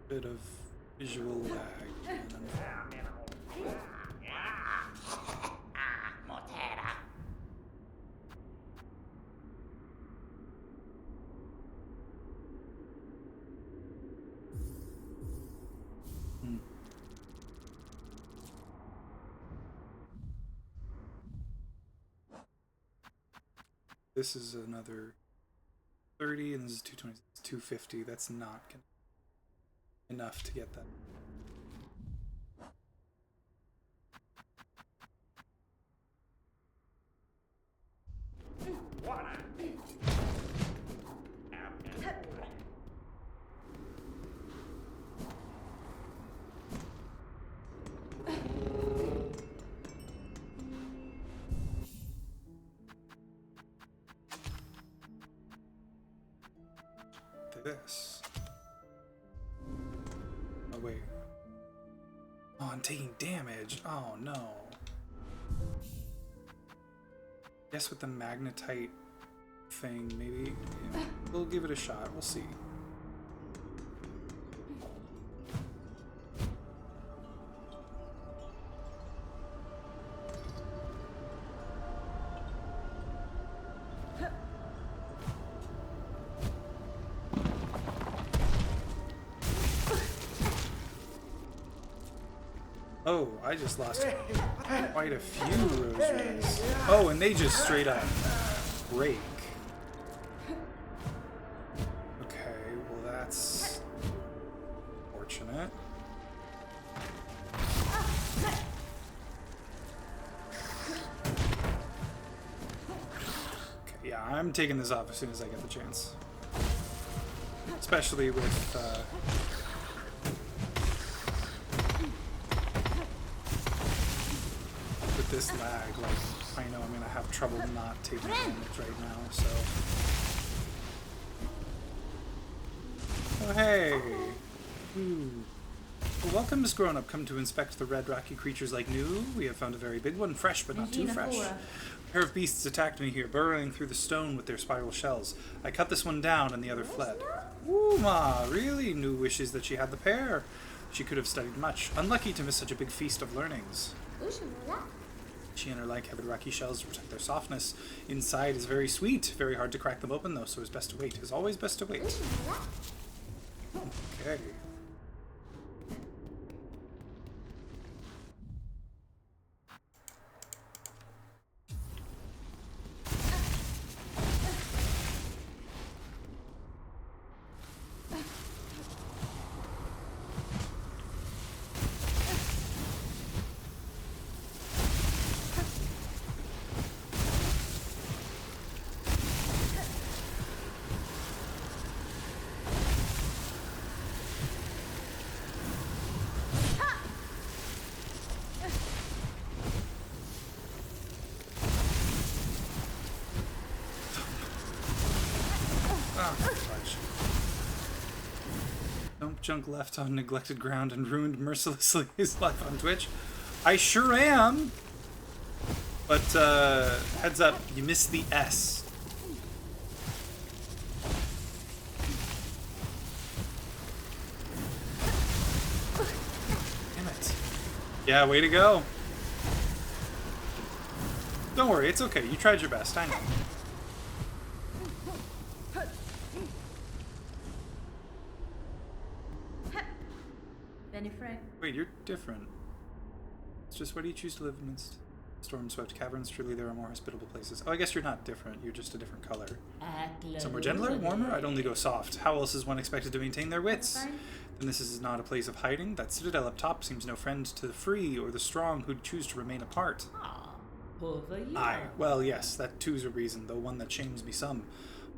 bit of visual lag. Hmm. This is another 30, and this is 220. It's 250. That's not enough to get that. This. Oh wait. Oh, I'm taking damage. Oh no. Guess with the magnetite thing, maybe we'll give it a shot. We'll see. Oh, I just lost quite a few rosaries. Oh, and they just straight up break. Okay, well that's fortunate. Okay, yeah, I'm taking this off as soon as I get the chance. Especially with this lag, like, I know I'm gonna have trouble not taking damage right now, so. Oh, hey! Ooh. Well, welcome, Miss Grown-Up. Come to inspect the red rocky creatures like new. We have found a very big one, fresh but not too fresh. A pair of beasts attacked me here, burrowing through the stone with their spiral shells. I cut this one down and the other fled. Ooh, Ma, really? New wishes that she had the pair. She could have studied much. Unlucky to miss such a big feast of learnings. She and her like have rocky shells to protect their softness. Inside is very sweet. Very hard to crack them open, though, so it's best to wait. It's always best to wait. Okay. Junk left on neglected ground and ruined mercilessly his life on Twitch. I sure am. But heads up, you missed the S. Damn it. Yeah, way to go. Don't worry, it's okay. You tried your best. I know. Wait, you're different. It's just, why do you choose to live amidst storm-swept caverns? Surely there are more hospitable places. Oh, I guess you're not different. You're just a different color. Somewhere gentler, warmer? I'd only go soft. How else is one expected to maintain their wits? Then this is not a place of hiding. That citadel up top seems no friend to the free or the strong who'd choose to remain apart. Aye, well, yes, that too's a reason, though one that shames me some.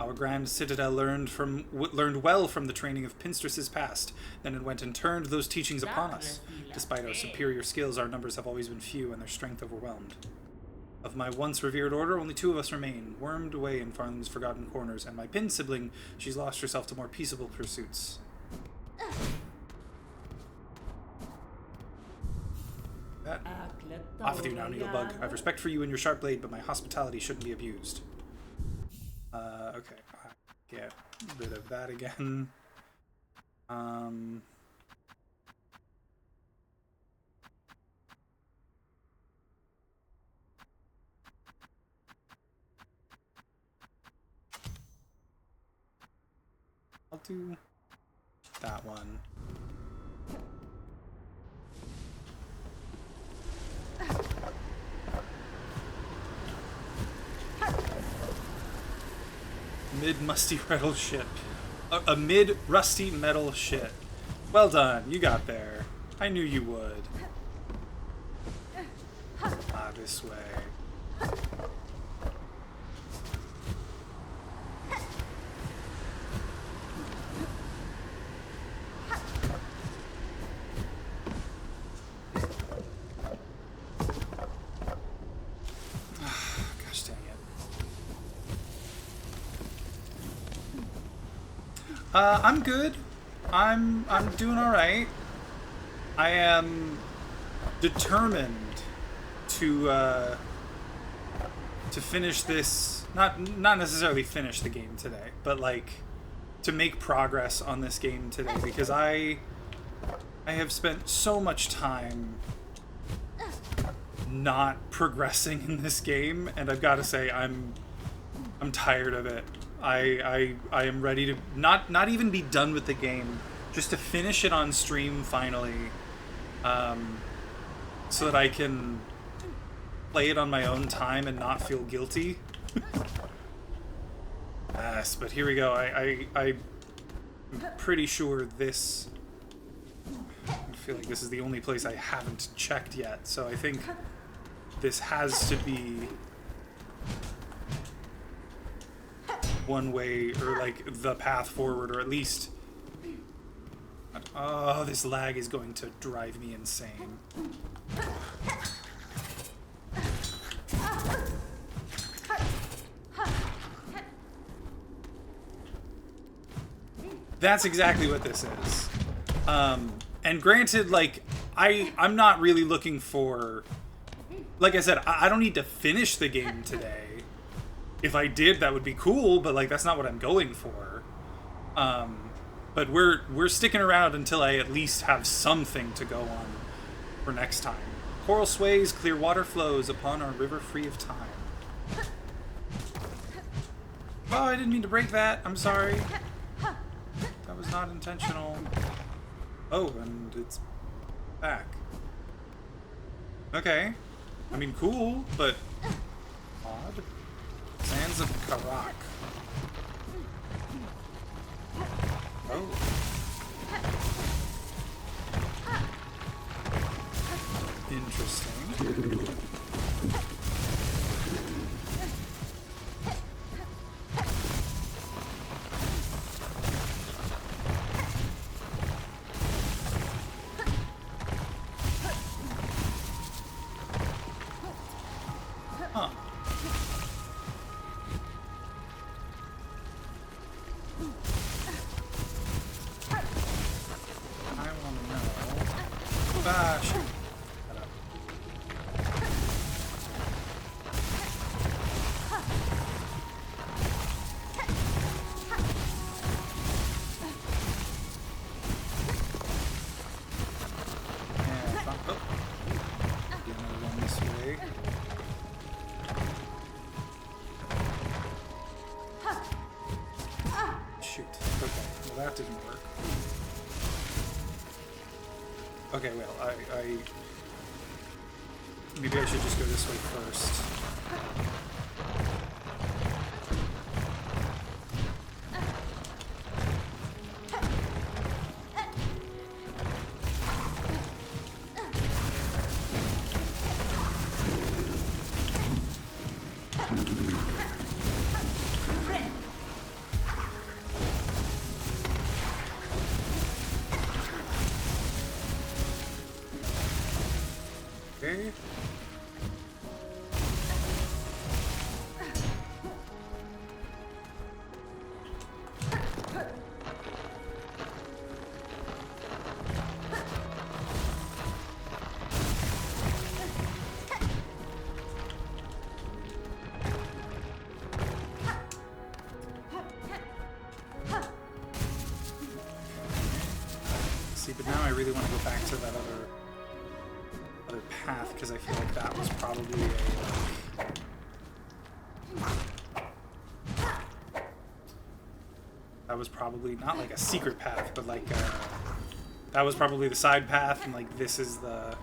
Our grand citadel learned well from the training of Pinstress's past, then it went and turned those teachings upon us. Despite our superior skills, our numbers have always been few and their strength overwhelmed. Of my once revered order, only 2 of us remain, wormed away in Farling's forgotten corners, and my Pin sibling, she's lost herself to more peaceable pursuits. That. Off with you now, Needlebug. I have respect for you and your sharp blade, but my hospitality shouldn't be abused. Okay. Get rid of that again. I'll do that one. Mid-musty metal ship. A mid-rusty metal ship. Well done, you got there. I knew you would. Ah, this way. Gosh dang it. I'm good. I'm doing all right. I am determined to finish this. Not necessarily finish the game today, but like to make progress on this game today, because I have spent so much time not progressing in this game, and I've got to say I'm tired of it. I am ready to not even be done with the game, just to finish it on stream finally, so that I can play it on my own time and not feel guilty. Yes, but here we go. I'm pretty sure this... I feel like this is the only place I haven't checked yet, so I think this has to be one way, or like the path forward, or at least... Oh, this lag is going to drive me insane. That's exactly what this is. And granted, like, I'm not really looking for... Like I said, I don't need to finish the game today. If I did, that would be cool, but like that's not what I'm going for. But we're sticking around until I at least have something to go on for next time. Coral sways, clear water flows upon our river free of time. Oh, I didn't mean to break that. I'm sorry. That was not intentional. Oh, and it's back. Okay. I mean, cool, but odd. Sands of Karak. Oh. Interesting. Huh. I want to know. Ah, shoot. That didn't work. Okay, well, maybe I should just go this way first. Okay. See, but now I really want to go back to that other path, because I feel like that was probably a... That was probably not like a secret path, but like that was probably the side path, and like this is the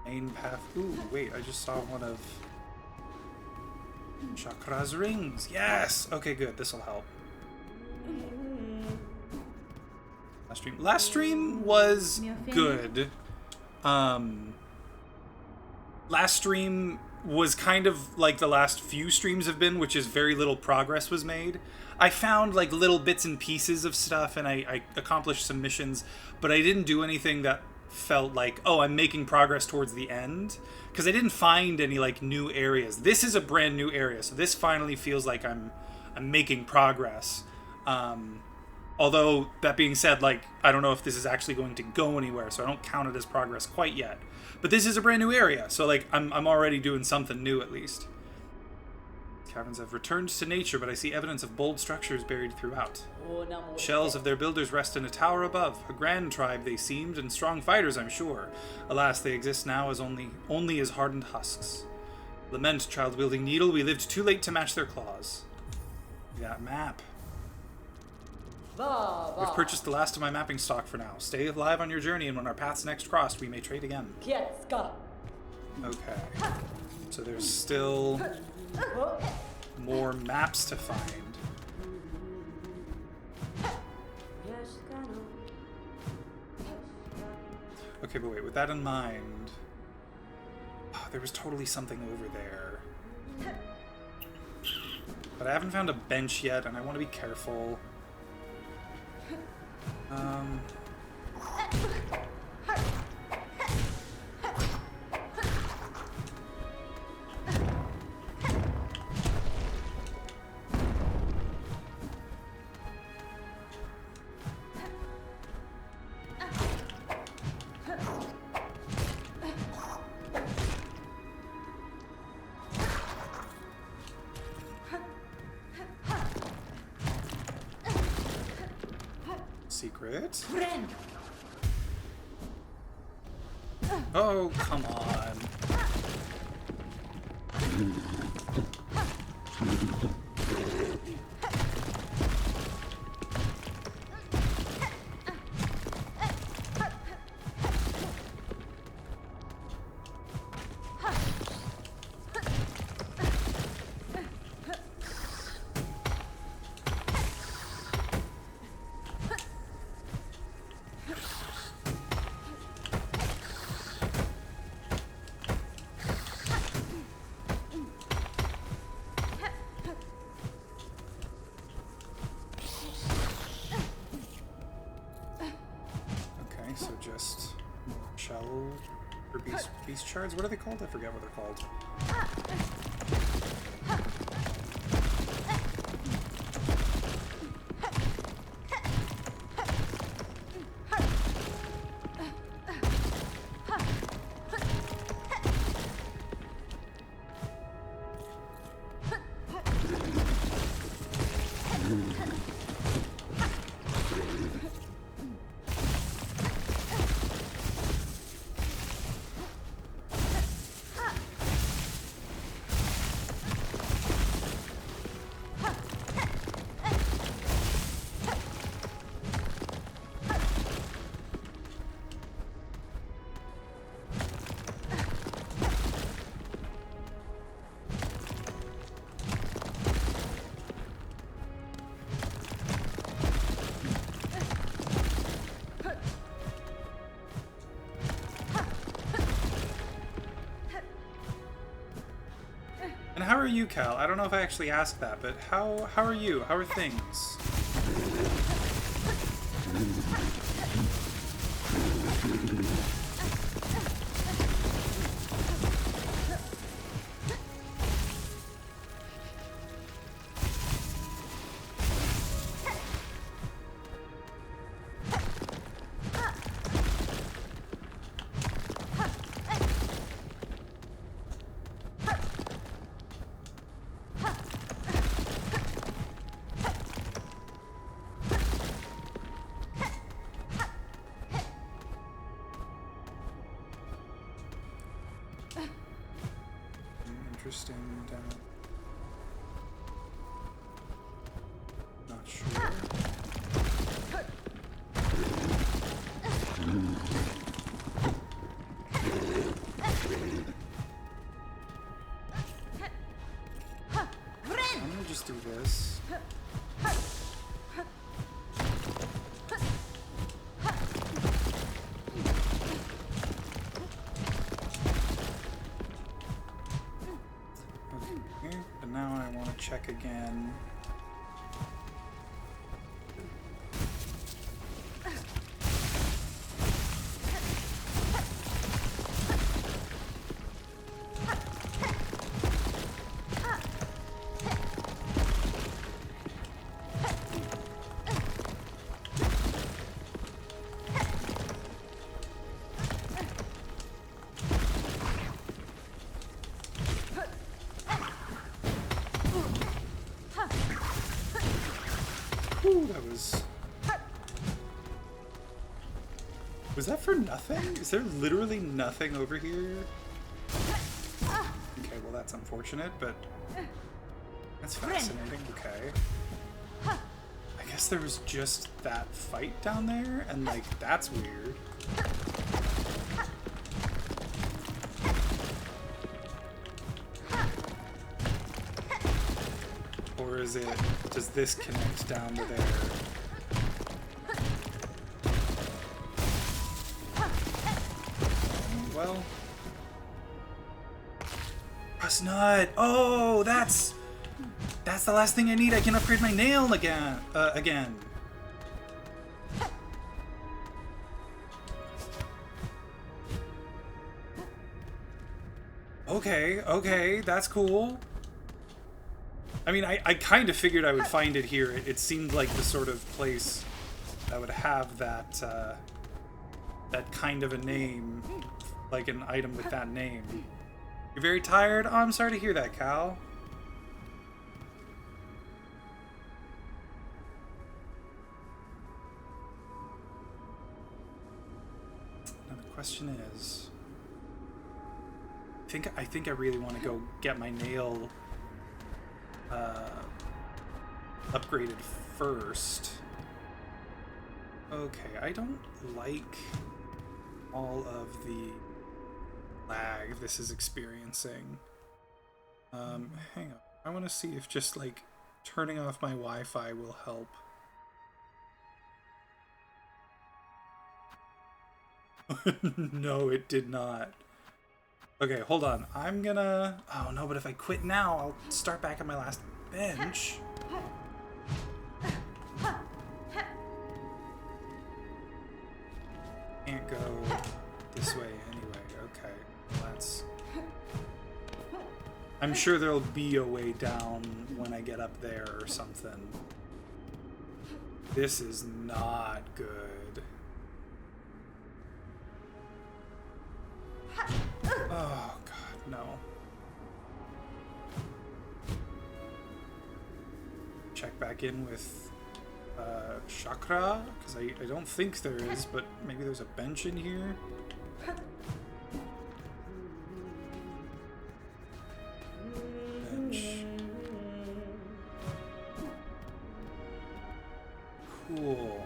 main path. Ooh, wait, I just saw one of Chakra's rings. Yes! Okay, good. This'll help. Last stream was good. Last stream was kind of like the last few streams have been, which is very little progress was made. I found like little bits and pieces of stuff, and I accomplished some missions, but I didn't do anything that felt like, oh, I'm making progress towards the end, because I didn't find any like new areas. This is a brand new area, so this finally feels like I'm making progress. Although that being said, like, I don't know if this is actually going to go anywhere, so I don't count it as progress quite yet. But this is a brand new area, so like I'm already doing something new at least. Caverns have returned to nature, but I see evidence of bold structures buried throughout. Shells of their builders rest in a tower above. A grand tribe they seemed, and strong fighters, I'm sure. Alas, they exist now as only as hardened husks. Lament, child-wielding needle, we lived too late to match their claws. That map. We've purchased the last of my mapping stock for now. Stay alive on your journey, and when our paths next crossed, we may trade again. Okay. So there's still more maps to find. Okay, but wait, with that in mind... Oh, there was totally something over there. But I haven't found a bench yet, and I want to be careful. Secret? Oh, come on. So just shell or beast shards? What are they called? I forget what they're called. And how are you, Cal? I don't know if I actually asked that, but how are you? How are things? Interesting. Not sure. again. Ooh, that was... Was that for nothing? Is there literally nothing over here? Okay, well that's unfortunate, but... That's fascinating, okay. I guess there was just that fight down there, and like, that's weird. Or is it, does this connect down to there? Well. Rust nut! Oh, that's the last thing I need. I can upgrade my nail again. Okay, that's cool. I mean, I kind of figured I would find it here. It seemed like the sort of place that would have that, that kind of a name, like an item with that name. You're very tired? Oh, I'm sorry to hear that, Cal. Now the question is, I think I really want to go get my nail upgraded first. Okay, I don't like all of the lag this is experiencing. Hang on. I want to see if just like turning off my Wi-Fi will help. No, it did not. Okay, hold on. I'm gonna... Oh no, but if I quit now, I'll start back at my last bench. Can't go this way anyway. Okay, that's... I'm sure there'll be a way down when I get up there or something. This is not good. Oh, God, no. Check back in with chakra, because I don't think there is, but maybe there's a bench in here. Bench. Cool.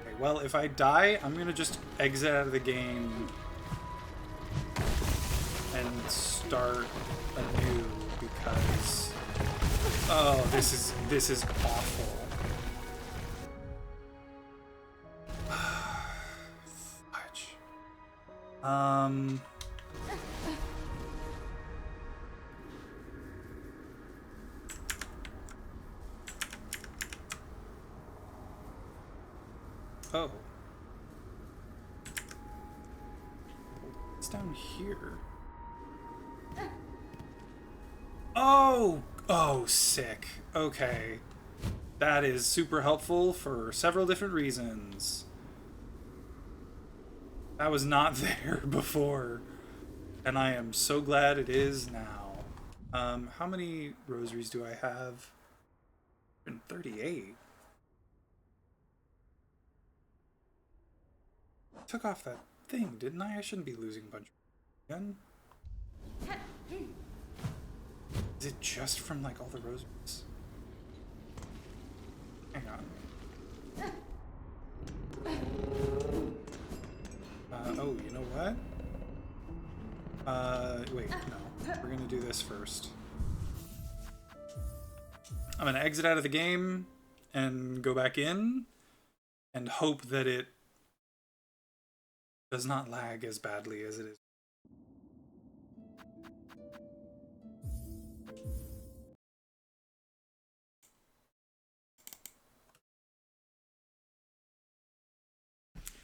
Okay, well, if I die, I'm gonna just exit out of the game and start anew because oh, this is awful. Fudge. Oh. It's down here. Oh! Oh, sick. Okay. That is super helpful for several different reasons. That was not there before, and I am so glad it is now. How many rosaries do I have? 38. Took off that thing, didn't I? I shouldn't be losing a bunch again. Is it just from like all the rosaries? Hang on. Oh, you know what? Wait, no. We're gonna do this first. I'm gonna exit out of the game and go back in and hope that it does not lag as badly as it is.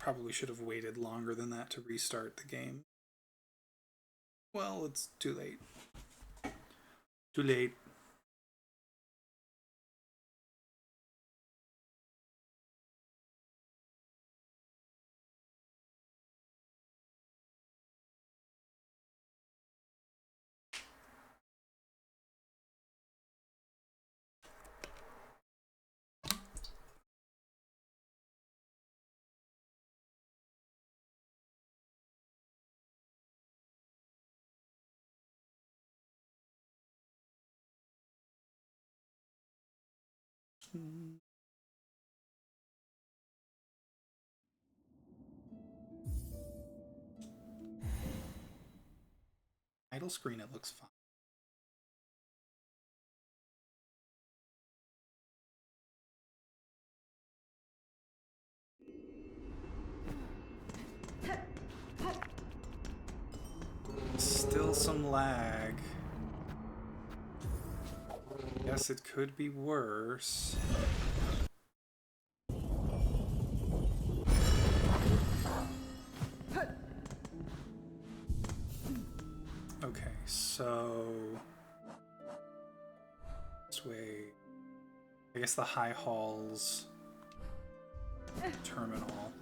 probably should have waited longer than that to restart the game. Well, it's too late. Too late. Title screen, it looks fine. Still some lag. Guess it could be worse. Okay, so this way, I guess the High Hall's terminal.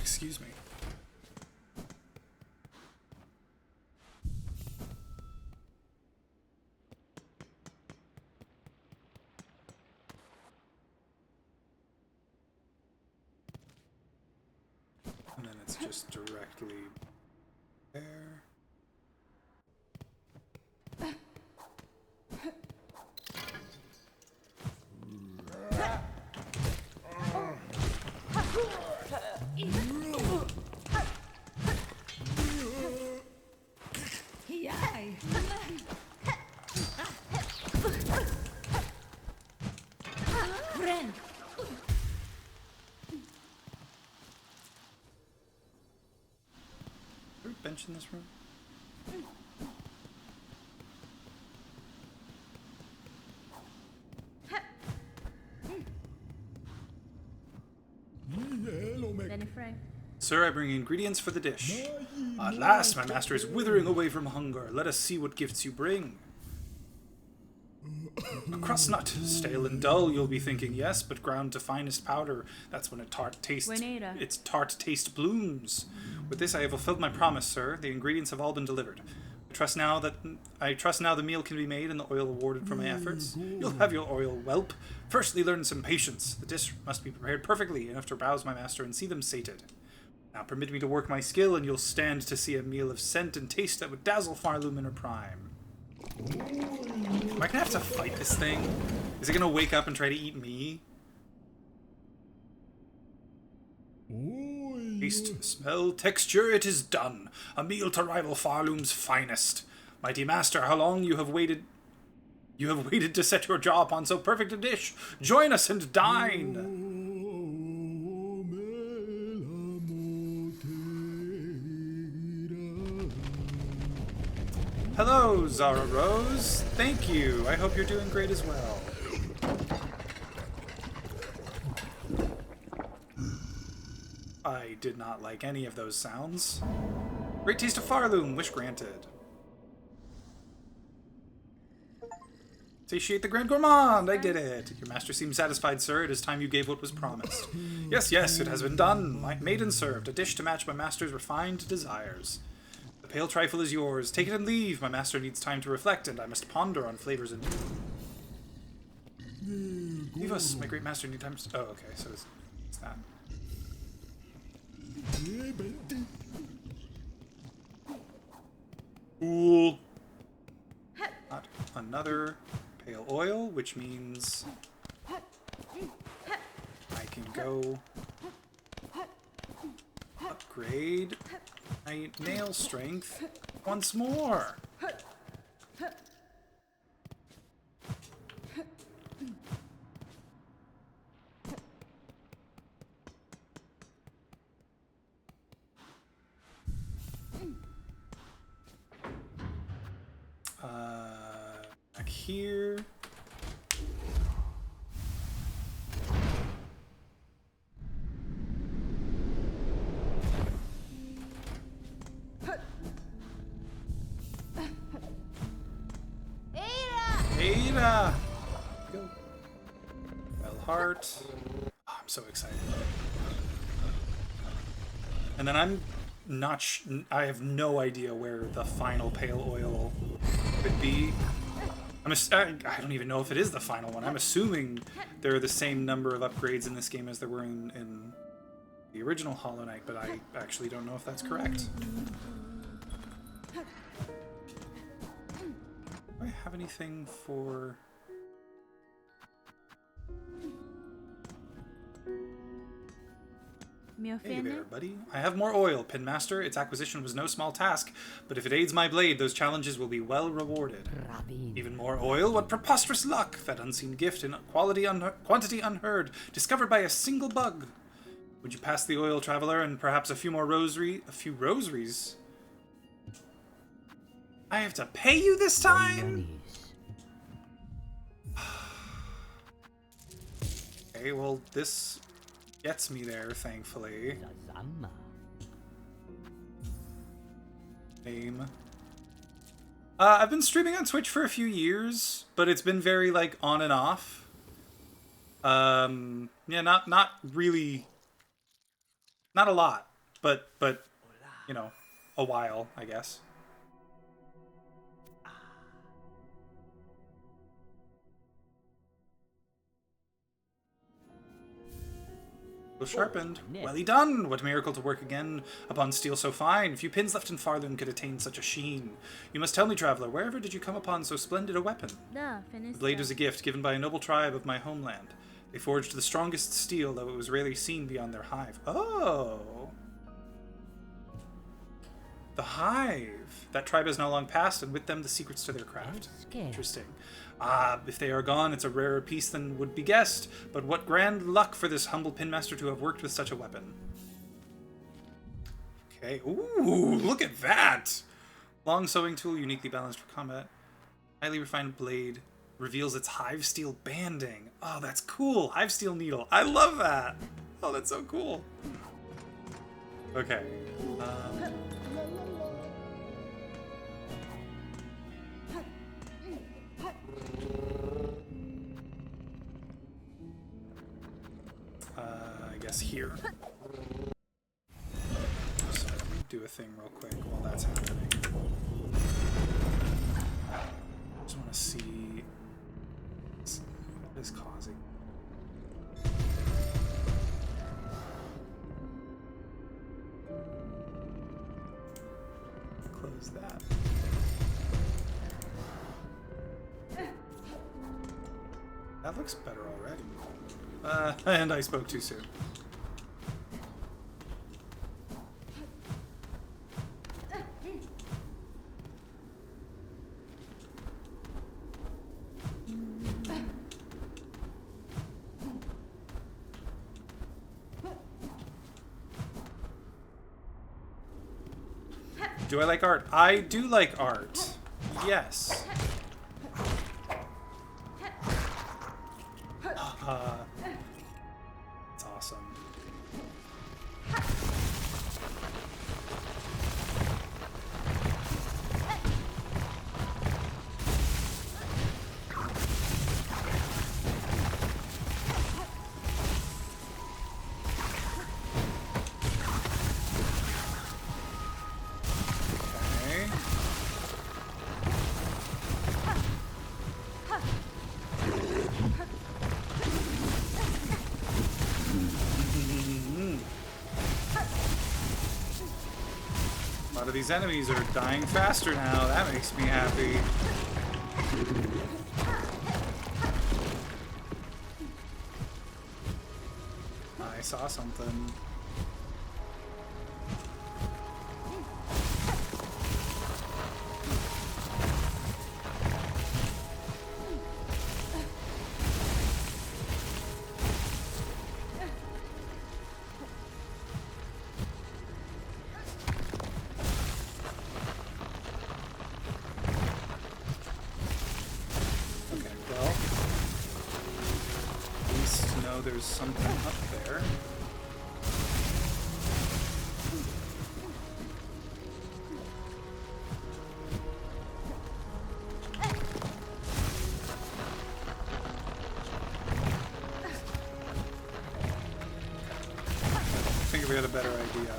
Excuse me. And then it's just directly there. Bench in this room? Sir, I bring ingredients for the dish. At last, my master is withering away from hunger. Let us see what gifts you bring. A crust nut, stale and dull, you'll be thinking, yes, but ground to finest powder. That's when its tart taste blooms. With this, I have fulfilled my promise, sir. The ingredients have all been delivered. I trust now the meal can be made and the oil awarded for my efforts. You'll have your oil, whelp. Firstly, learn some patience. The dish must be prepared perfectly, enough to rouse my master and see them sated. Now permit me to work my skill, and you'll stand to see a meal of scent and taste that would dazzle Farloom in her prime. Am I gonna have to fight this thing? Is it gonna wake up and try to eat me? Taste, smell, texture, it is done. A meal to rival Farloom's finest. Mighty master, how long you have waited to set your jaw upon so perfect a dish. Join us and dine. Hello, Zara Rose. Thank you. I hope you're doing great as well. I did not like any of those sounds. Great taste of Farloom. Wish granted. Satiate the Grand Gourmand. I did it. Your master seems satisfied, sir. It is time you gave what was promised. Yes, yes, it has been done. Made and served. A dish to match my master's refined desires. The pale trifle is yours. Take it and leave. My master needs time to reflect, and I must ponder on flavors and... Leave us. My great master need time to... Oh, okay, so it's that. Cool. Not another pale oil, which means I can go upgrade my nail strength once more. here. Ada! Go. Well, heart. Oh, I'm so excited. And then I'm not I have no idea where the final pale oil could be. I don't even know if it is the final one. I'm assuming there are the same number of upgrades in this game as there were in the original Hollow Knight, but I actually don't know if that's correct. Do I have anything for... Hey there, buddy. I have more oil, Pinmaster. Its acquisition was no small task, but if it aids my blade, those challenges will be well rewarded. Even more oil? What preposterous luck! That unseen gift in quantity unheard, discovered by a single bug. Would you pass the oil, traveler, and perhaps a few rosaries? I have to pay you this time? Okay, well, this gets me there, thankfully. Name. I've been streaming on Twitch for a few years, but it's been very, like, on and off. Yeah, not really... Not a lot, but you know, a while, I guess. So sharpened. Well done! What miracle to work again upon steel so fine. Few pins left in Farthun could attain such a sheen. You must tell me, traveler, wherever did you come upon so splendid a weapon? The blade was a gift given by a noble tribe of my homeland. They forged the strongest steel, though it was rarely seen beyond their hive. Oh! The hive! That tribe has now long passed, and with them the secrets to their craft. Interesting. If they are gone, it's a rarer piece than would be guessed, but what grand luck for this humble pinmaster to have worked with such a weapon. Okay, ooh, look at that! Long sewing tool, uniquely balanced for combat. Highly refined blade, reveals its hive steel banding. Oh, that's cool! Hive steel needle. I love that! Oh, that's so cool. Okay. I guess here. So let me do a thing real quick while that's happening. Just want to see what is causing. Close that. That looks better already. And I spoke too soon. Do I like art? I do like art. Yes. It's awesome. These enemies are dying faster now. That makes me happy. I saw something. there's something up there. I think we had a better idea.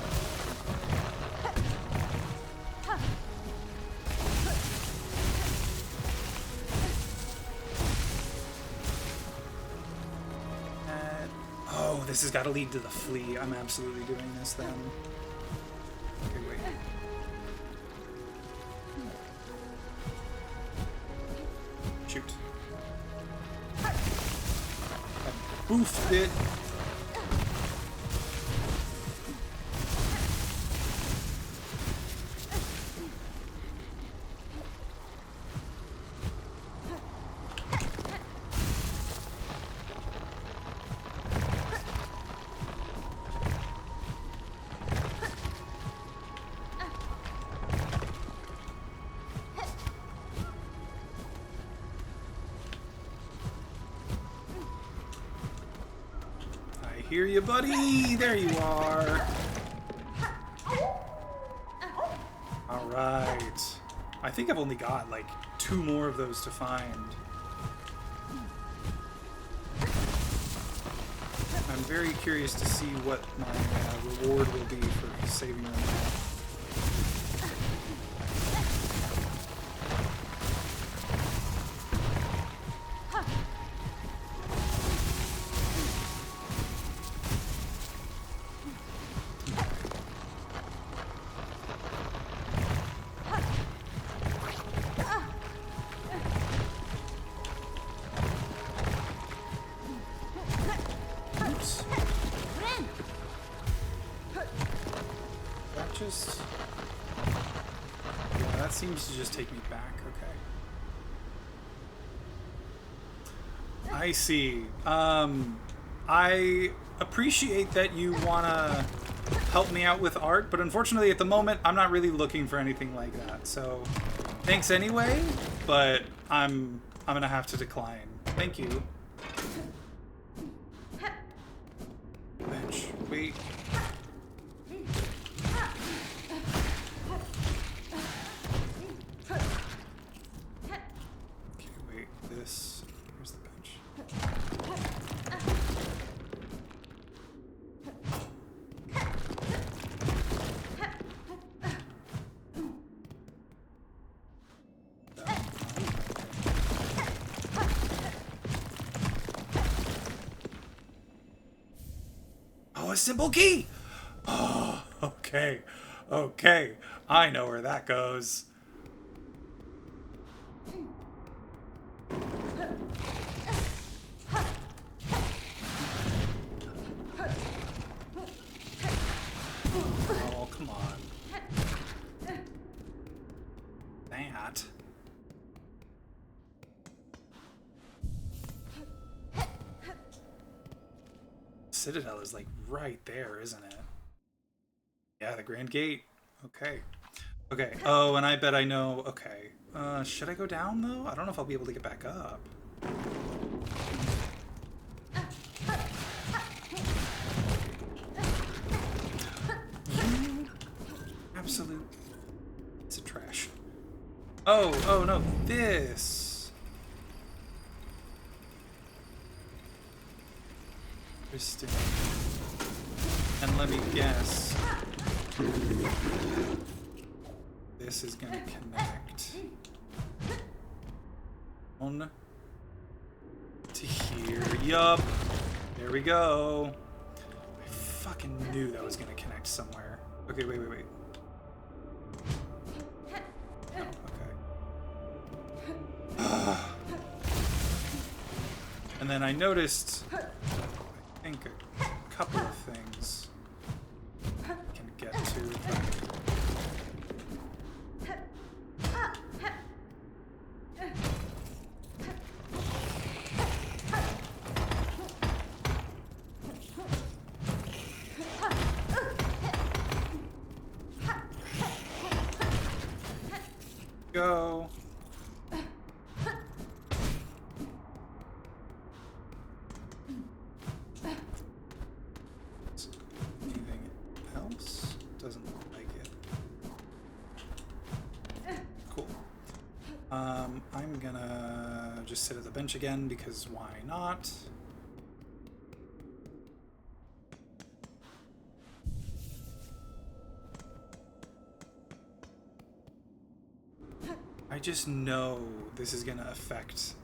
Oh, this has got to lead to the flea. I'm absolutely doing this then. Okay, wait. Shoot. I boofed it. Hear you, buddy! There you are! Alright. I think I've only got, like, 2 more of those to find. I'm very curious to see what my reward will be for saving them all. Yeah, that seems to just take me back. Okay. I see. I appreciate that you want to help me out with art, but unfortunately at the moment I'm not really looking for anything like that. So thanks anyway, but I'm going to have to decline. Thank you. Bench. Wait. A simple key! Oh, okay. Okay. I know where that goes. Oh, come on. That. Citadel is like right there, isn't it? Yeah, the Grand Gate. Okay. Okay. Oh, and I bet I know. Okay. Should I go down though? I don't know if I'll be able to get back up. Absolute. It's a trash. Oh no, this. Interesting. And let me guess. This is gonna connect on to here. Yup. There we go. I fucking knew that was gonna connect somewhere. Okay, wait. Oh, okay. And then I noticed, I think, a couple of things I can get to. Go. I'm gonna just sit at the bench again because why not? I just know this is gonna affect.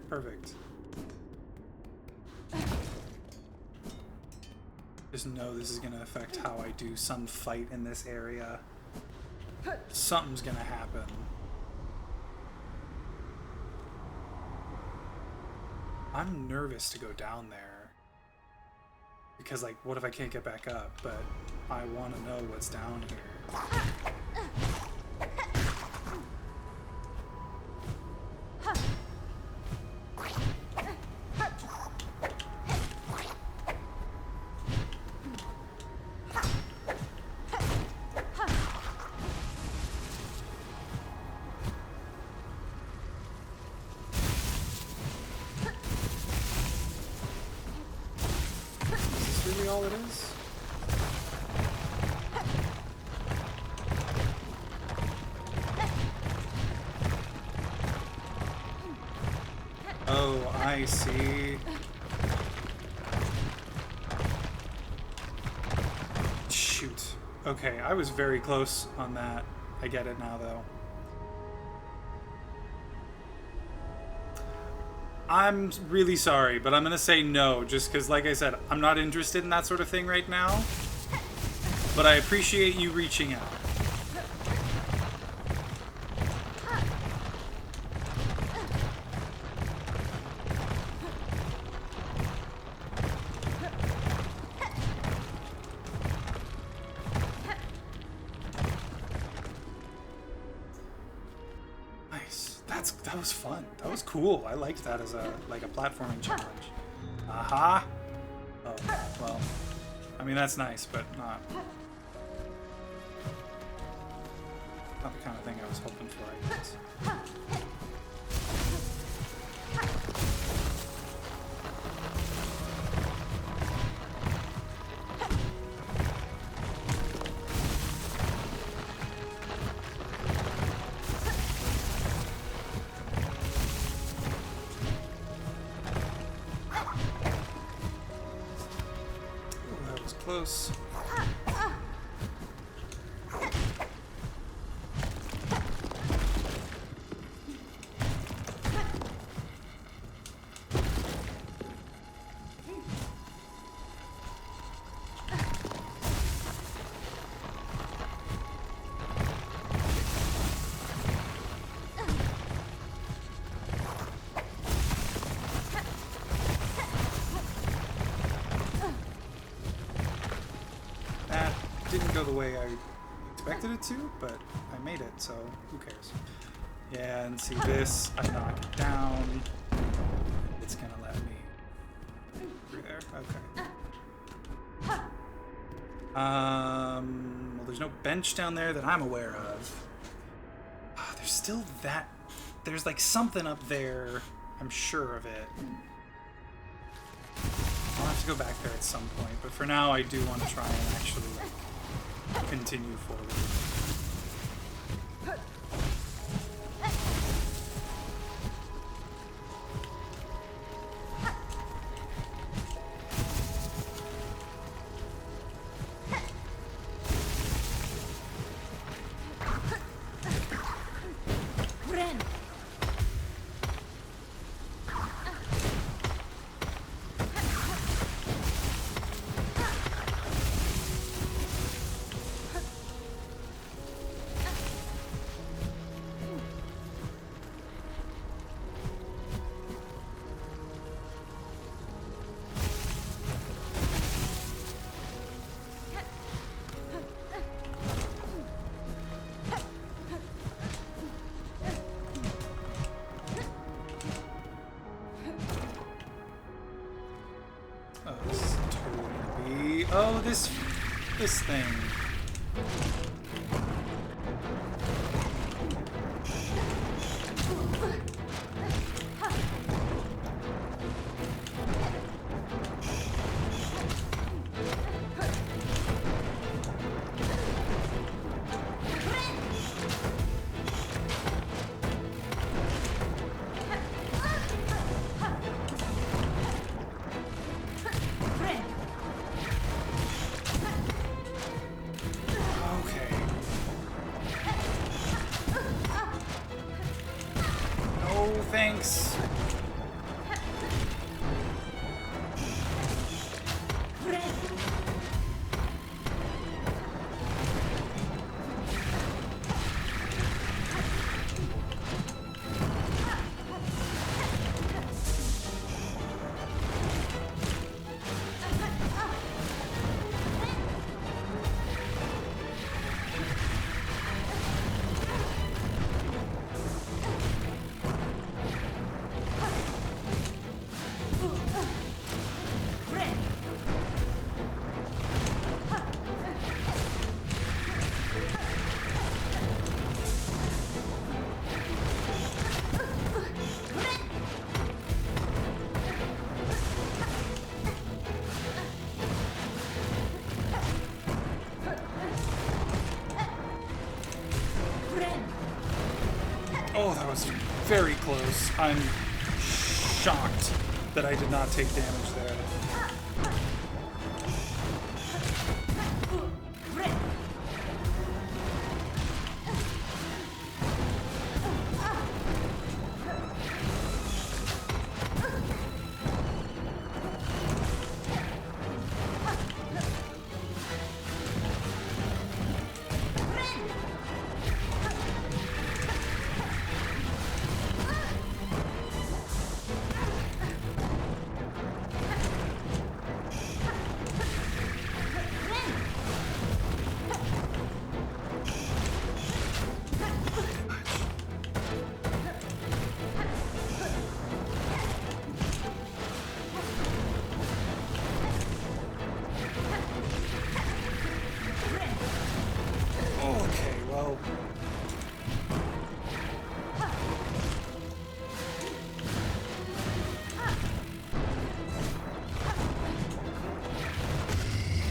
Perfect. Just know this is gonna affect how I do some fight in this area. Something's gonna happen. I'm nervous to go down there. Because, like, what if I can't get back up? But I want to know what's down here. All it is? Oh, I see. Shoot. Okay, I was very close on that. I get it now, though. I'm really sorry, but I'm gonna say no, just because, like I said, I'm not interested in that sort of thing right now. But I appreciate you reaching out. That was fun. That was cool. I liked that as a platforming challenge. Aha. Oh, well. I mean, that's nice, but not the kind of thing I was hoping for, I guess. Close. Didn't go the way I expected it to, but I made it, so who cares? Yeah, and see this, I knock it down. It's gonna let me through there. Okay. Well, there's no bench down there that I'm aware of. Oh, there's still that. There's like something up there. I'm sure of it. I'll have to go back there at some point, but for now I do want to try and actually continue forward. Oh, this thing. was very close. I'm shocked that I did not take damage there.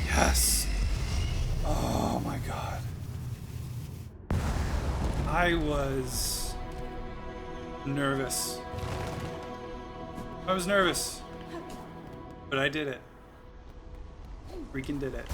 Yes! Oh my god. I was nervous. I was nervous. But I did it. Freaking did it.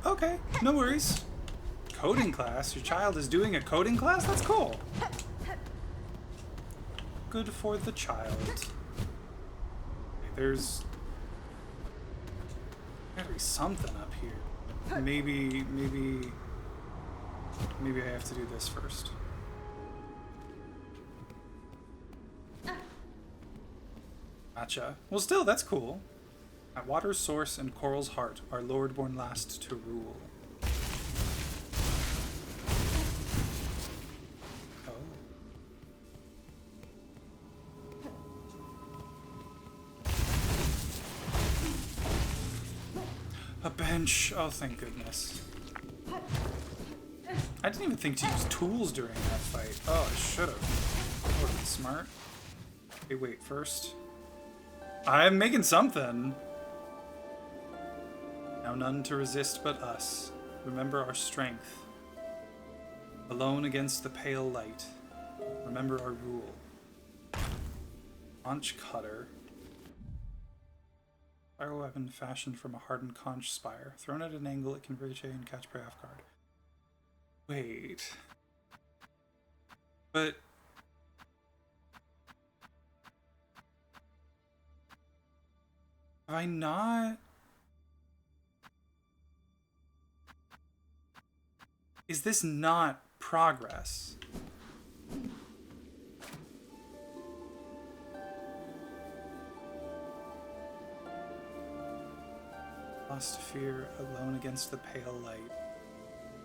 Okay, no worries. Coding class? Your child is doing a coding class? That's cool. Good for the child. Okay, there's gotta be something up here. Maybe I have to do this first. Gotcha. Well, still, that's cool. At water's source and coral's heart, our lord born last to rule. Oh. A bench. Oh, thank goodness. I didn't even think to use tools during that fight. Oh, I should have. That would have been smart. Okay, wait, first. I'm making something. Now none to resist but us. Remember our strength. Alone against the pale light. Remember our rule. Conch cutter. Fire weapon fashioned from a hardened conch spire. Thrown at an angle, it can ricochet and catch prey off guard. Wait. But... have I not... is this not progress? Lost fear, alone against the pale light.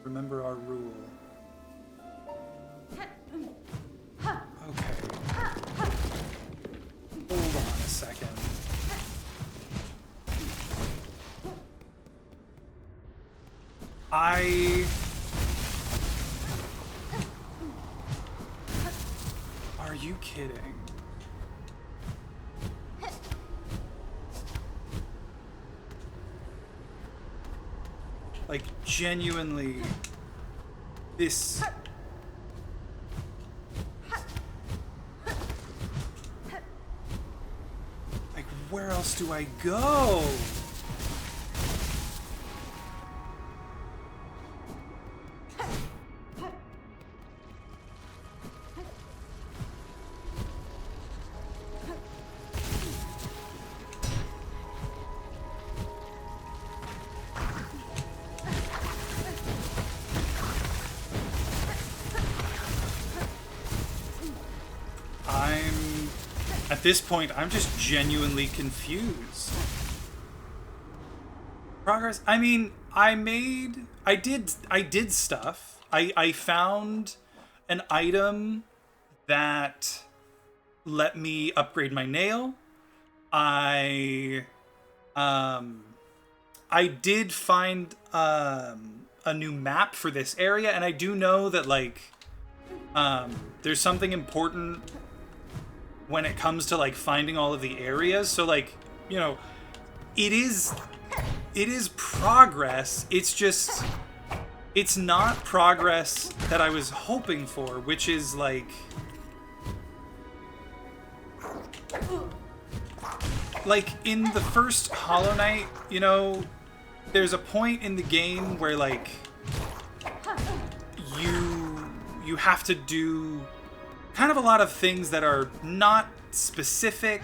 Remember our rule. Okay. Hold on a second. Are you kidding? Like, genuinely, this... like, where else do I go? At this point, I'm just genuinely confused. Progress. I mean, I did stuff. I found an item that let me upgrade my nail. I did find a new map for this area, and I do know that like there's something important when it comes to like finding all of the areas. So like, you know, it is progress. It's just, it's not progress that I was hoping for, which is like in the first Hollow Knight, you know, there's a point in the game where like you have to do kind of a lot of things that are not specific,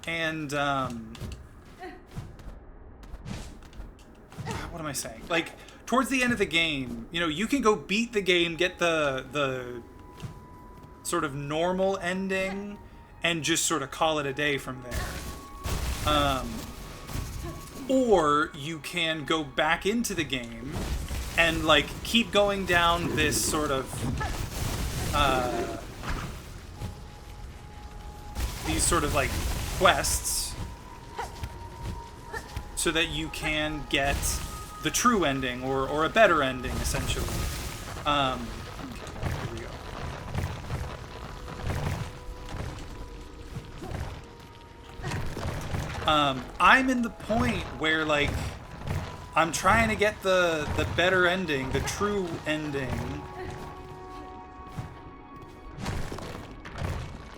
and what am I saying? Like towards the end of the game, you know, you can go beat the game, get the sort of normal ending, and just sort of call it a day from there. Or you can go back into the game and like keep going down this sort of these sort of like quests so that you can get the true ending or a better ending, essentially. Here we go. I'm in the point where like I'm trying to get the better ending, the true ending.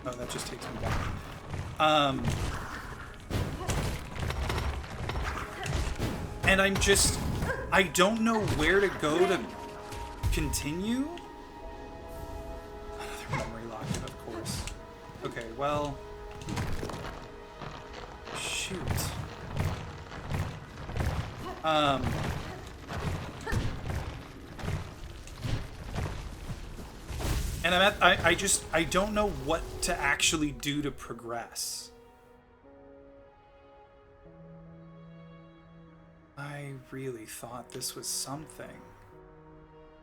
Oh, that just takes me back. And I don't know where to go to continue. Another memory lock, of course. Okay, well, shoot. And I don't know what to actually do to progress. I really thought this was something.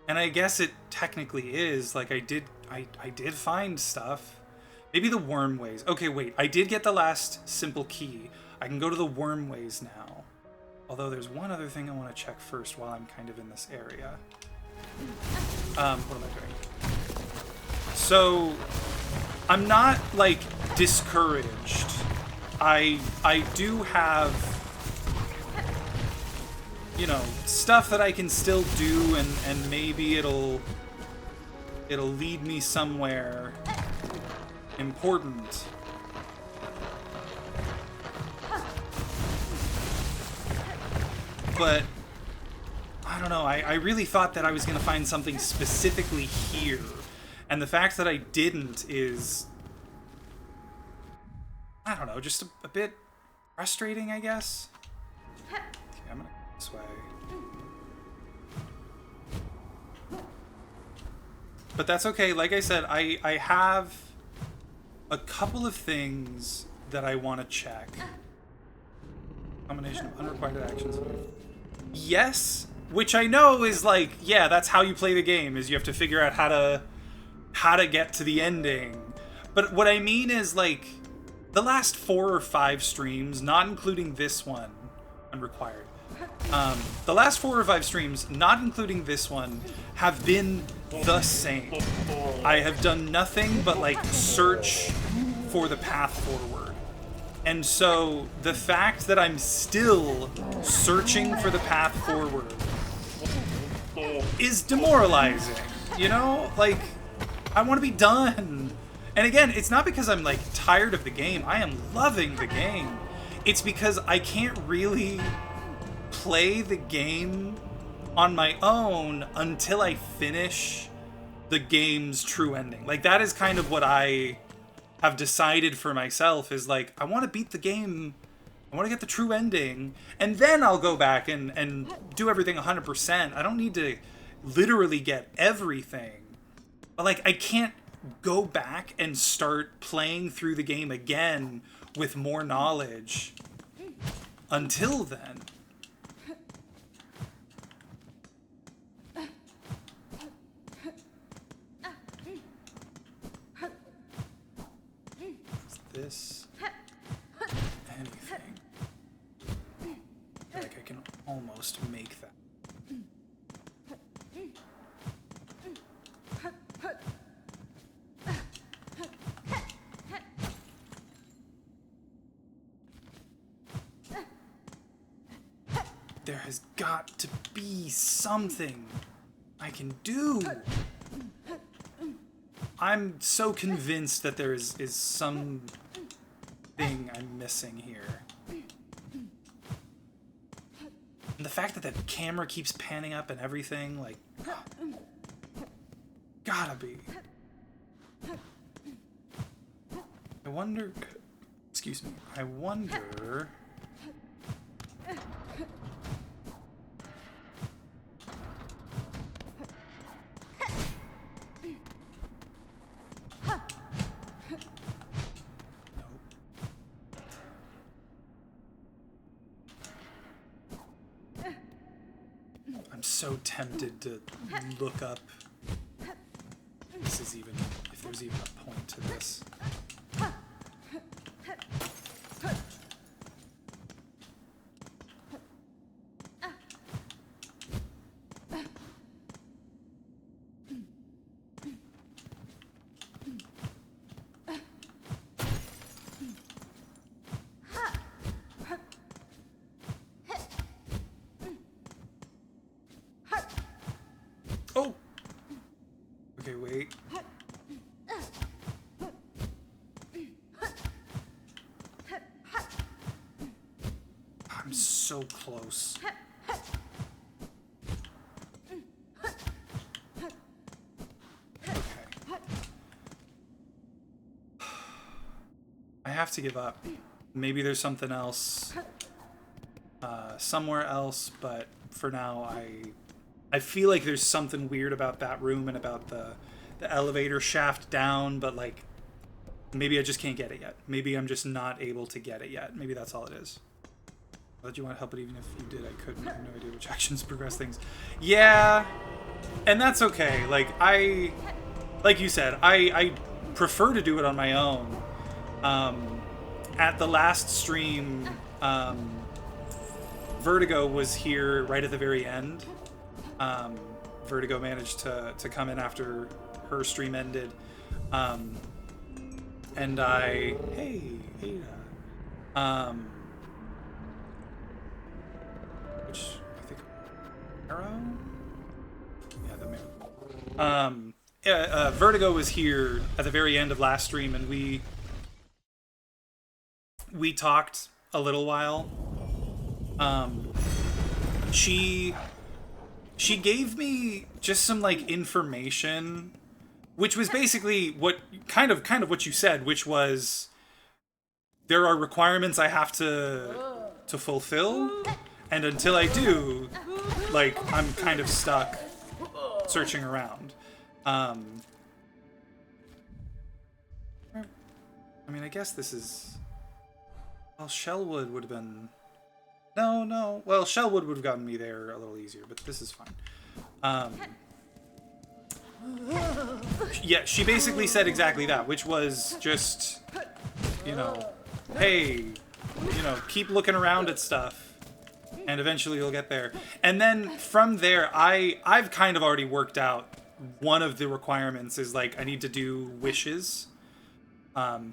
And I guess it technically is. Like I did find stuff. Maybe the wormways. Okay, wait. I did get the last simple key. I can go to the wormways now. Although there's one other thing I want to check first while I'm kind of in this area. What am I doing? So, I'm not, like, discouraged. I do have, you know, stuff that I can still do, and maybe it'll lead me somewhere important. But I don't know, I really thought that I was going to find something specifically here. And the fact that I didn't is, I don't know, just a bit frustrating, I guess. Okay, I'm going to go this way. But that's okay. Like I said, I have a couple of things that I want to check. Combination of unrequited actions. Yes, which I know is like, yeah, that's how you play the game, is you have to figure out how to get to the ending. But what I mean is, like, the last 4 or 5 streams, not including this one, unrequired. The last 4 or 5 streams, not including this one, have been the same. I have done nothing but, like, search for the path forward. And so, the fact that I'm still searching for the path forward is demoralizing, you know? Like, I want to be done. And again, it's not because I'm, like, tired of the game. I am loving the game. It's because I can't really play the game on my own until I finish the game's true ending. Like, that is kind of what I have decided for myself, is like, I want to beat the game, I want to get the true ending, and then I'll go back and do everything 100%. I don't need to literally get everything. But, like, I can't go back and start playing through the game again with more knowledge until then. this? Anything. Like I can almost make that. There has got to be something I can do. I'm so convinced that there is some thing I'm missing here. And the fact that that camera keeps panning up and everything, like, gotta be. I wonder, excuse me, I wonder... So tempted to look up if there's even a point to this. Oh! Okay, wait. I'm so close. Okay. I have to give up. Maybe there's something else somewhere else, but for now I feel like there's something weird about that room and about the elevator shaft down, but like maybe I just can't get it yet. Maybe I'm just not able to get it yet. Maybe that's all it is. I thought you want to help it even if you did. I couldn't. I have no idea which actions progress things. Yeah, and that's okay. Like like you said, I prefer to do it on my own. At the last stream, Vertigo was here right at the very end. Vertigo managed to come in after her stream ended. And I... Hey, Ada. Which, I think... Arrow? Yeah, the mirror. Vertigo was here at the very end of last stream, and we talked a little while. She gave me just some like information, which was basically what kind of what you said, which was there are requirements I have to fulfill, and until I do, like I'm kind of stuck searching around. I mean, I guess this is... Well, Shellwood would have been... No. Well, Shellwood would have gotten me there a little easier, but this is fine. Yeah, she basically said exactly that, which was just, you know, hey, you know, keep looking around at stuff, and eventually you'll get there. And then from there, I've kind of already worked out one of the requirements is, like, I need to do wishes.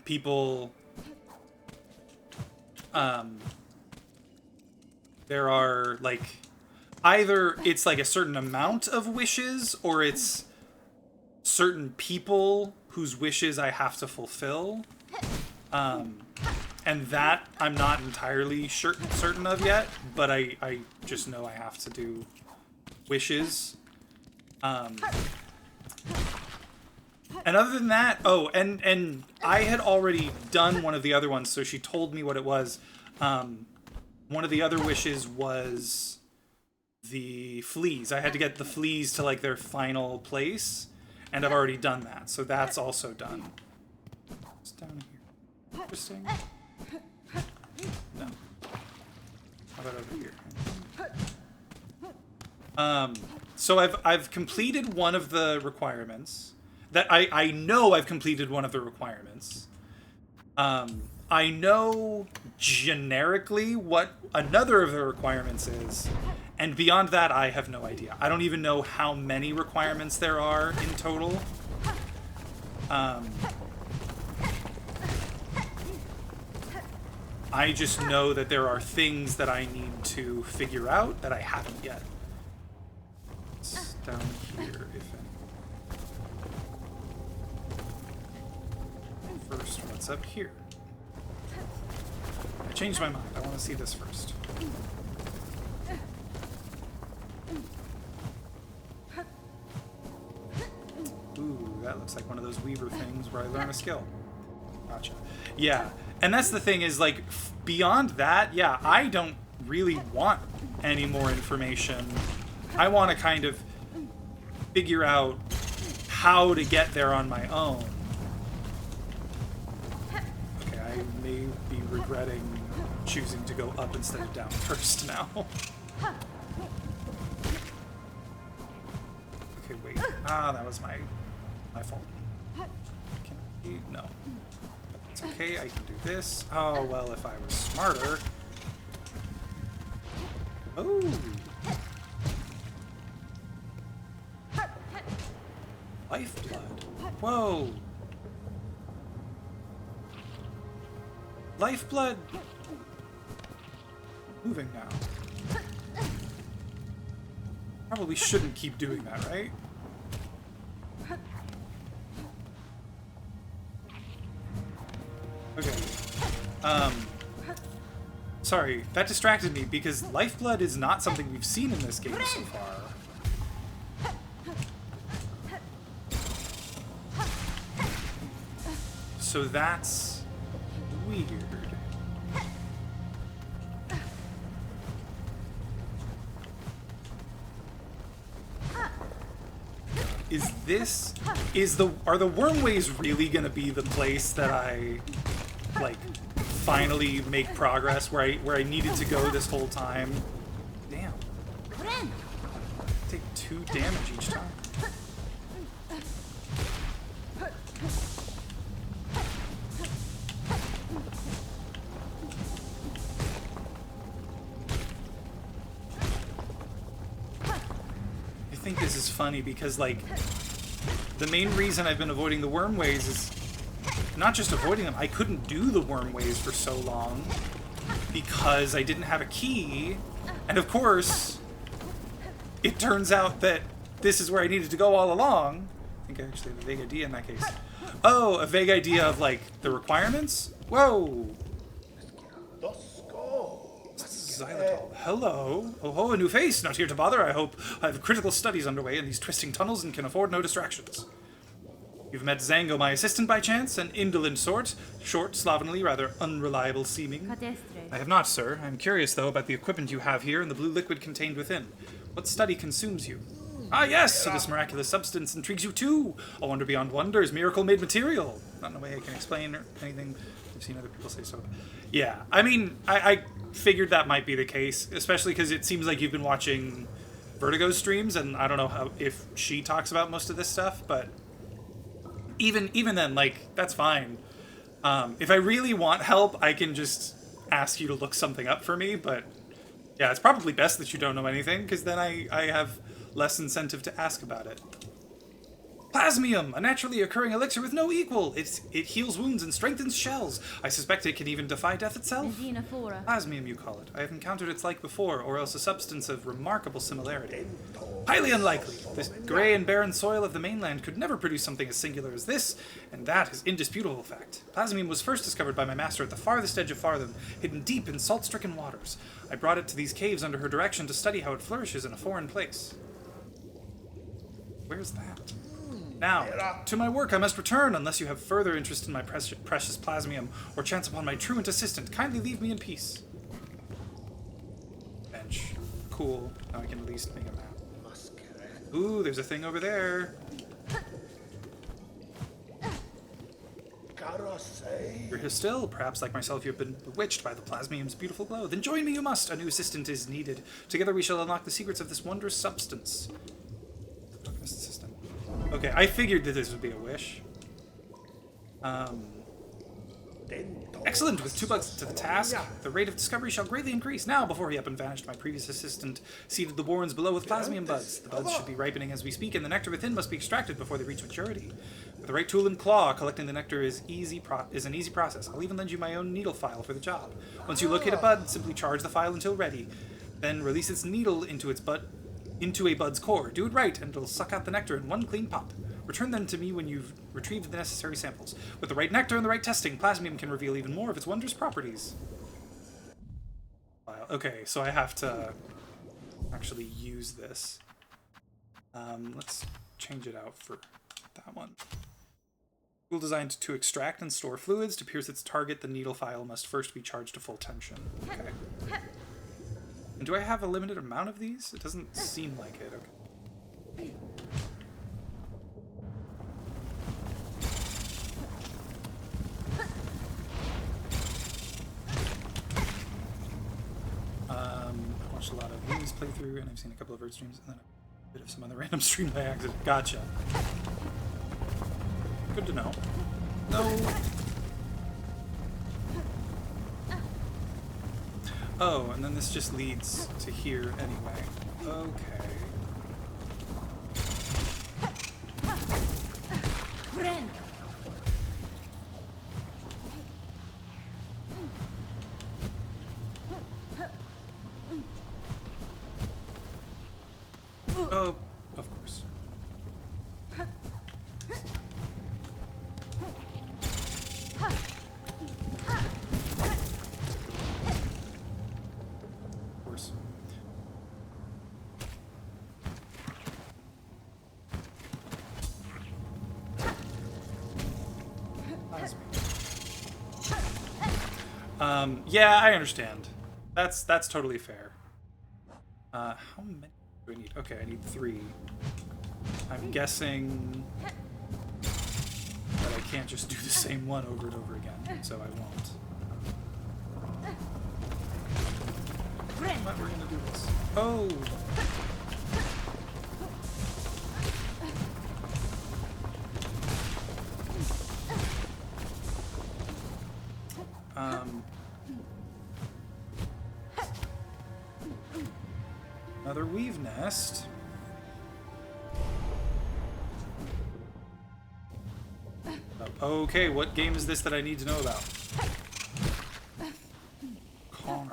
People... there are, like, either it's, like, a certain amount of wishes, or it's certain people whose wishes I have to fulfill. And that I'm not entirely certain of yet, but I just know I have to do wishes. And other than that, oh, and I had already done one of the other ones, so she told me what it was. One of the other wishes was the fleas. I had to get the fleas to, like, their final place, and I've already done that, so that's also done. What's down here? Interesting. No. How about over here? So I've completed one of the requirements. That I know I've completed one of the requirements. I know generically what another of the requirements is, and beyond that, I have no idea. I don't even know how many requirements there are in total. I just know that there are things that I need to figure out that I haven't yet. It's down here, if any. First, what's up here? I changed my mind. I want to see this first. Ooh, that looks like one of those Weaver things where I learn a skill. Gotcha. Yeah, and that's the thing is, like, beyond that, yeah, I don't really want any more information. I want to kind of figure out how to get there on my own. Okay, I may be regretting choosing to go up instead of down first now. Okay, wait. Ah, that was my fault. Can I? No. It's okay, I can do this. Oh, well, if I was smarter. Oh! Lifeblood. Whoa! Lifeblood! Moving now. Probably shouldn't keep doing that, right? Okay. Sorry, that distracted me because lifeblood is not something we've seen in this game so far. So that's weird. Are the wormways really gonna be the place that I, like, finally make progress where I needed to go this whole time? Damn. Take 2 damage each time. I think this is funny because, like, the main reason I've been avoiding the wormways is not just avoiding them, I couldn't do the wormways for so long because I didn't have a key, and of course, it turns out that this is where I needed to go all along. I think I actually have a vague idea in that case. Oh, a vague idea of, like, the requirements? Whoa! Xylitol. Hello. Oh, a new face. Not here to bother, I hope. I have critical studies underway in these twisting tunnels and can afford no distractions. You've met Zango, my assistant, by chance? An indolent sort. Short, slovenly, rather unreliable seeming. I have not, sir. I'm curious, though, about the equipment you have here and the blue liquid contained within. What study consumes you? Ah, yes! So this miraculous substance intrigues you, too! A wonder beyond wonders, miracle-made material! Not in a way I can explain or anything. I've seen other people say so. Yeah, I mean, I figured that might be the case, especially because it seems like you've been watching Vertigo's streams, and I don't know if she talks about most of this stuff, but even then, like, that's fine. If I really want help, I can just ask you to look something up for me, but yeah, it's probably best that you don't know anything, because then I have less incentive to ask about it. Plasmium, a naturally occurring elixir with no equal. It heals wounds and strengthens shells. I suspect it can even defy death itself. Plasmium, you call it. I have encountered its like before, or else a substance of remarkable similarity. Highly unlikely. This grey and barren soil of the mainland could never produce something as singular as this, and that is indisputable fact. Plasmium was first discovered by my master at the farthest edge of Fartham, hidden deep in salt-stricken waters. I brought it to these caves under her direction to study how it flourishes in a foreign place. Where's that? Now, to my work I must return, unless you have further interest in my precious plasmium, or chance upon my truant assistant. Kindly leave me in peace. Bench. Cool. Now I can at least make a map. Ooh, there's a thing over there. You're here still. Perhaps, like myself, you've been bewitched by the plasmium's beautiful glow. Then join me you must. A new assistant is needed. Together we shall unlock the secrets of this wondrous substance. Okay, I figured that this would be a wish. Excellent! With 2 bugs to the task, the rate of discovery shall greatly increase. Now, before he up and vanished, my previous assistant seeded the warrens below with plasmium buds. The buds should be ripening as we speak, and the nectar within must be extracted before they reach maturity. With the right tool and claw, collecting the nectar is an easy process. I'll even lend you my own needle file for the job. Once you locate a bud, simply charge the file until ready. Then release its needle into a bud's core. Do it right, and it'll suck out the nectar in one clean pop. Return them to me when you've retrieved the necessary samples. With the right nectar and the right testing, plasmium can reveal even more of its wondrous properties. Okay, so I have to actually use this. Let's change it out for that one. Tool designed to extract and store fluids. To pierce its target, the needle file must first be charged to full tension. Okay. And do I have a limited amount of these? It doesn't seem like it. Okay. I watched a lot of movies playthrough, and I've seen a couple of Earth streams, and then a bit of some other random stream by accident. Gotcha. Good to know. No. Oh, and then this just leads to here anyway. Okay. Oh, of course. Of course. Yeah, I understand. That's totally fair. How many do I need? Okay, I need 3. I'm guessing that I can't just do the same one over and over again, so I won't. But we're gonna do this. Oh! Another weave nest. Okay, what game is this that I need to know about? Karn.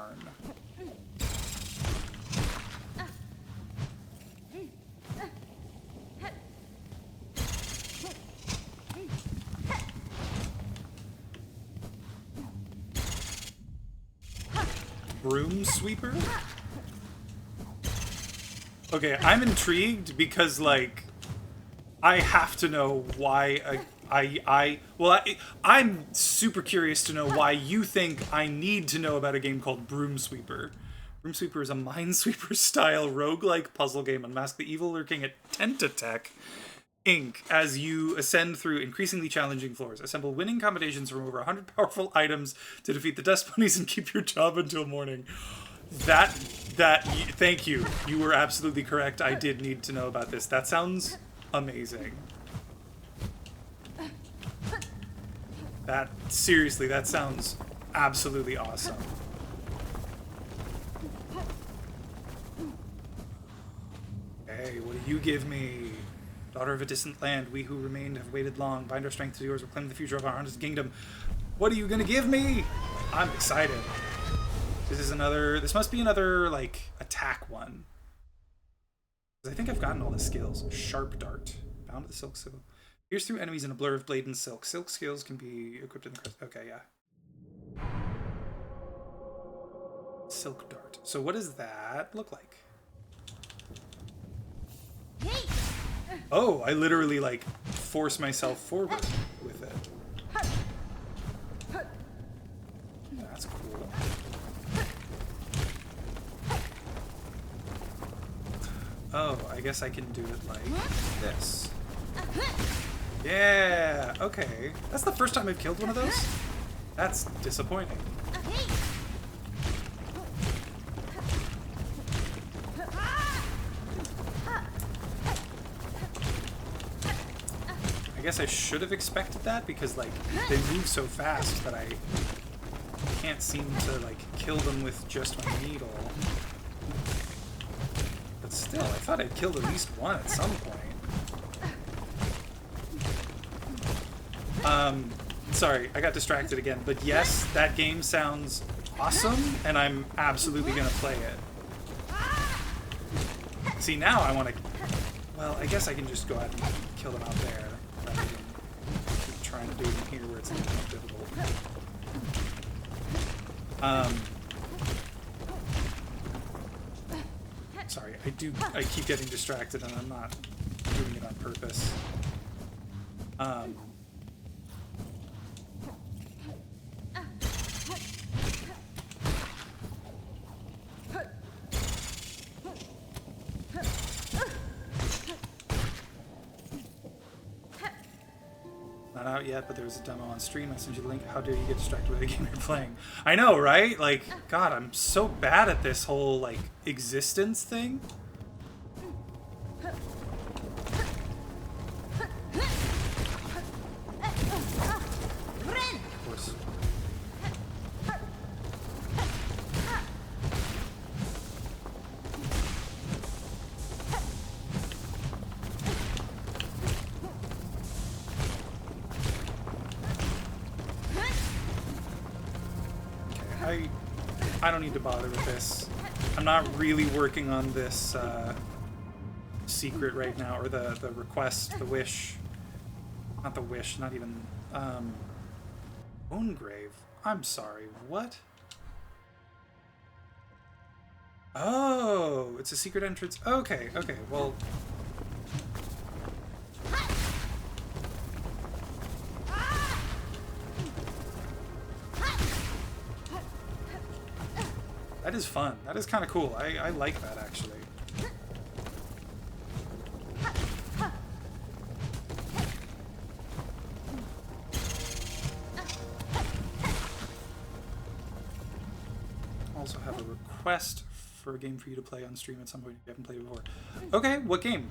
Broom sweeper? Okay, I'm intrigued because, like, I have to know why I'm super curious to know why you think I need to know about a game called Broom Sweeper. Broom Sweeper is a Minesweeper-style roguelike puzzle game. Unmask the evil lurking at Tentatech Inc. as you ascend through increasingly challenging floors. Assemble winning combinations from over 100 powerful items to defeat the dust bunnies and keep your job until morning. Thank you. You were absolutely correct. I did need to know about this. That sounds amazing. Seriously, that sounds absolutely awesome. Hey, what do you give me? Daughter of a distant land, we who remained have waited long. Bind our strength to yours, reclaim the future of our haunted kingdom. What are you gonna give me? I'm excited. This must be another, like, attack one. I think I've gotten all the skills. Sharp Dart. Bound to the Silk Sickle. Pierce through enemies in a blur of blade and silk. Silk skills can be equipped in the crest. Okay, yeah. Silk Dart. So what does that look like? Oh, I literally, like, force myself forward with it. That's cool. Oh, I guess I can do it like this. Yeah, okay. That's the first time I've killed one of those? That's disappointing. I guess I should have expected that because, like, they move so fast that I can't seem to, like, kill them with just my needle. But still, I thought I'd killed at least one at some point. Sorry, I got distracted again. But yes, that game sounds awesome, and I'm absolutely gonna play it. See, now I want to... Well, I guess I can just go out and kill them out there, rather than keep trying to do them here where it's a little more difficult. Sorry, I keep getting distracted, and I'm not doing it on purpose. Not out yet, but there's a demo on stream. I sent you the link. How dare you get distracted by the game you're playing? I know, right? Like, God, I'm so bad at this whole, like, existence thing. Of course. I don't need to bother with this. I'm not really working on this secret right now, or the request, the wish. Not the wish, not even... Bone grave? I'm sorry, what? Oh, it's a secret entrance. Okay, okay, well... That is fun. That is kind of cool. I like that, actually. Also have a request for a game for you to play on stream at some point if you haven't played before. Okay, what game?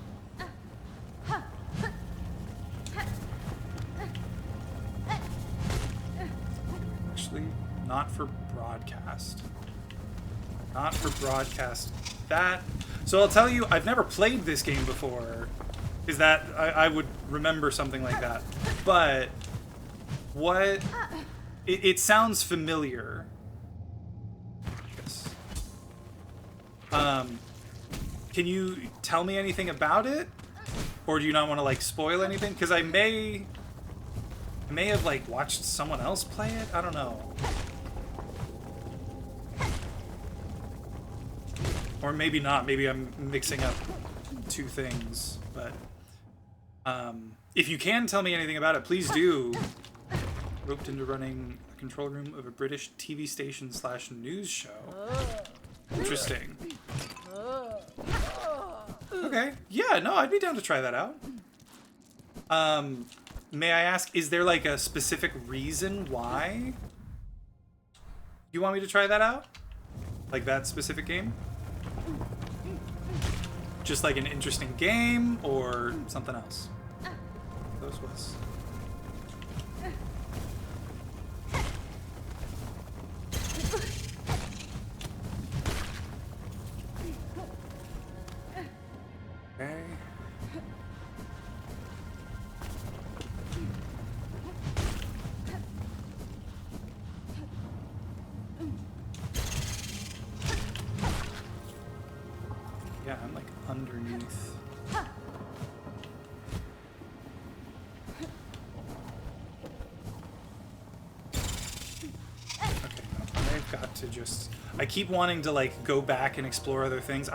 Actually, not for broadcast. Not for broadcast. That... So I'll tell you, I've never played this game before. Is that... I would remember something like that. But... What... It sounds familiar. Yes. Can you tell me anything about it? Or do you not want to, like, spoil anything? Because I may have, like, watched someone else play it? I don't know. Or maybe not. Maybe I'm mixing up two things. But if you can tell me anything about it, please do. Roped into running a control room of a British TV station / news show. Interesting. Okay. Yeah, no, I'd be down to try that out. May I ask, is there like a specific reason why you want me to try that out? Like that specific game? Just like an interesting game or something else? Those was. Okay. Yeah, I'm like underneath. Okay, no, I've got to just... I keep wanting to like go back and explore other things.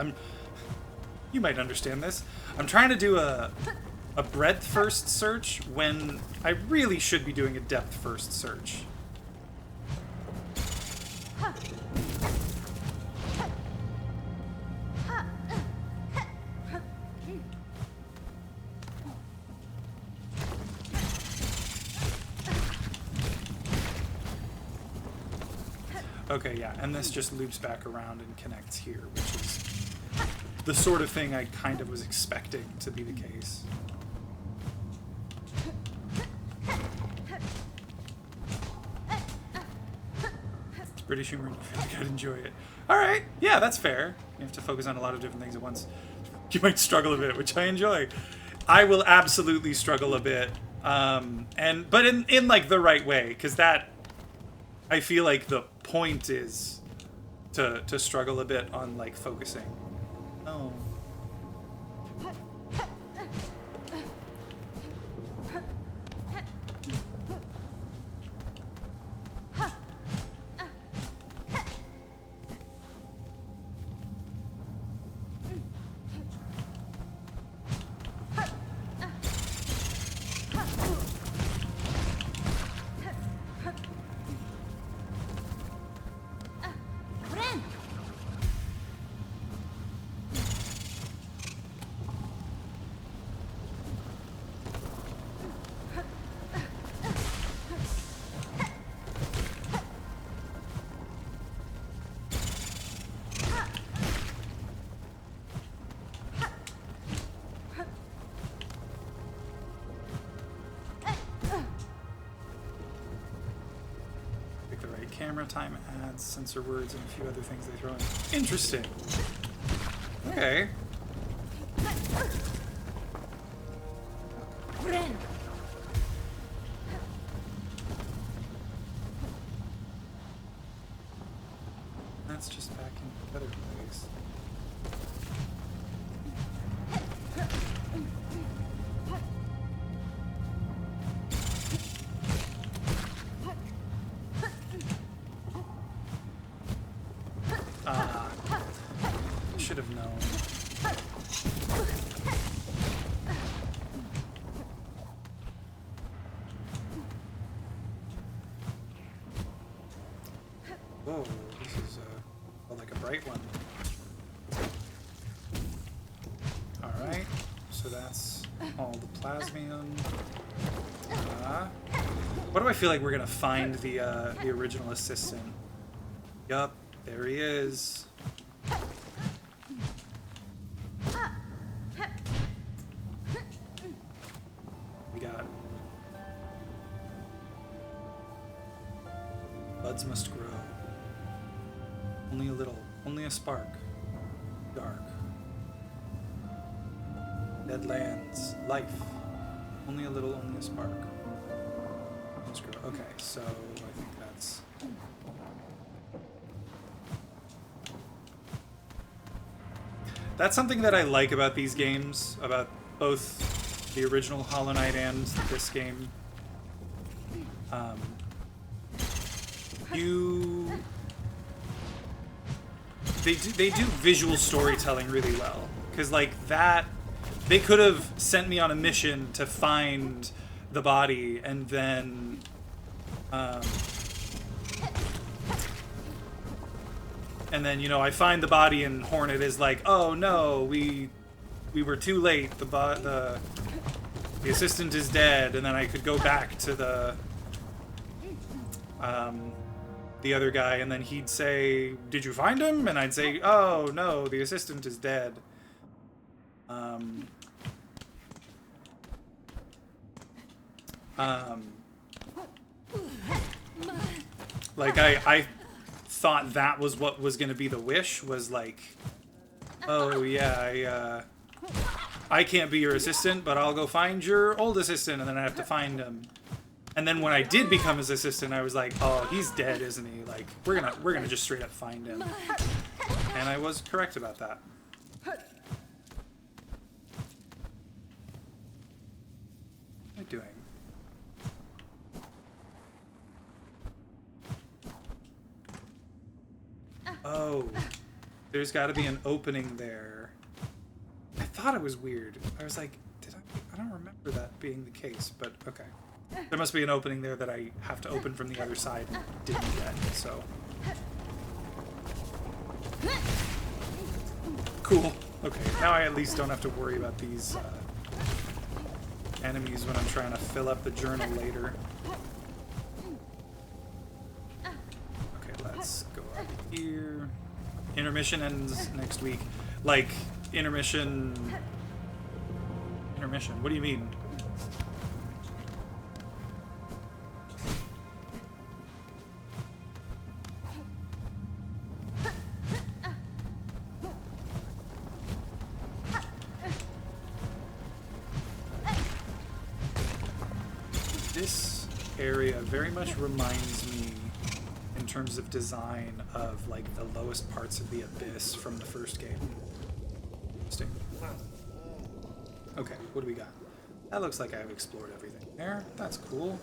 You might understand this. I'm trying to do a breadth first search when I really should be doing a depth first search. Okay, yeah, and this just loops back around and connects here, which is the sort of thing I kind of was expecting to be the case. British humor, and you feel like I'd enjoy it. Alright, yeah, that's fair. You have to focus on a lot of different things at once. You might struggle a bit, which I enjoy. I will absolutely struggle a bit. But in like the right way, because that, I feel like the point is to struggle a bit on like focusing. Oh. Camera time adds, censor words, and a few other things they throw in. Interesting. Okay. That's just back in the other place. Should have known. Whoa, this is like a bright one. Alright, so that's all the plasmium. What do I feel like we're gonna find the original assistant? Yup, there he is. Buds must grow. Only a little, only a spark. Dark. Dead lands. Life. Only a little, only a spark. Must grow. Okay, so I think that's... That's something that I like about these games, about both the original Hollow Knight and this game. They do visual storytelling really well, because like that, they could have sent me on a mission to find the body, and then you know, I find the body and Hornet is like, oh no, we were too late, the assistant is dead, and then I could go back to the other guy, and then he'd say, did you find him? And I'd say, oh no, the assistant is dead. Like I thought that was what was gonna be the wish, was like, oh yeah, I can't be your assistant, but I'll go find your old assistant, and then I have to find him. And then when I did become his assistant, I was like, oh, he's dead, isn't he? Like, we're gonna just straight up find him. And I was correct about that. What am I doing? Oh, there's got to be an opening there. I thought it was weird. I was like, I don't remember that being the case, but okay. There must be an opening there that I have to open from the other side and didn't get, so. Cool. Okay, now I at least don't have to worry about these enemies when I'm trying to fill up the journal later. Okay, let's go up here. Intermission ends next week. Like, intermission... Intermission? What do you mean? This area very much reminds me, in terms of design, of like the lowest parts of the Abyss from the first game. Interesting. Okay, what do we got? That looks like I've explored everything there. That's cool.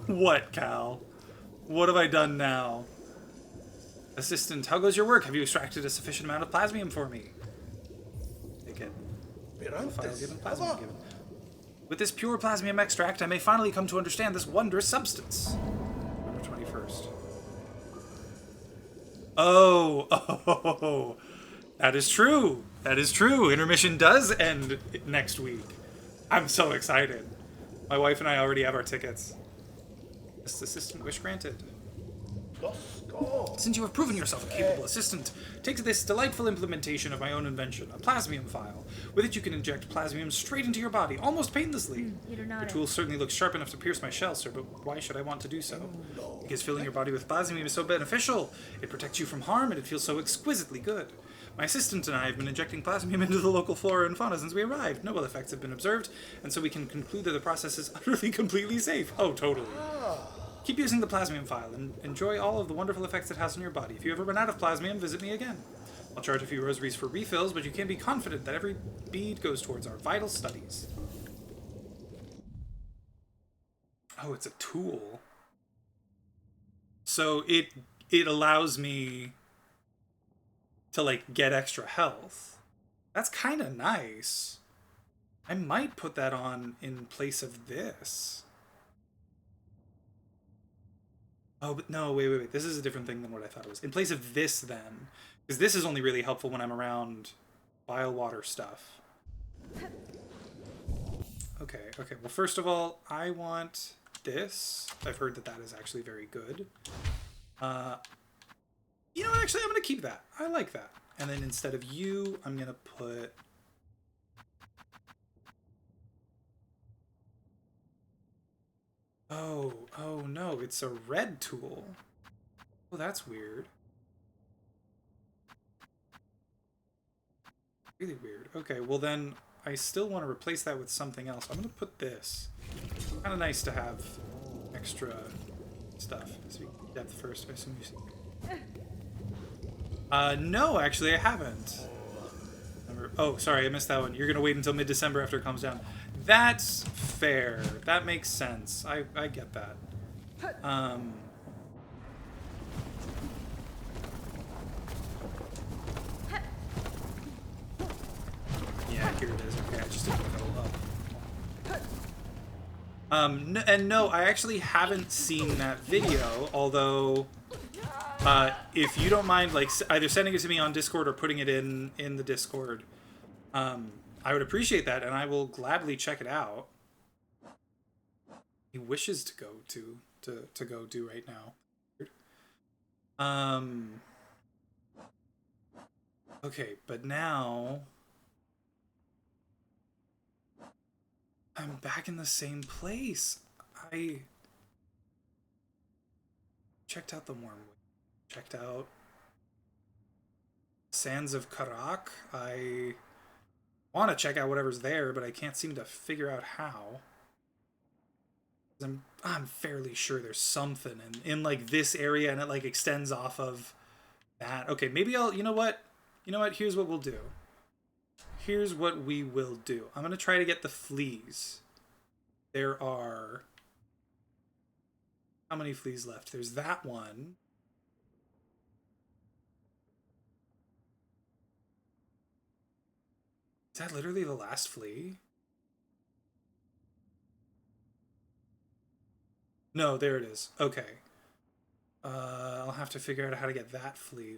What, Cal? What have I done now? Assistant, how goes your work? Have you extracted a sufficient amount of plasmium for me? Take it. File given, plasmium given. With this pure plasmium extract, I may finally come to understand this wondrous substance. November 21st. Oh, that is true. That is true. Intermission does end next week. I'm so excited. My wife and I already have our tickets. Assistant wish granted. Since you have proven yourself a capable assistant, take this delightful implementation of my own invention, a plasmium file. With it you can inject plasmium straight into your body, almost painlessly. The tool certainly looks sharp enough to pierce my shell, sir, but why should I want to do so? Because filling your body with plasmium is so beneficial. It protects you from harm, and it feels so exquisitely good. My assistant and I have been injecting plasmium into the local flora and fauna since we arrived. No ill effects have been observed, and so we can conclude that the process is utterly, completely safe. Oh, totally. Keep using the plasmium file and enjoy all of the wonderful effects it has on your body. If you ever run out of plasmium, visit me again. I'll charge a few rosaries for refills, but you can be confident that every bead goes towards our vital studies. Oh, it's a tool. So it allows me to, like, get extra health. That's kind of nice. I might put that on in place of this. Oh, but no, wait. This is a different thing than what I thought it was. In place of this, then. Because this is only really helpful when I'm around bile water stuff. Okay. Well, first of all, I want this. I've heard that is actually very good. You know what? Actually, I'm going to keep that. I like that. And then instead of you, I'm going to put... Oh no, it's a red tool. Oh, that's weird. Really weird. Okay, well then, I still want to replace that with something else. I'm going to put this. Kind of nice to have extra stuff. Speak depth first, I assume you see. No, actually I haven't. Oh, sorry, I missed that one. You're going to wait until mid-December after it comes down. That's fair. That makes sense. I get that. Yeah, here it is. Okay, I just didn't go up. And no, I actually haven't seen that video, although... if you don't mind, like, either sending it to me on Discord or putting it in the Discord, I would appreciate that, and I will gladly check it out. He wishes to go to go do right now. Okay, but now I'm back in the same place. I checked out the Wormwood. Checked out Sands of Karak. I want to check out whatever's there, but I can't seem to figure out how. I'm fairly sure there's something in like this area, and it like extends off of that. Okay, maybe I'll, you know what, here's what we'll do. Here's what we will do. I'm gonna try to get the fleas. There are, how many fleas left? There's that one. Is that literally the last flea? No, there it is. Okay. I'll have to figure out how to get that flea.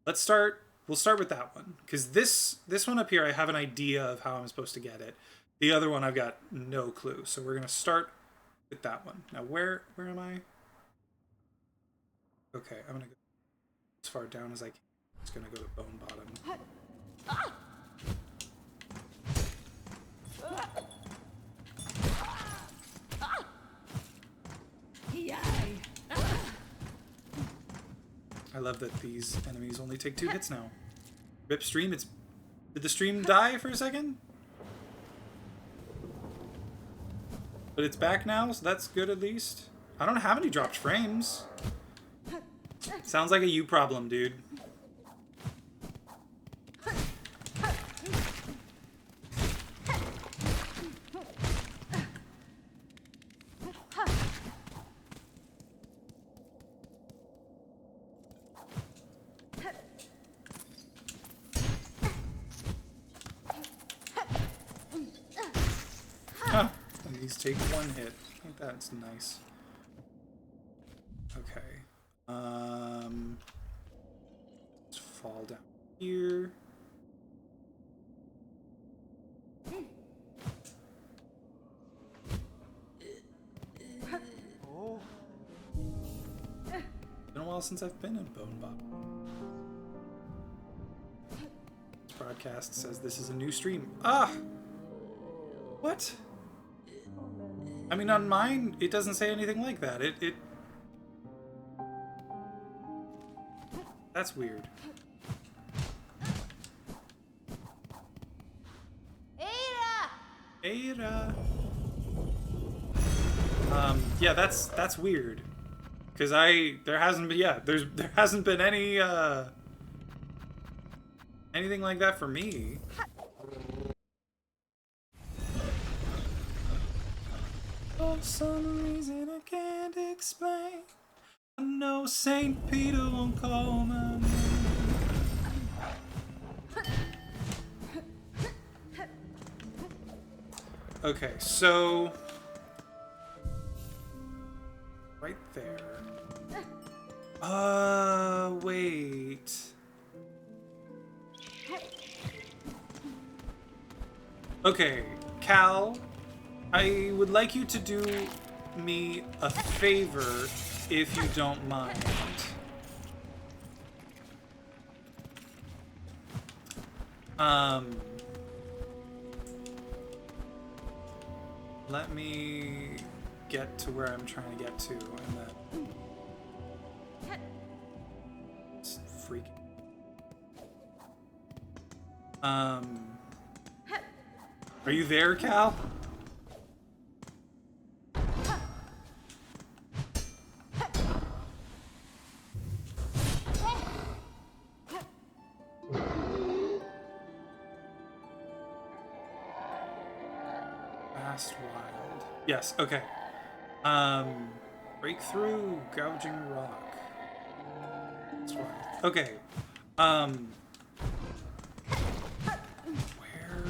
We'll start with that one. Because this one up here, I have an idea of how I'm supposed to get it. The other one, I've got no clue. So we're going to start with that one. Now, where am I? Okay, I'm going to go as far down as I can. I'm just going to go to Bone Bottom. I love that these enemies only take 2 hits now. Rip Stream, it's Did the stream die for a second? But it's back now, so that's good at least. I don't have any dropped frames. Sounds like a you problem, dude. Huh. These take one hit. I think that's nice. Okay. Let's fall down here. Been a while since I've been in Bone Bottom. This broadcast says this is a new stream. Ah! What? I mean, on mine, it doesn't say anything like that. It... That's weird. Ada! Yeah, that's weird. Because there hasn't been, yeah, there hasn't been any, anything like that for me. For some reason I can't explain, I know St. Peter won't call my name. Okay, so... right there. Wait. Okay, Cal, I would like you to do me a favor, if you don't mind. Let me get to where I'm trying to get to, and then... It's freaking... Are you there, Cal? Fast Wild. Yes, okay. Breakthrough, Gouging Rock. That's wild. Okay. Where?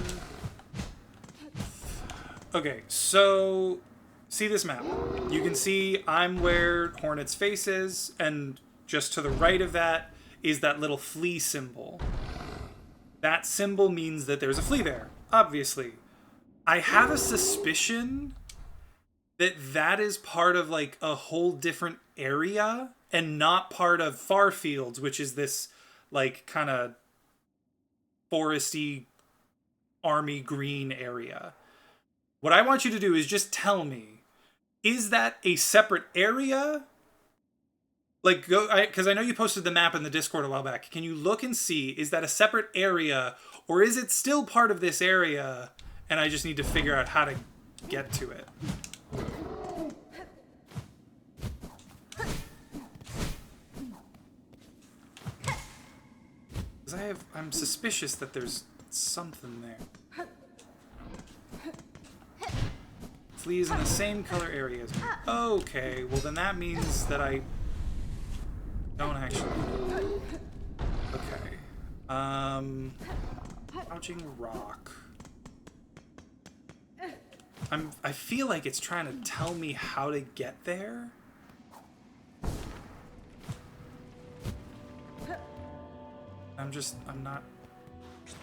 Okay, so see this map. You can see I'm where Hornet's face is, and just to the right of that is that little flea symbol. That symbol means that there's a flea there, obviously. I have a suspicion that that is part of like a whole different area and not part of Farfields, which is this like kind of foresty army green area. What I want you to do is just tell me, is that a separate area? Like, go, because I know you posted the map in the Discord a while back. Can you look and see, is that a separate area, or is it still part of this area, and I just need to figure out how to get to it? Because I'm suspicious that there's something there. Fleas in the same color area as me. Okay, well then that means that I don't actually know. Okay. Crouching Rock. I feel like it's trying to tell me how to get there. I'm not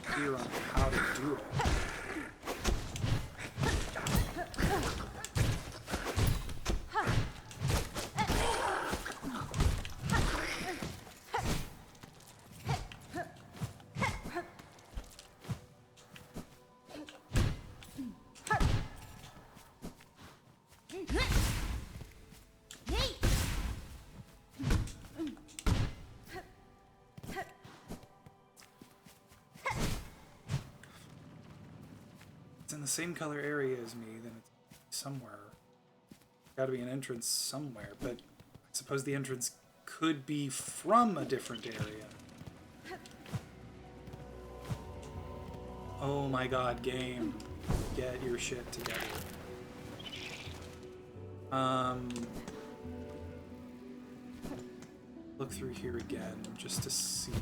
clear on how to do it. in the same color area as me, then it's somewhere. Gotta be an entrance somewhere, but I suppose the entrance could be from a different area. Oh my god, game. Get your shit together. Look through here again, just to see.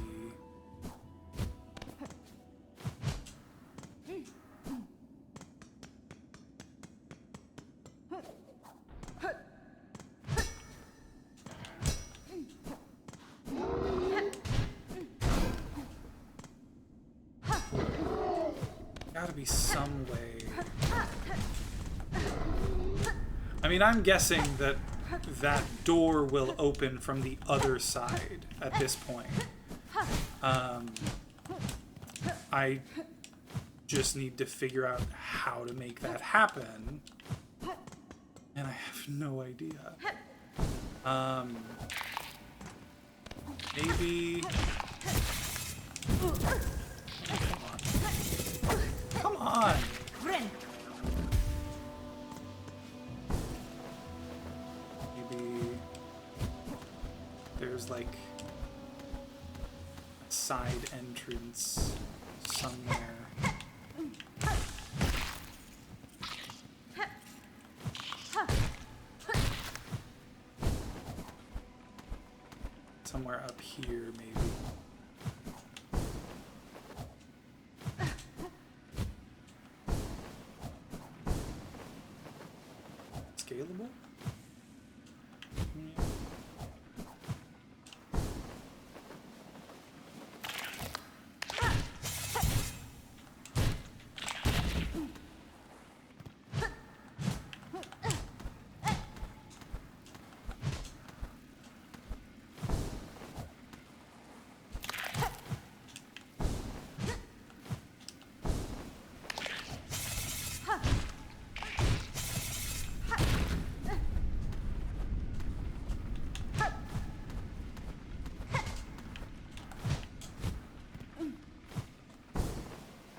Gotta be some way. I mean, I'm guessing that that door will open from the other side at this point. I just need to figure out how to make that happen. And I have no idea. Maybe... Come on! Maybe there's like a side entrance somewhere. Somewhere up here, maybe. Scalable?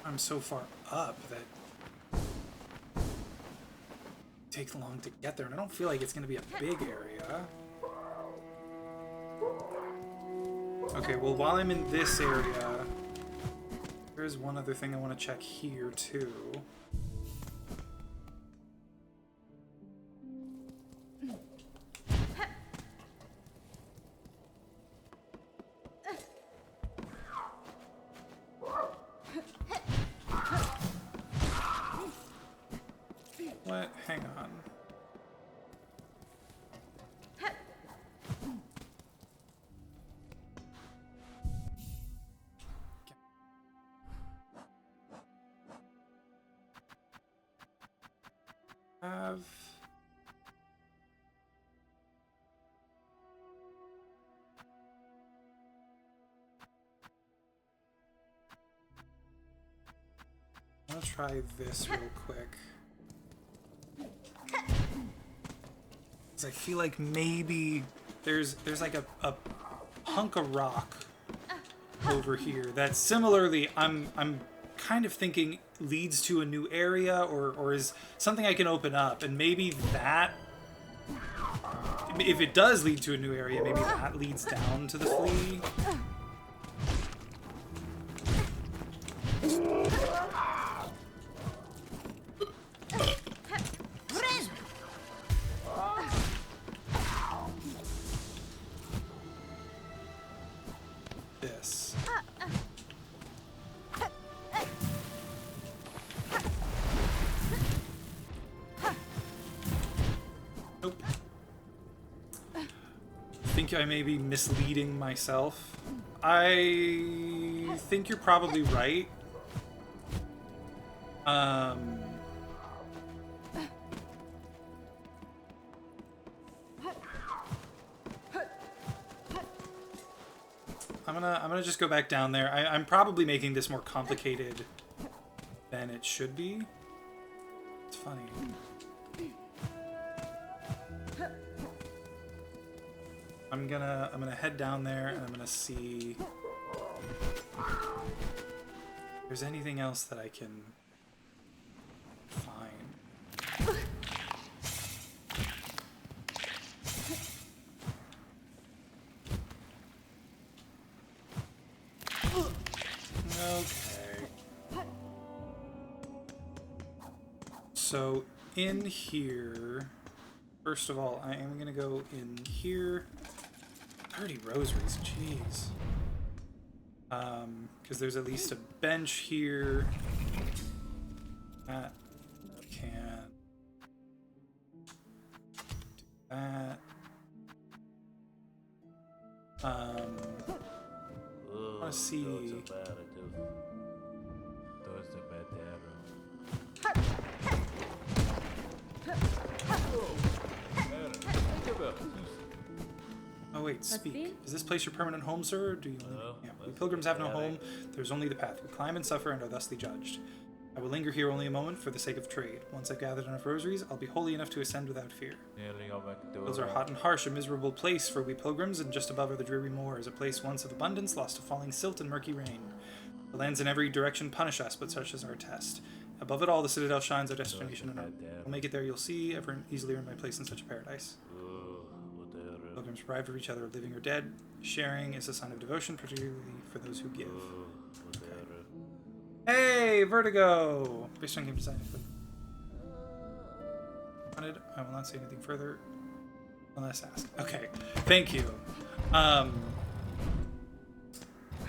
I'm so far up that it takes long to get there, and I don't feel like it's going to be a big area. Okay, well, while I'm in this area, there's one other thing I want to check here, too. What? Hang on. Have... I'm gonna try this real quick. I feel like maybe there's like a hunk of rock over here that similarly I'm kind of thinking leads to a new area or is something I can open up, and maybe that, if it does lead to a new area, maybe that leads down to the flea. I may be misleading myself. I think you're probably right. I'm gonna just go back down there. I'm probably making this more complicated than it should be. It's funny. I'm gonna head down there and I'm gonna see if there's anything else that I can So in here, first of all, I am going to go in here. 30 rosaries, jeez. Because there's at least a bench here. That can do that. I want to see. Oh wait, speak. Is this place your permanent home, sir? Or do you? Yeah. We pilgrims have no home. There's only the path. We climb and suffer and are thusly judged. I will linger here only a moment for the sake of trade. Once I've gathered enough rosaries, I'll be holy enough to ascend without fear. Those are hot and harsh, a miserable place for we pilgrims, and just above are the dreary moors, a place once of abundance, lost to falling silt and murky rain. The lands in every direction punish us, but such is our test. Above it all, the citadel shines, our destination, and I'll make it there, you'll see, ever easily earn my place in such a paradise. Pilgrims strive for each other, living or dead. Sharing is a sign of devotion, particularly for those who give. Hey, Vertigo! Based on game design, I will not say anything further unless asked. Okay, thank you.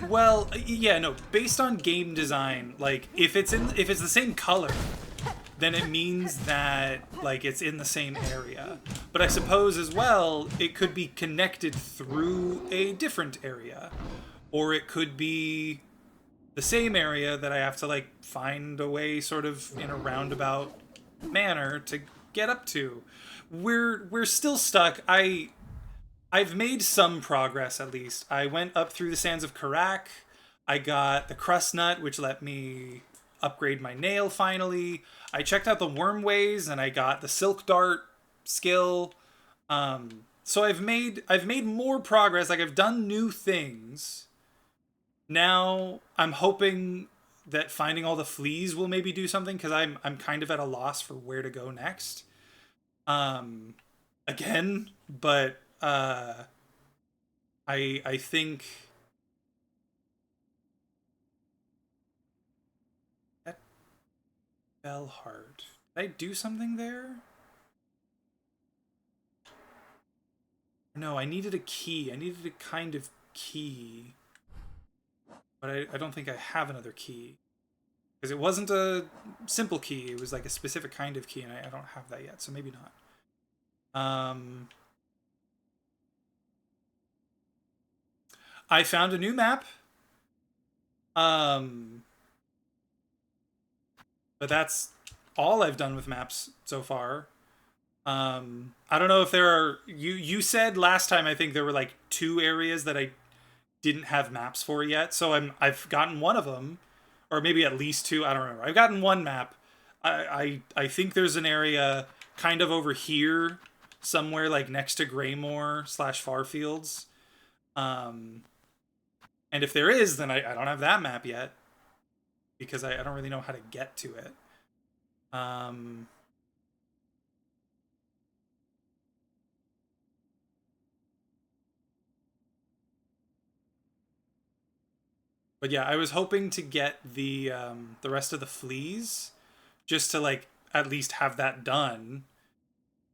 Well, yeah, no. Based on game design, like if it's the same color, then it means that like it's in the same area. But I suppose as well, it could be connected through a different area, or it could be the same area that I have to like find a way sort of in a roundabout manner to get up to. We're still stuck. I've made some progress at least. I went up through the sands of Karak. I got the crust nut, which let me upgrade my nail finally. I checked out the wormways and I got the silk dart skill. So I've made more progress. Like I've done new things. Now I'm hoping that finding all the fleas will maybe do something, because I'm kind of at a loss for where to go next. Again, but I think that fell hard. Did I do something there? No, I needed a key. I needed a kind of key. But I don't think I have another key. Because it wasn't a simple key. It was like a specific kind of key, and I don't have that yet, so maybe not. I found a new map. But that's all I've done with maps so far. I don't know if there are... You said last time, I think there were like 2 areas that I didn't have maps for yet, so I've gotten one of them, or maybe at least 2. I don't remember. I've gotten one map. I think there's an area kind of over here somewhere, like next to Greymoor / Farfields. And if there is, then I don't have that map yet, because I don't really know how to get to it. But yeah, I was hoping to get the rest of the fleas, just to like at least have that done.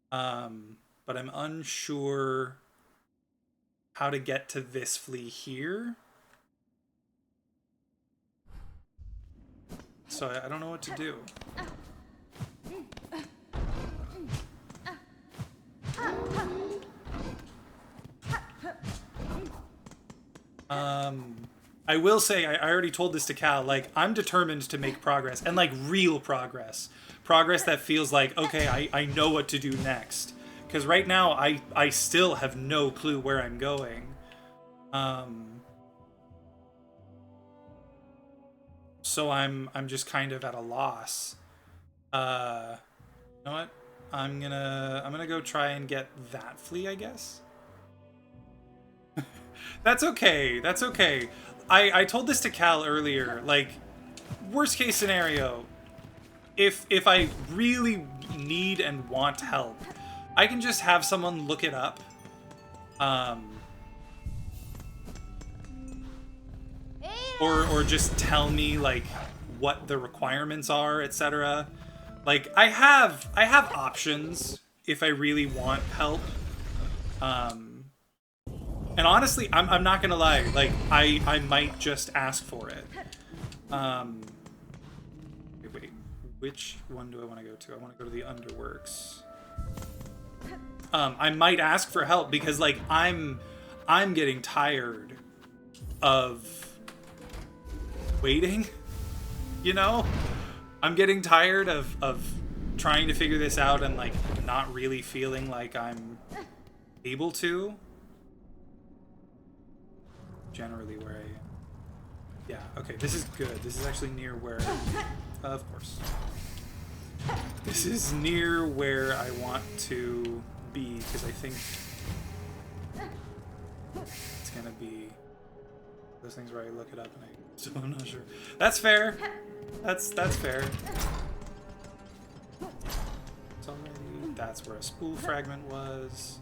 But I'm unsure how to get to this flea here. So I don't know what to do. I will say, I already told this to Cal, like, I'm determined to make progress, and like real progress. Progress that feels like, okay, I know what to do next. Because right now, I still have no clue where I'm going. So I'm just kind of at a loss. You know what? I'm gonna go try and get that flea, I guess. That's okay. That's okay. I told this to Cal earlier. Like, worst case scenario, if I really need and want help, I can just have someone look it up. Or just tell me like what the requirements are, etc. Like, I have options if I really want help. And honestly, I'm not gonna lie, like, I might just ask for it. Wait, which one do I want to go to? I want to go to the Underworks. I might ask for help because, like, I'm getting tired of waiting, you know? I'm getting tired of trying to figure this out and, like, not really feeling like I'm able to. Generally where I... Yeah, okay, this is good. This is actually near where... Of course. This is near where I want to be, because I think it's gonna be those things where I look it up and so I'm not sure. That's fair. That's fair. It's already... That's where a spool fragment was.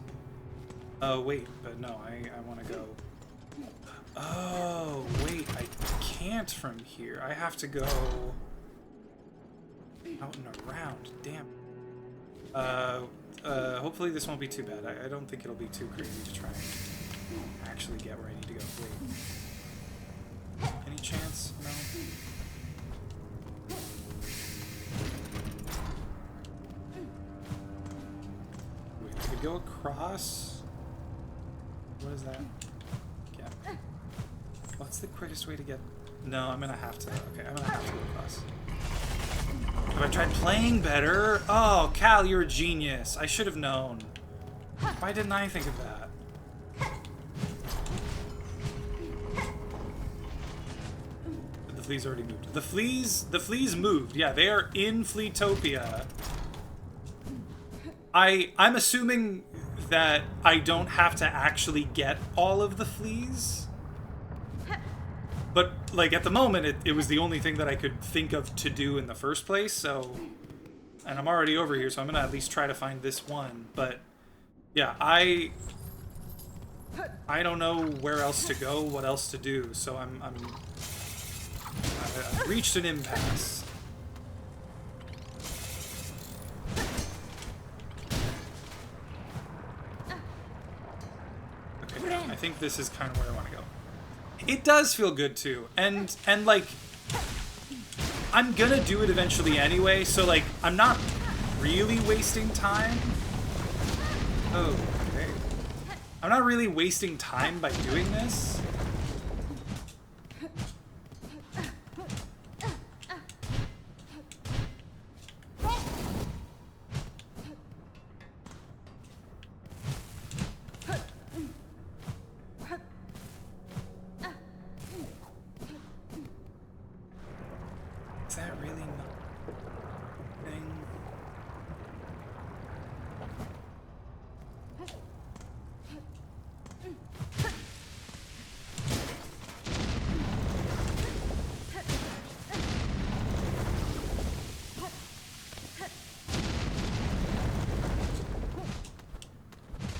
Oh, wait, but no, I want to go... Oh, wait, I can't from here. I have to go out and around. Damn. Hopefully this won't be too bad. I don't think it'll be too crazy to try and actually get where I need to go. Wait. Any chance? No? Wait, I could go across? What is that? Yeah. What's the quickest way to get... No, I'm gonna have to... Okay, I'm gonna have to go across. Have I tried playing better? Oh, Cal, you're a genius. I should have known. Why didn't I think of that? The fleas already moved. The fleas moved. Yeah, they are in Fleetopia. I'm assuming that I don't have to actually get all of the fleas. But, like, at the moment, it was the only thing that I could think of to do in the first place, so... And I'm already over here, so I'm gonna at least try to find this one. But, yeah, I don't know where else to go, what else to do, so I've reached an impasse. Okay, yeah, I think this is kind of where I want to go. It does feel good too, and like, I'm gonna do it eventually anyway, so like, I'm not really wasting time. Oh, okay. I'm not really wasting time by doing this.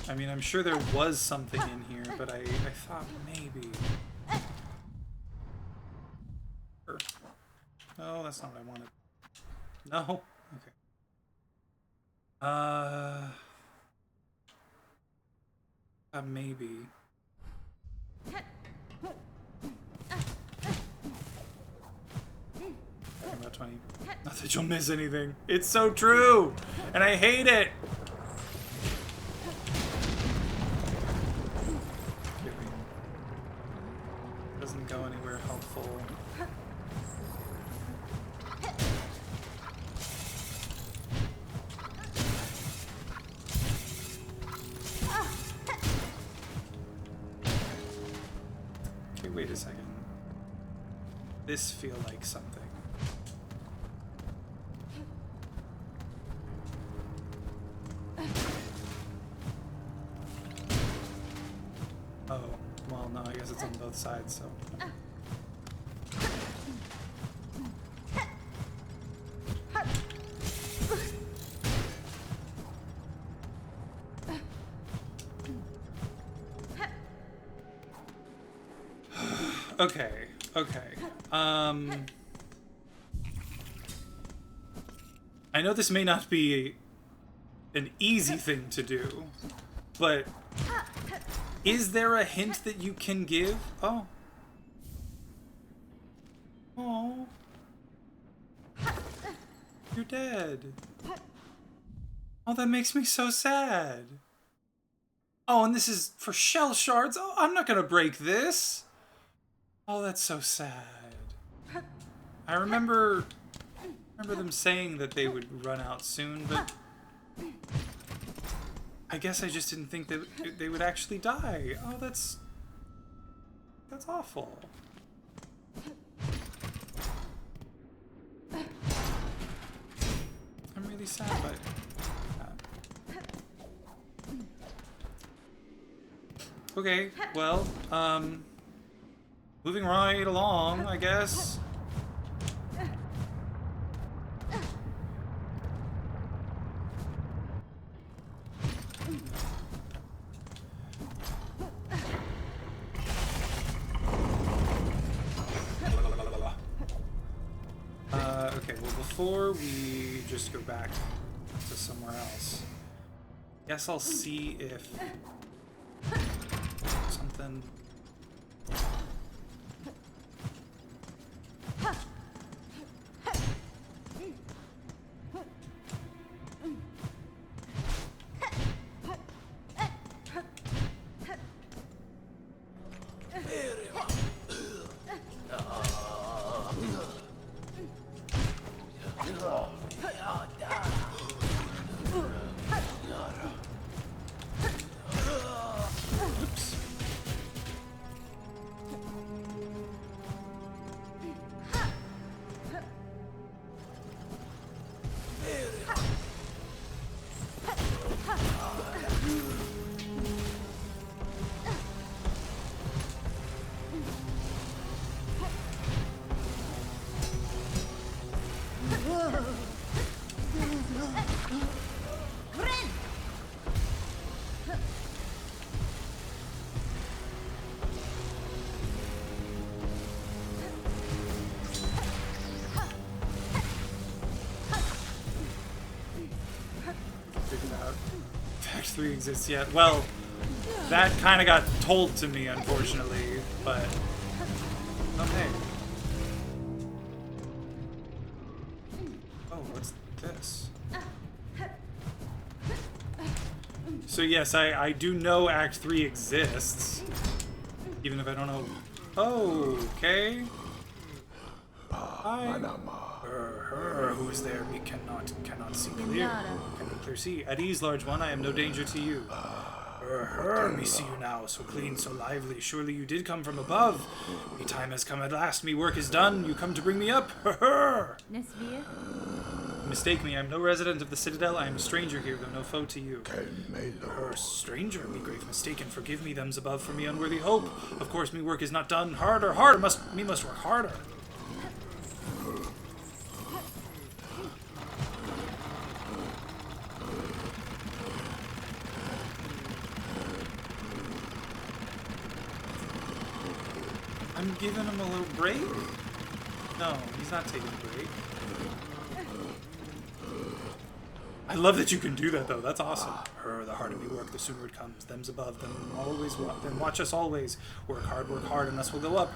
I mean, I'm sure there was something in here, but I thought maybe... No, that's not what I wanted. No? Okay. Maybe. About 20. Not that you'll miss anything. It's so true! And I hate it! Doesn't go anywhere helpful. Okay, wait a second. This feel like something. Oh, well, no, I guess it's on both sides, so... Okay, okay. I know this may not be an easy thing to do, but is there a hint that you can give? Oh. Oh. You're dead. Oh, that makes me so sad. Oh, and this is for shell shards. Oh, I'm not gonna break this. Oh, that's so sad. I remember them saying that they would run out soon, but I guess I just didn't think that they would actually die. Oh, that's awful. I'm really sad by that. Okay, well, moving right along, I guess. Okay, well, before we just go back to somewhere else, guess I'll see if something... Act 3 exists yet. Well, that kind of got told to me, unfortunately, but... Oh, hey. Oh, what's this? So yes, I do know Act 3 exists, even if I don't know... Oh, okay. Hi. Who is there? We cannot see clear. Cannot clear see. At ease, large one, I am no danger to you. Me see you now, so clean, so lively. Surely you did come from above. Me time has come at last. Me work is done. You come to bring me up. Mistake me. I am no resident of the citadel. I am a stranger here, though no foe to you. Stranger, me grave mistaken. Forgive me, them's above, for me unworthy hope. Of course, me work is not done. Harder. Me must work harder. I'm giving him a little break? No, he's not taking a break. I love that you can do that, though. That's awesome. The harder we work, the sooner it comes. Them's above, then watch us always. Work hard, and us will go up.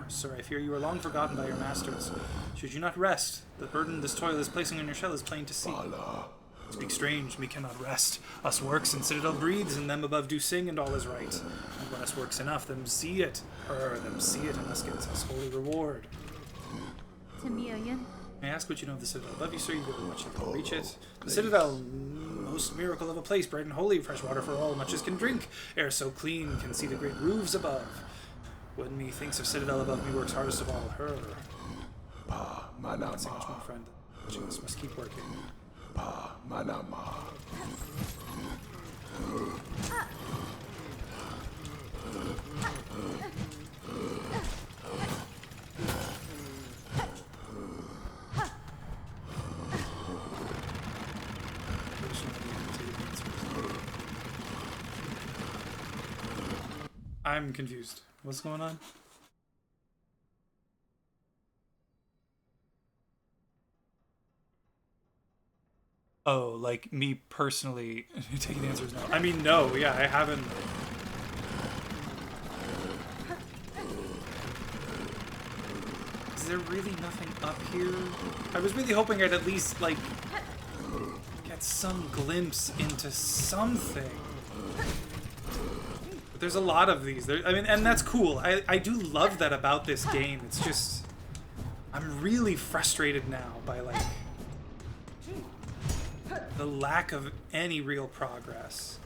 Sir, I fear you are long forgotten by your masters. Should you not rest? The burden this toil is placing on your shell is plain to see. Speak strange, me cannot rest. Us works, and citadel breathes, and them above do sing, and all is right. And when us works enough, them see it. Them see it, and us gets us holy reward. May I ask what you know of the citadel above you, sir? You really much you can reach it. The citadel, most miracle of a place, bright and holy, fresh water for all, much as can drink. Air so clean, can see the great roofs above. When me thinks of citadel above me, works hardest of all. Not say much, my friend. But you must keep working. I'm confused. What's going on? Oh, like me personally taking the answer is no. I mean, no, yeah, I haven't. Is there really nothing up here? I was really hoping I'd at least, like, get some glimpse into something. But there's a lot of these. I mean, and that's cool. I do love that about this game. It's just... I'm really frustrated now by, like... the lack of any real progress.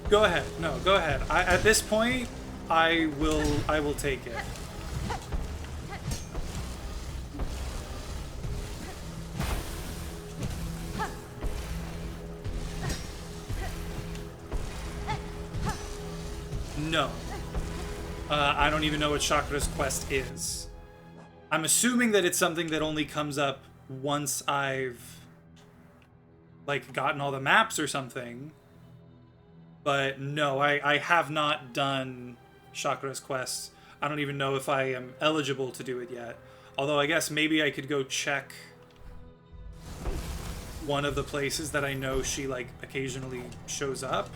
Go ahead. No, go ahead. At this point, I will take it. No. I don't even know what Chakra's quest is. I'm assuming that it's something that only comes up once I've, like, gotten all the maps or something. But no, I have not done Chakra's quest. I don't even know if I am eligible to do it yet. Although I guess maybe I could go check one of the places that I know she, like, occasionally shows up.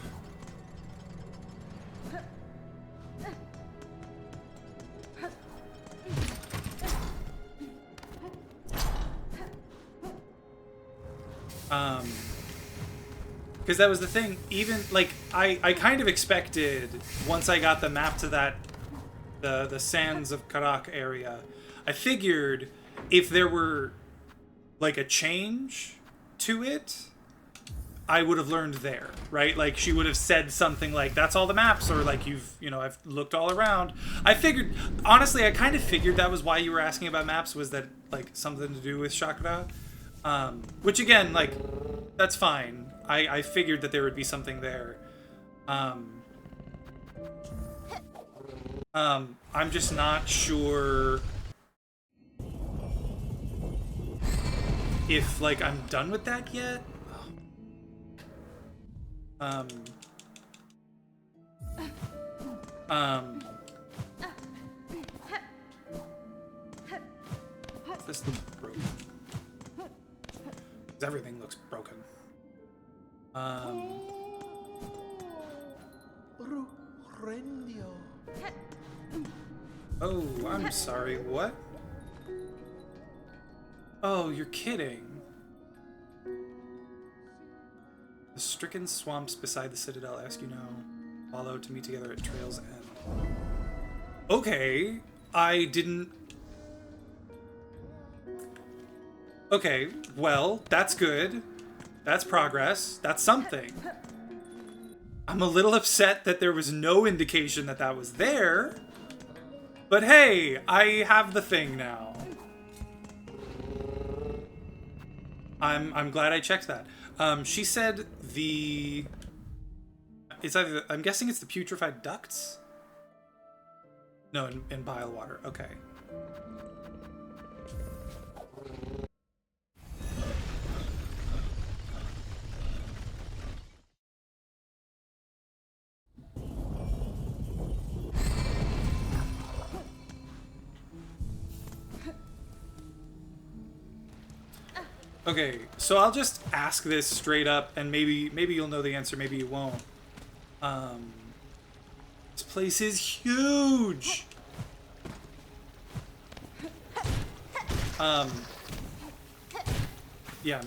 Because that was the thing, even, like, I kind of expected, once I got the map to that, the Sands of Karak area, I figured if there were, like, a change to it, I would have learned there, right? Like, she would have said something like, that's all the maps, or like, I've looked all around. I figured, honestly, I kind of figured that was why you were asking about maps, was that, like, something to do with Chakra. Which, again, like, that's fine. I figured that there would be something there. I'm just not sure if, like, I'm done with that yet. This looks broken. Everything looks broken. Oh, I'm sorry, what? Oh, you're kidding. The stricken swamps beside the citadel ask you now. Follow to meet together at Trail's End. Okay, I didn't... Okay, well, that's good. That's progress. That's something. I'm a little upset that there was no indication that that was there. But hey, I have the thing now. I'm glad I checked that. She said the... It's either... I'm guessing it's the putrefied ducts? No, in bile water. Okay. Okay, so I'll just ask this straight up, and maybe you'll know the answer, maybe you won't. This place is huge! Yeah,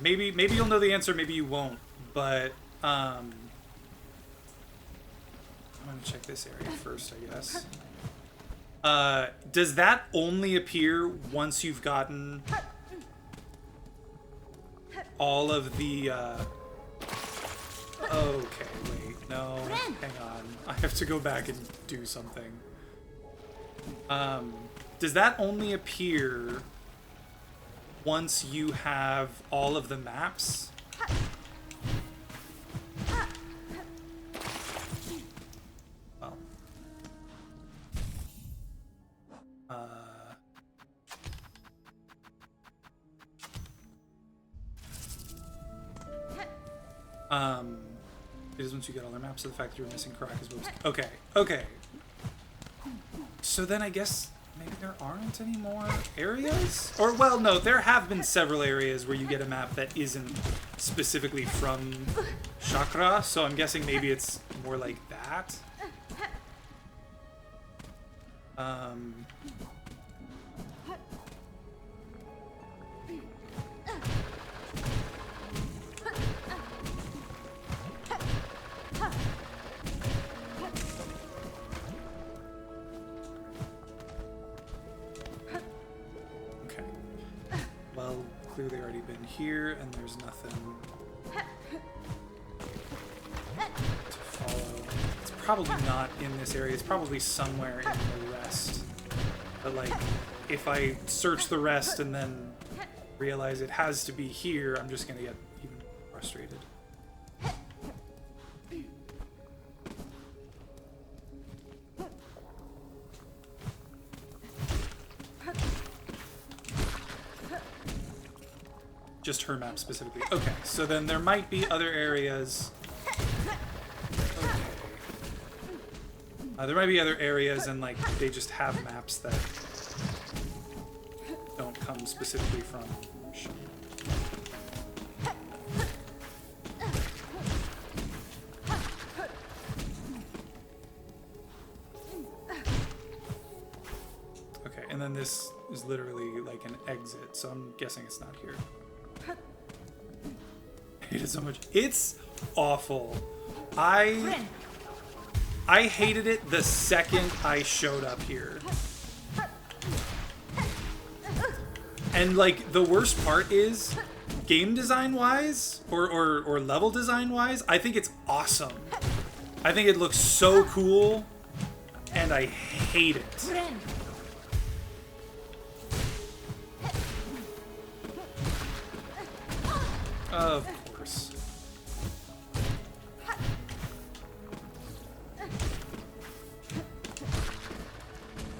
maybe you'll know the answer, maybe you won't, but, I'm gonna check this area first, I guess. Does that only appear once you've gotten all of the, Okay, wait, no, hang on. I have to go back and do something. Does that only appear once you have all of the maps? It is once you get all their maps of the fact that you're missing Caracas moves. Okay, okay. So then I guess maybe there aren't any more areas? Or, well, no, there have been several areas where you get a map that isn't specifically from Chakra, so I'm guessing maybe it's more like that. Well, clearly already been here, and there's nothing to follow. It's probably not in this area. It's probably somewhere in the rest. But, like, if I search the rest and then realize it has to be here, I'm just going to get even frustrated. Just her map specifically. Okay, so then there might be other areas. Okay. There might be other areas, and like they just have maps that don't come specifically from. Okay, and then this is literally like an exit, so I'm guessing it's not here. I hate it so much. It's awful. I hated it the second I showed up here. And like the worst part is game design wise or level design wise, I think it's awesome. I think it looks so cool and I hate it. Of course.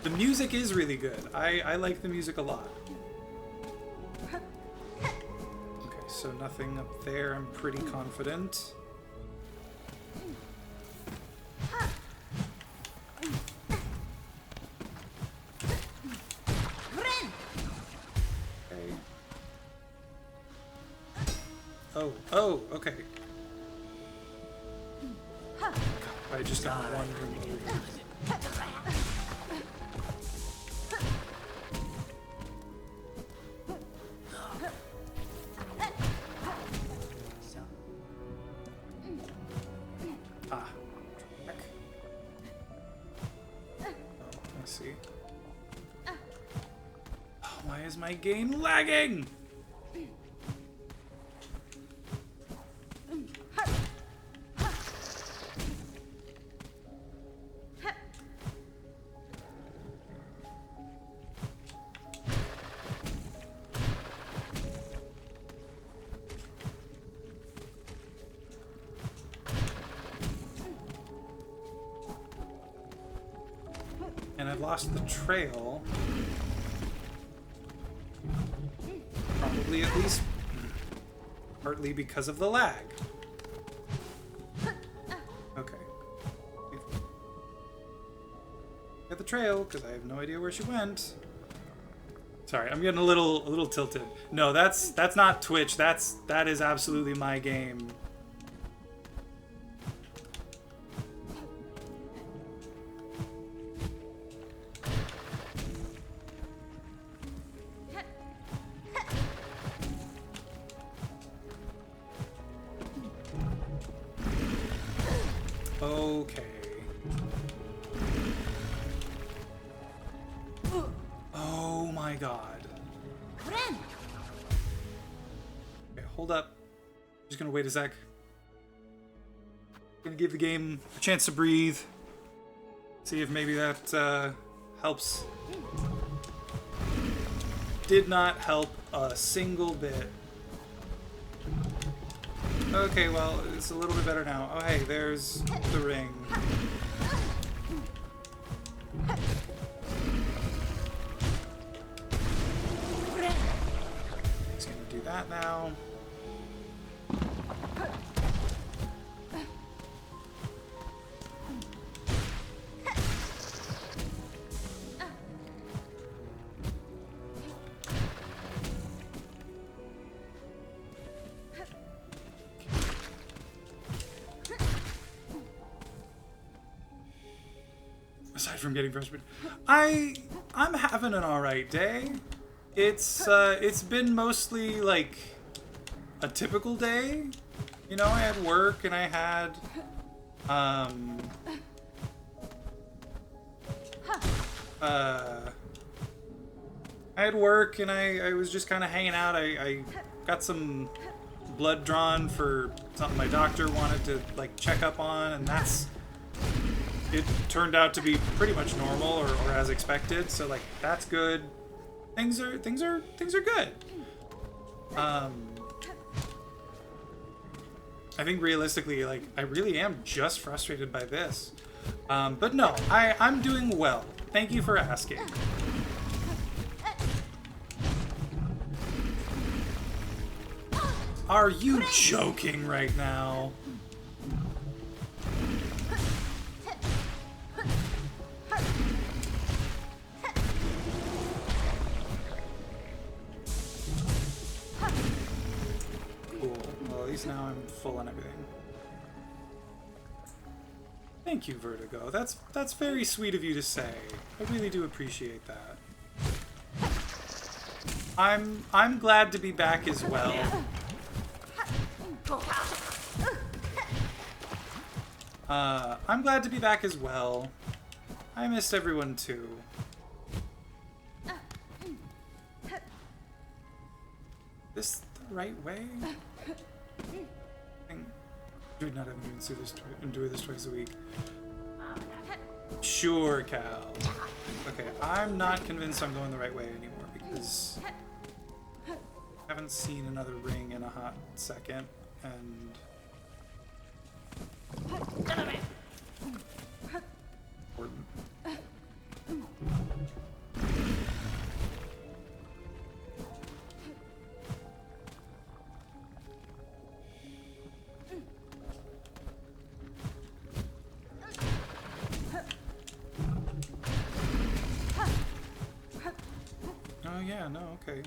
The music is really good. I like the music a lot. Okay, so nothing up there. I'm pretty confident. Oh, okay. God, I just got one removed. Ah. Oh, I see. Oh, why is my game lagging? And I've lost the trail. Probably at least partly because of the lag. Okay. Get the trail, because I have no idea where she went. Sorry, I'm getting a little tilted. No, that's not Twitch. That is absolutely my game. Okay. Oh my god. Okay, hold up. Just gonna wait a sec. Gonna give the game a chance to breathe. See if maybe that helps. Did not help a single bit. Okay, well, it's a little bit better now. Oh, hey, there's the ring. He's gonna do that now. Aside from getting frustrated, I'm having an alright day. It's been mostly like a typical day. You know, I had work and I had I was just kind of hanging out. I got some blood drawn for something my doctor wanted to like check up on, and it turned out to be pretty much normal or as expected. So like that's good. Things are good. I think realistically, like I really am just frustrated by this. But no, I'm doing well. Thank you for asking. Are you joking right now? Cool. Well, at least now I'm full on everything. Thank you, Vertigo. That's very sweet of you to say. I really do appreciate that. I'm glad to be back as well. I'm glad to be back as well. I missed everyone too. This the right way? Dude, not having to endure this twice a week. Sure, Cal. Okay, I'm not convinced I'm going the right way anymore because I haven't seen another ring in a hot second, and important. Oh yeah, no, okay.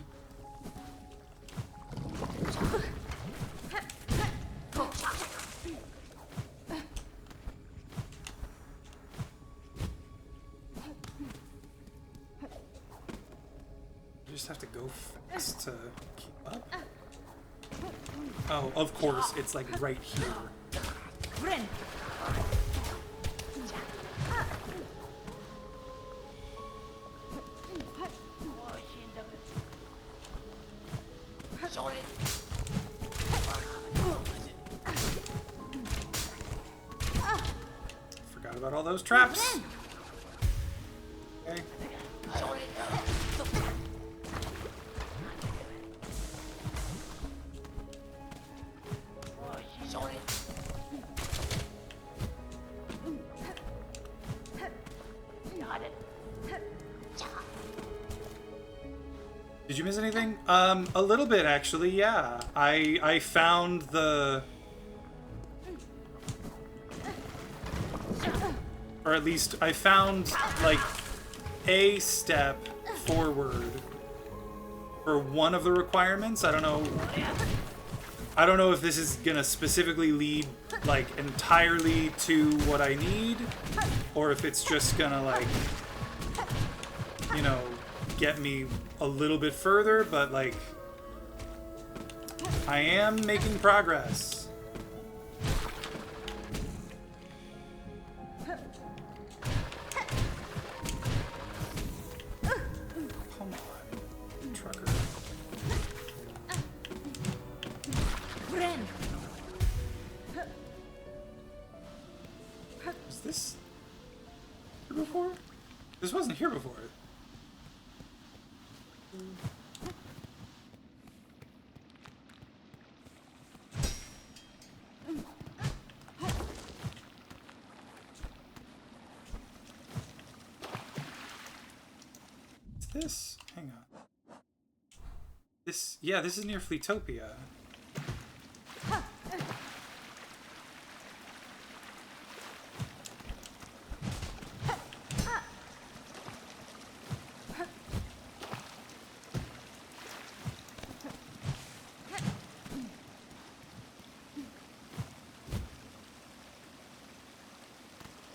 You just have to go fast to keep up? Oh, of course, it's like right here. Forgot about all those traps. Okay. Did you miss anything? A little bit actually, yeah. I found the... Or at least I found, like, a step forward for one of the requirements. I don't know if this is gonna specifically lead, like, entirely to what I need, or if it's just gonna, like, you know, get me a little bit further, but, like, I am making progress. This wasn't here before. What's this? Hang on. This, yeah, this is near Fleetopia.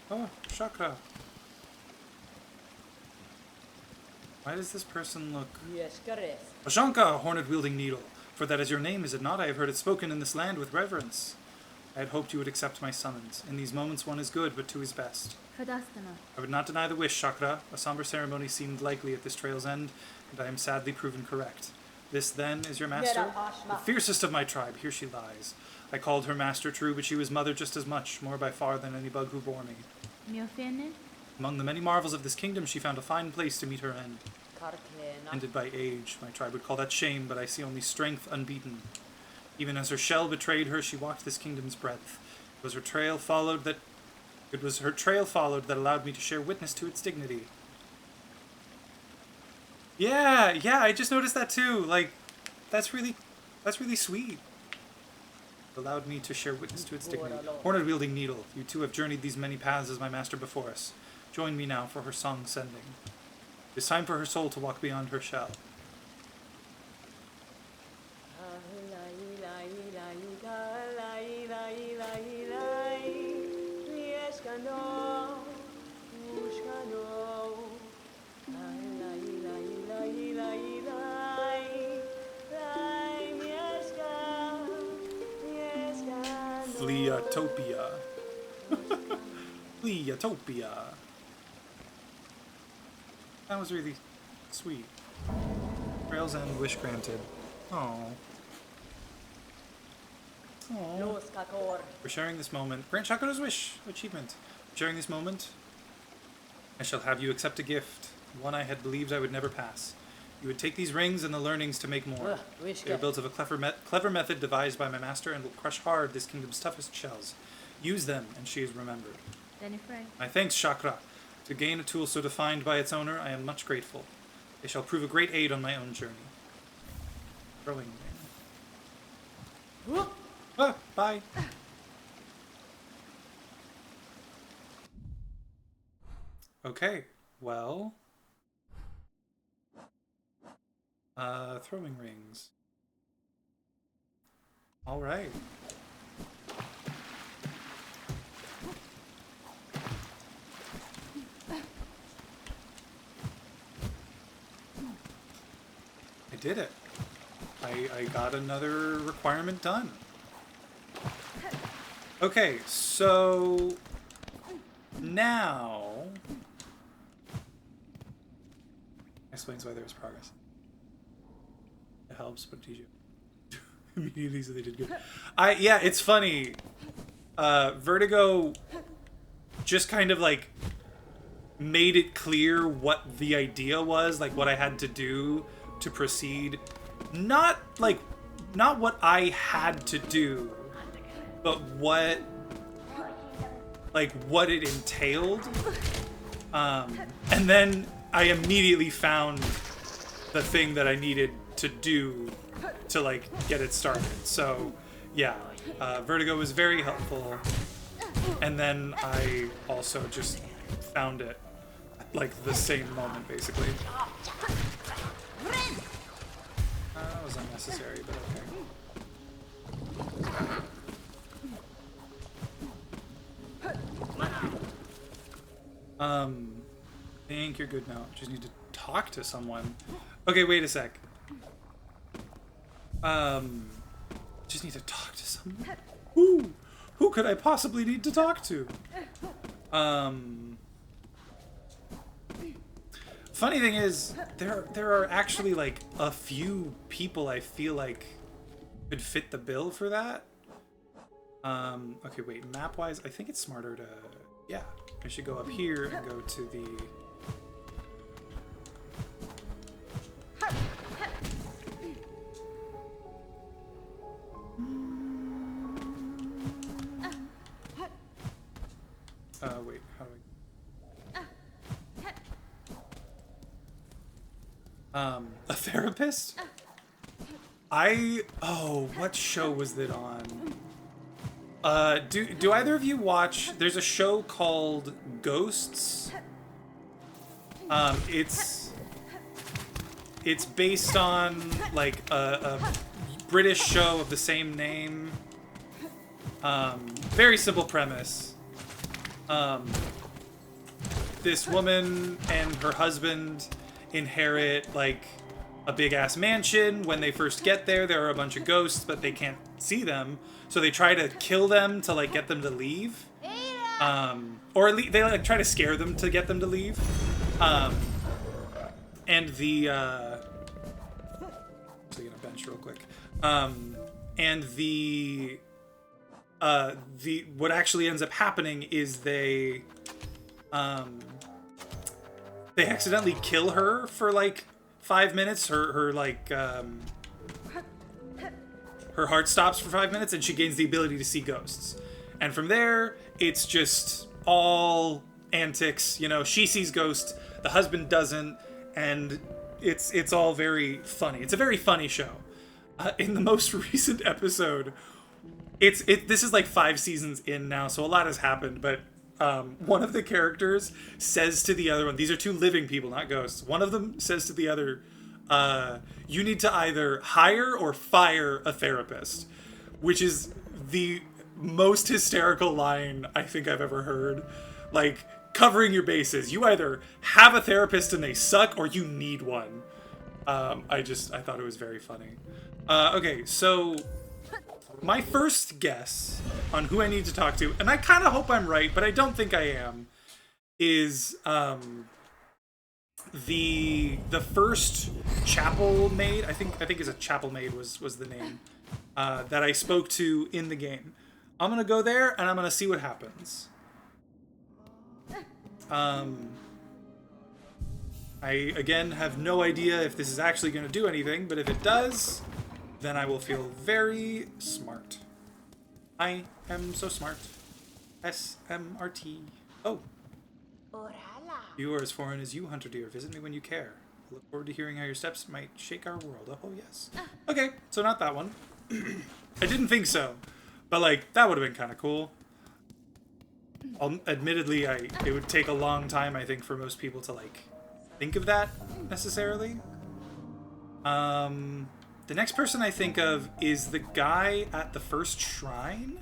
Oh, chakra. Why does this person look... Yes, correct. Ashanka, hornet-wielding needle. For that is your name, is it not? I have heard it spoken in this land with reverence. I had hoped you would accept my summons. In these moments one is good, but two is best. I would not deny the wish, Chakra. A somber ceremony seemed likely at this trail's end, and I am sadly proven correct. This, then, is your master? The fiercest of my tribe, here she lies. I called her master true, but she was mother just as much, more by far than any bug who bore me. Among the many marvels of this kingdom, she found a fine place to meet her end. Ended by age. My tribe would call that shame, but I see only strength unbeaten. Even as her shell betrayed her, she walked this kingdom's breadth. It was her trail followed that allowed me to share witness to its dignity. Yeah, I just noticed that too. Like, that's really sweet. Allowed me to share witness to its dignity. Hornet-wielding needle, you two have journeyed these many paths as my master before us. Join me now for her song sending. It is time for her soul to walk beyond her shell. Fleatopia. Fleatopia. That was really sweet. Trail's End, wish granted. Oh. For sharing this moment. Grant Shakura's wish. Achievement. For sharing this moment, I shall have you accept a gift. One I had believed I would never pass. You would take these rings and the learnings to make more. They are built of a clever method devised by my master and will crush hard this kingdom's toughest shells. Use them, and she is remembered. My thanks, Chakra. To gain a tool so defined by its owner, I am much grateful. They shall prove a great aid on my own journey. Throwing ring. Bye. Okay, well... throwing rings. Alright. I did it. I got another requirement done. Okay, so... now... explains why there was progress. It helps, but did you? Immediately so they did good. Yeah, it's funny. Vertigo just kind of like made it clear what the idea was, like what I had to do to proceed. Not what I had to do, but what it entailed. And then I immediately found the thing that I needed to do to like get it started. So yeah, Vertigo was very helpful, and then I also just found it at like the same moment basically. That was unnecessary, but okay. I think you're good now. Just need to talk to someone. Okay, wait a sec. Just need to talk to someone. Who could I possibly need to talk to? Funny thing is, there are actually like a few people I feel like could fit the bill for that. Okay, wait, map-wise, I think it's smarter to, yeah, I should go up here and go to the... wait, how do I... a therapist? What show was it on? Do either of you watch, there's a show called Ghosts. It's based on like a British show of the same name. Very simple premise. This woman and her husband inherit, like, a big-ass mansion. When they first get there are a bunch of ghosts, but they can't see them. So they try to kill them to, like, get them to leave. Or at least they, like, try to scare them to get them to leave. And the, so I'm gonna bench real quick. And what actually ends up happening is they accidentally kill her for, like, 5 minutes. Her heart stops for 5 minutes, and she gains the ability to see ghosts. And from there, it's just all antics. You know, she sees ghosts, the husband doesn't, and it's all very funny. It's a very funny show. In the most recent episode, this is like 5 seasons in now, so a lot has happened, but one of the characters says to the other one, these are 2 living people, not ghosts. One of them says to the other, you need to either hire or fire a therapist, which is the most hysterical line I think I've ever heard. Like, covering your bases. You either have a therapist and they suck, or you need one. I thought it was very funny. Okay, so my first guess on who I need to talk to, and I kind of hope I'm right, but I don't think I am, is the first chapel maid. I think it's a chapel maid was the name that I spoke to in the game. I'm gonna go there and I'm gonna see what happens. I again have no idea if this is actually gonna do anything, but if it does, then I will feel very smart. I am so smart. SMRT. Oh. You are as foreign as you, hunter dear. Visit me when you care. I look forward to hearing how your steps might shake our world. Oh, yes. Okay, so not that one. I didn't think so. But, like, that would have been kind of cool. Admittedly, it would take a long time, I think, for most people to, like, think of that, necessarily. The next person I think of is the guy at the first shrine.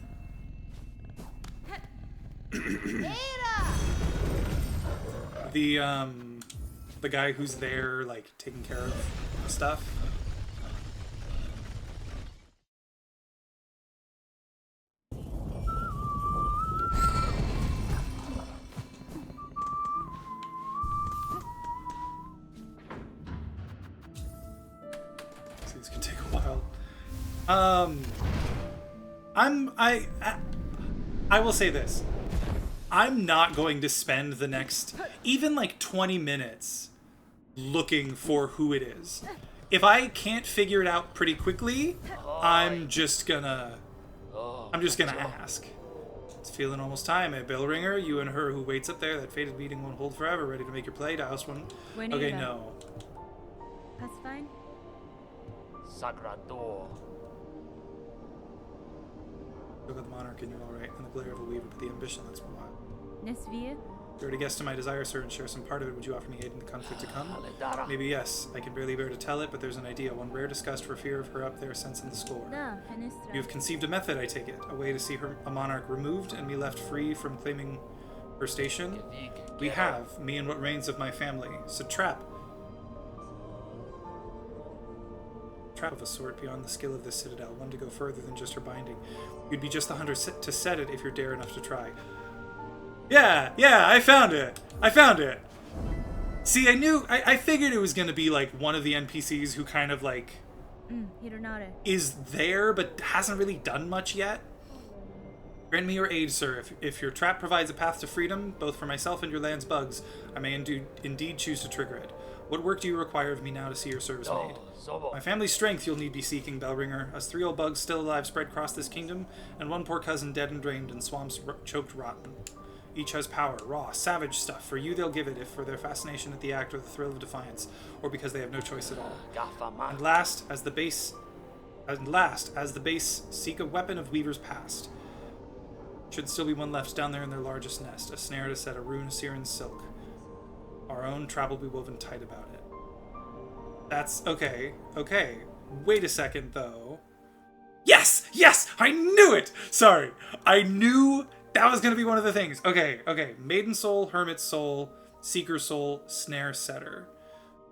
The guy who's there, like, taking care of stuff. This could take a while. I will say this. I'm not going to spend the next, even like 20 minutes looking for who it is. If I can't figure it out pretty quickly, I'm just gonna ask. It's feeling almost time, eh, bell ringer? You and her who waits up there, that fated meeting won't hold forever, ready to make your play, to house one. Okay, no. That's fine. Sagrador. Look at the monarch and you're alright, and the glare of a weaver, but the ambition, that's why. Nesvia? You already guessed to my desire, sir, and share some part of it. Would you offer me aid in the conflict to come? Maybe yes. I can barely bear to tell it, but there's an idea, one rare disgust for fear of her up there sensing the score. You have conceived a method, I take it, a way to see a monarch removed and me left free from claiming her station? We have, me and what reigns of my family. So trap of a sort beyond the skill of this citadel, one to go further than just her binding. You'd be just the hunter to set it if you're dare enough to try. Yeah, I found it. See, I figured it was going to be like one of the NPCs who kind of like is there but hasn't really done much yet. Grant me your aid, sir. If your trap provides a path to freedom, both for myself and your land's bugs, I may indeed choose to trigger it. What work do you require of me now to see your service made? My family's strength you'll need be seeking, Bellringer. Us 3 old bugs still alive spread across this kingdom, and 1 poor cousin dead and drained in swamps choked rotten. Each has power, raw, savage stuff. For you they'll give it, if for their fascination at the act or the thrill of defiance, or because they have no choice at all. And last, as the base, seek a weapon of Weaver's past. Should still be one left down there in their largest nest, a snare to set a rune of Siren's silk. Our own trap will be woven tight about it. That's okay. Wait a second, though. Yes! I knew it! Sorry. I knew that was going to be one of the things. Okay. Maiden soul, hermit soul, seeker soul, snare setter.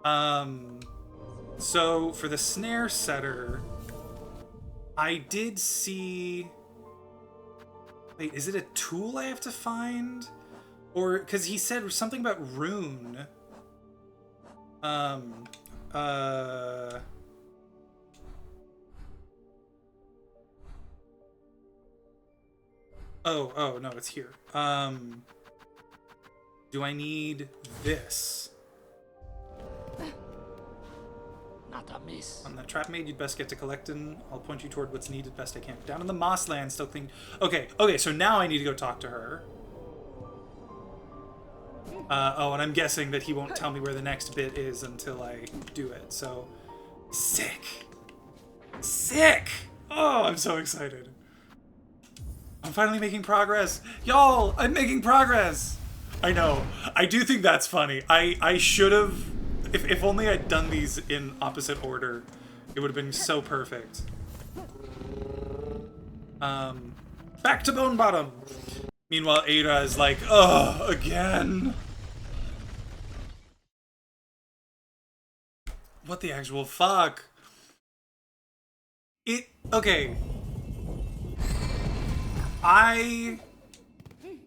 So for the snare setter, I did see... Wait, is it a tool I have to find? Or, because he said something about rune. Oh, no, it's here. Do I need this? Not a miss. On that trap maid, you'd best get to collecting. I'll point you toward what's needed best I can. Down in the Mossland, still think... Okay, so now I need to go talk to her. Oh, and I'm guessing that he won't tell me where the next bit is until I do it, so... Sick! Sick! Oh, I'm so excited. I'm finally making progress. Y'all, I'm making progress! I know. I do think that's funny. I should have... If only I'd done these in opposite order, it would have been so perfect. Back to Bone Bottom! Meanwhile, Ada is like, ugh, again? What the actual fuck? Okay.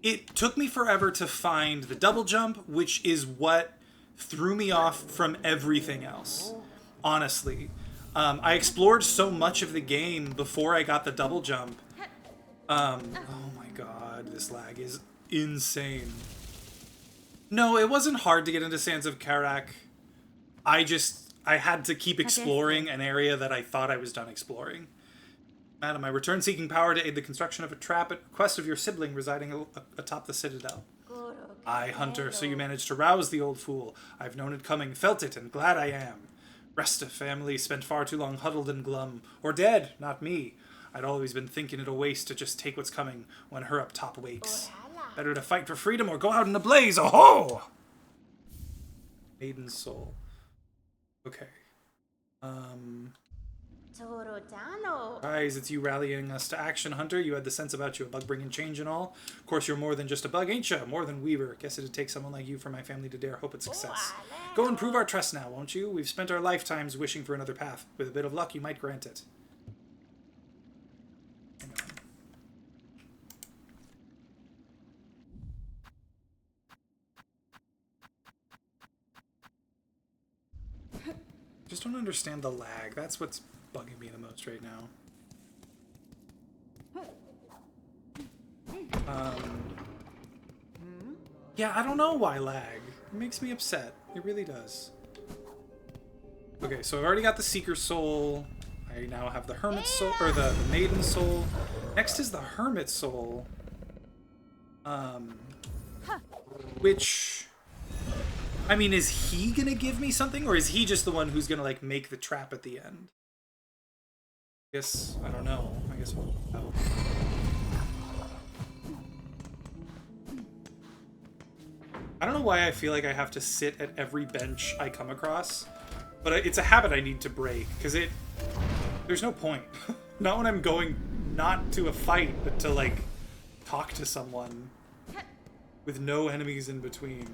It took me forever to find the double jump, which is what threw me off from everything else, honestly. I explored so much of the game before I got the double jump. Oh my god, this lag is insane. No, it wasn't hard to get into Sands of Karak. I had to keep exploring an area that I thought I was done exploring. Madam, I return seeking power to aid the construction of a trap at request of your sibling residing atop the citadel. Aye, Hunter, so you managed to rouse the old fool. I've known it coming, felt it, and glad I am. Rest of family spent far too long huddled and glum. Or dead, not me. I'd always been thinking it a waste to just take what's coming when her up top wakes. Better to fight for freedom or go out in a blaze, oh-ho! Maiden soul. Okay. Guys, it's you rallying us to action, Hunter. You had the sense about you, a bug bringing change and all. Of course, you're more than just a bug, ain't ya? More than Weaver. Guess it'd take someone like you for my family to dare hope at success. Go and prove our trust now, won't you? We've spent our lifetimes wishing for another path. With a bit of luck, you might grant it. Just don't understand the lag. That's what's bugging me the most right now. Yeah, I don't know why lag. It makes me upset. It really does. Okay, so I've already got the Seeker Soul. I now have the Hermit Soul, or the Maiden Soul. Next is the Hermit Soul. Which... I mean, is he gonna give me something, or is he just the one who's gonna, like, make the trap at the end? I guess, I don't know. I guess we'll know. I don't know why I feel like I have to sit at every bench I come across, but it's a habit I need to break, because there's no point. Not when I'm going not to a fight, but to, like, talk to someone with no enemies in between.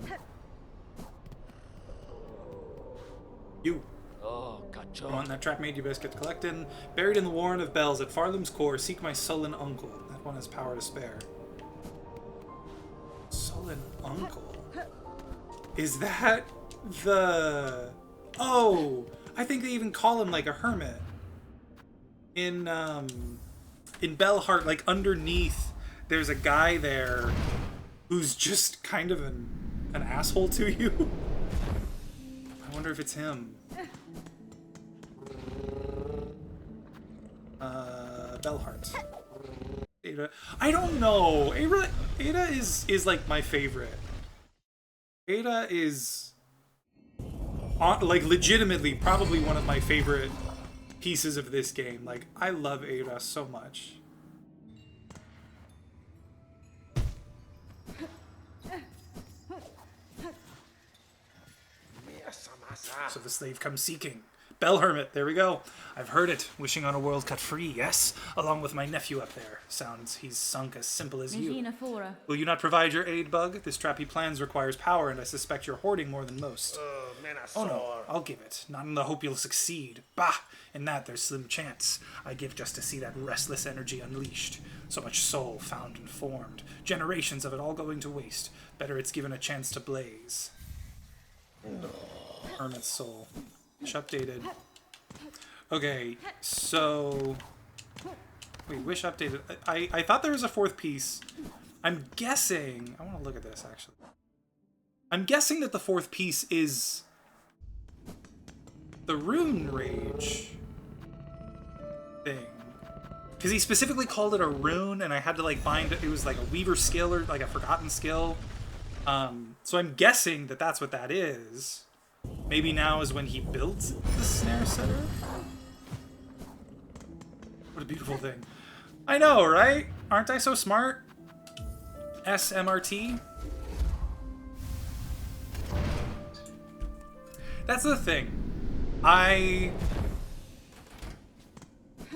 You. Oh, You want that trap made, you best get to collecting. Buried in the warren of bells at Farlam's core, seek my sullen uncle. That one has power to spare. Sullen uncle? Is that the... Oh! I think they even call him, like, a hermit. In Bellheart, like, underneath, there's a guy there who's just kind of an asshole to you. I wonder if it's him. Bellheart. Ada. I don't know. Ada is like my favorite. Ada is like legitimately probably one of my favorite pieces of this game. Like, I love Ada so much. So the slave comes seeking. Bell Hermit, there we go. I've heard it. Wishing on a world cut free, yes. Along with my nephew up there. Sounds he's sunk as simple as you. Regina Fora. Will you not provide your aid, Bug? This trap he plans requires power, and I suspect you're hoarding more than most. Oh no, I'll give it. Not in the hope you'll succeed. Bah! In that there's slim chance. I give just to see that restless energy unleashed. So much soul found and formed. Generations of it all going to waste. Better it's given a chance to blaze. Hermit's soul. Wish updated. Okay, so... Wait, wish updated. I thought there was a fourth piece. I'm guessing... I want to look at this, actually. I'm guessing that the fourth piece is... the Rune Rage thing. Because he specifically called it a rune, and I had to, like, bind it. It was, like, a Weaver skill, or, like, a forgotten skill. So I'm guessing that that's what that is. Maybe now is when he built the snare setter? What a beautiful thing. I know, right? Aren't I so smart? SMRT? That's the thing.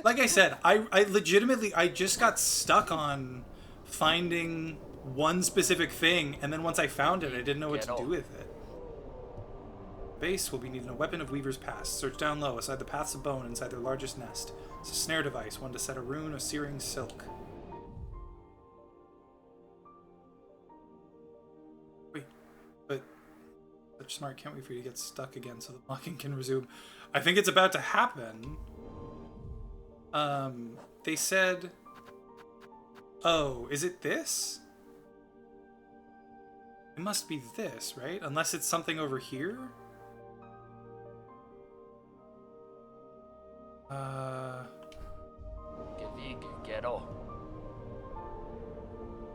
Like I said, I legitimately, I just got stuck on finding one specific thing, and then once I found it, I didn't know what to do with it. Base will be needing a weapon of Weaver's Past. Search down low, aside the paths of bone inside their largest nest. It's a snare device, one to set a rune of searing silk. Wait, but such smart, can't wait for you to get stuck again so the mocking can resume. I think it's about to happen. They said... Oh, is it this? It must be this, right? Unless it's something over here?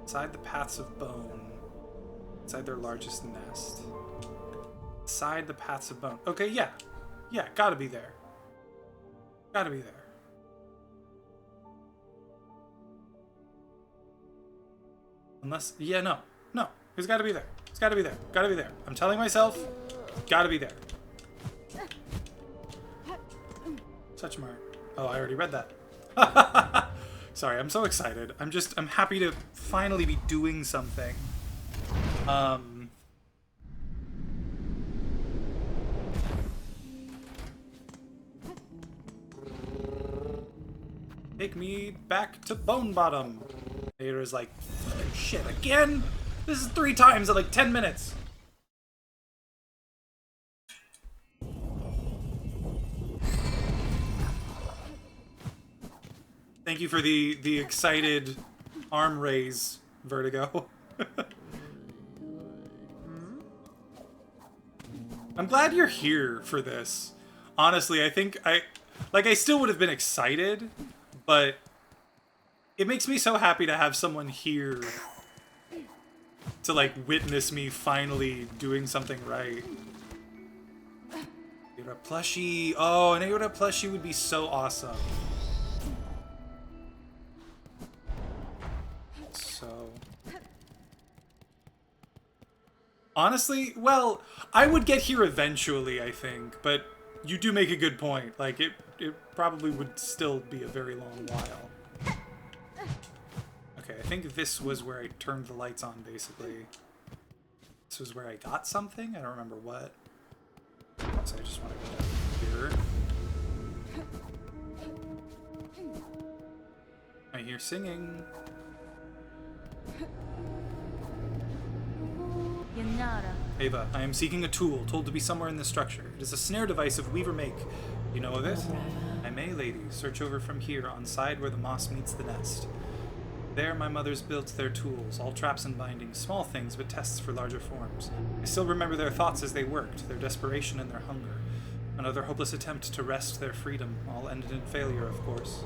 Inside the paths of bone. Inside their largest nest. Inside the paths of bone. Okay, yeah. Yeah, gotta be there. Gotta be there. Unless, yeah, no. No, it's gotta be there. It's gotta be there. Gotta be there. I'm telling myself, gotta be there. Such smart. Oh, I already read that. Sorry, I'm so excited. I'm happy to finally be doing something. Take me back to Bone Bottom. Vader's like, fucking shit, again? This is 3 times in like 10 minutes. Thank you for the excited arm raise, Vertigo. I'm glad you're here for this. Honestly, I think I still would have been excited, but it makes me so happy to have someone here to, like, witness me finally doing something right. Aora plushie. Oh, an Aora plushie would be so awesome. So... honestly, well, I would get here eventually, I think, but you do make a good point. Like, it probably would still be a very long while. Okay, I think this was where I turned the lights on, basically. This was where I got something? I don't remember what. So I just want to go down here. I hear singing. Yanara. Ava, I am seeking a tool, told to be somewhere in this structure. It is a snare device of Weaver make. You know of it? I may, lady. Search over from here, on side where the moss meets the nest. There my mothers built their tools, all traps and bindings, small things, but tests for larger forms. I still remember their thoughts as they worked, their desperation and their hunger. Another hopeless attempt to wrest their freedom, all ended in failure, of course.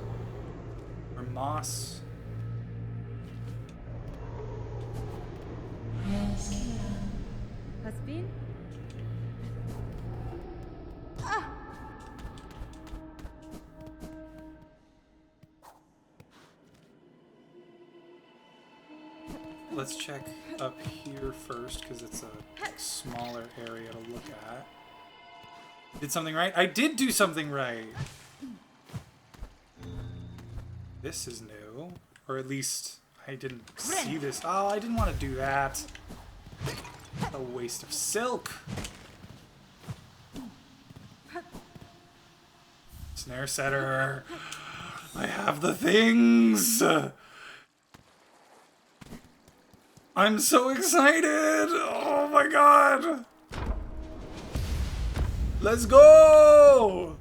Or moss... Has been? Let's check up here first, because it's a smaller area to look at. Did something right? I did do something right. This is new. Or at least I didn't see this. Oh, I didn't want to do that. A waste of silk. Snare setter. I have the things. I'm so excited. Oh my god. Let's go.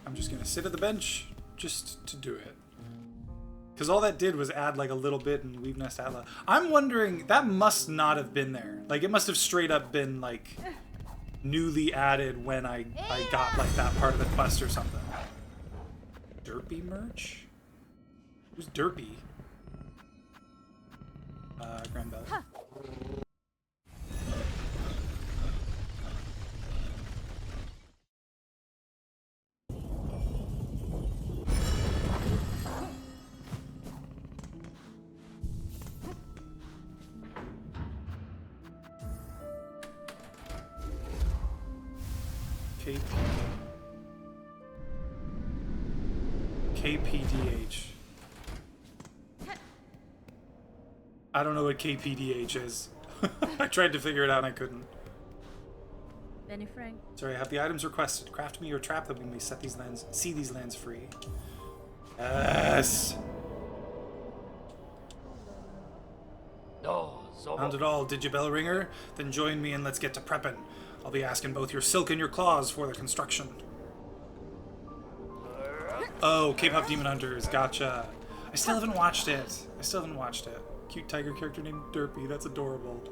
I'm just gonna sit at the bench just to do it. Because all that did was add like a little bit and weave nest atla. I'm wondering, that must not have been there. Like it must have straight up been like newly added when I got like that part of the quest or something. Derpy merch? Who's Derpy? Grand Belly. KPDH. I don't know what KPDH is. I tried to figure it out and I couldn't. Benny Frank. Sorry, I have the items requested. Craft me your trap that we may set these lands, see these lands free. Yes. No, Found it all, did you, bell ringer? Then join me and let's get to prepping. I'll be asking both your silk and your claws for the construction. Oh, K-pop Demon Hunters, gotcha. I still haven't watched it. Cute tiger character named Derpy, that's adorable.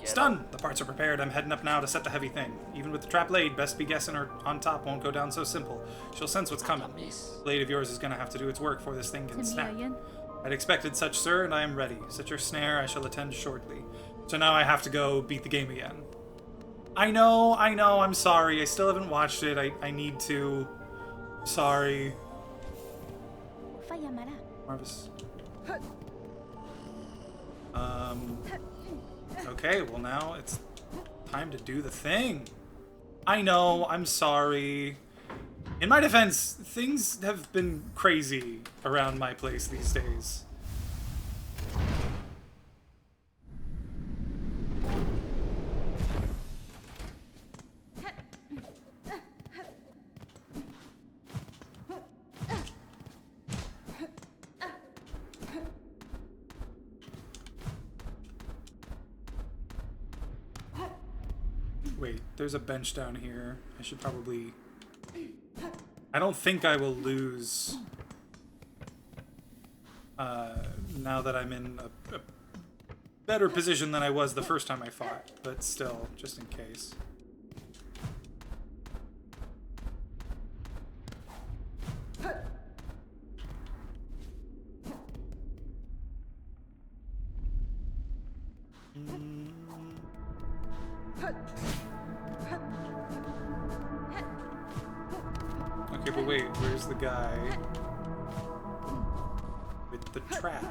Stun! The parts are prepared. I'm heading up now to set the heavy thing. Even with the trap laid, best be guessing her on top won't go down so simple. She'll sense what's coming. Blade of yours is gonna have to do its work before this thing can snap. I'd expected such, sir, and I am ready. Set your snare, I shall attend shortly. So now I have to go beat the game again. I know, I'm sorry. I still haven't watched it. I need to. Sorry. Marvis. Okay, well now it's time to do the thing. I know, I'm sorry. In my defense, things have been crazy around my place these days. Wait, there's a bench down here. I should probably... I don't think I will lose now that I'm in a better position than I was the first time I fought, but still, just in case. Okay, but wait, where's the guy with the trap?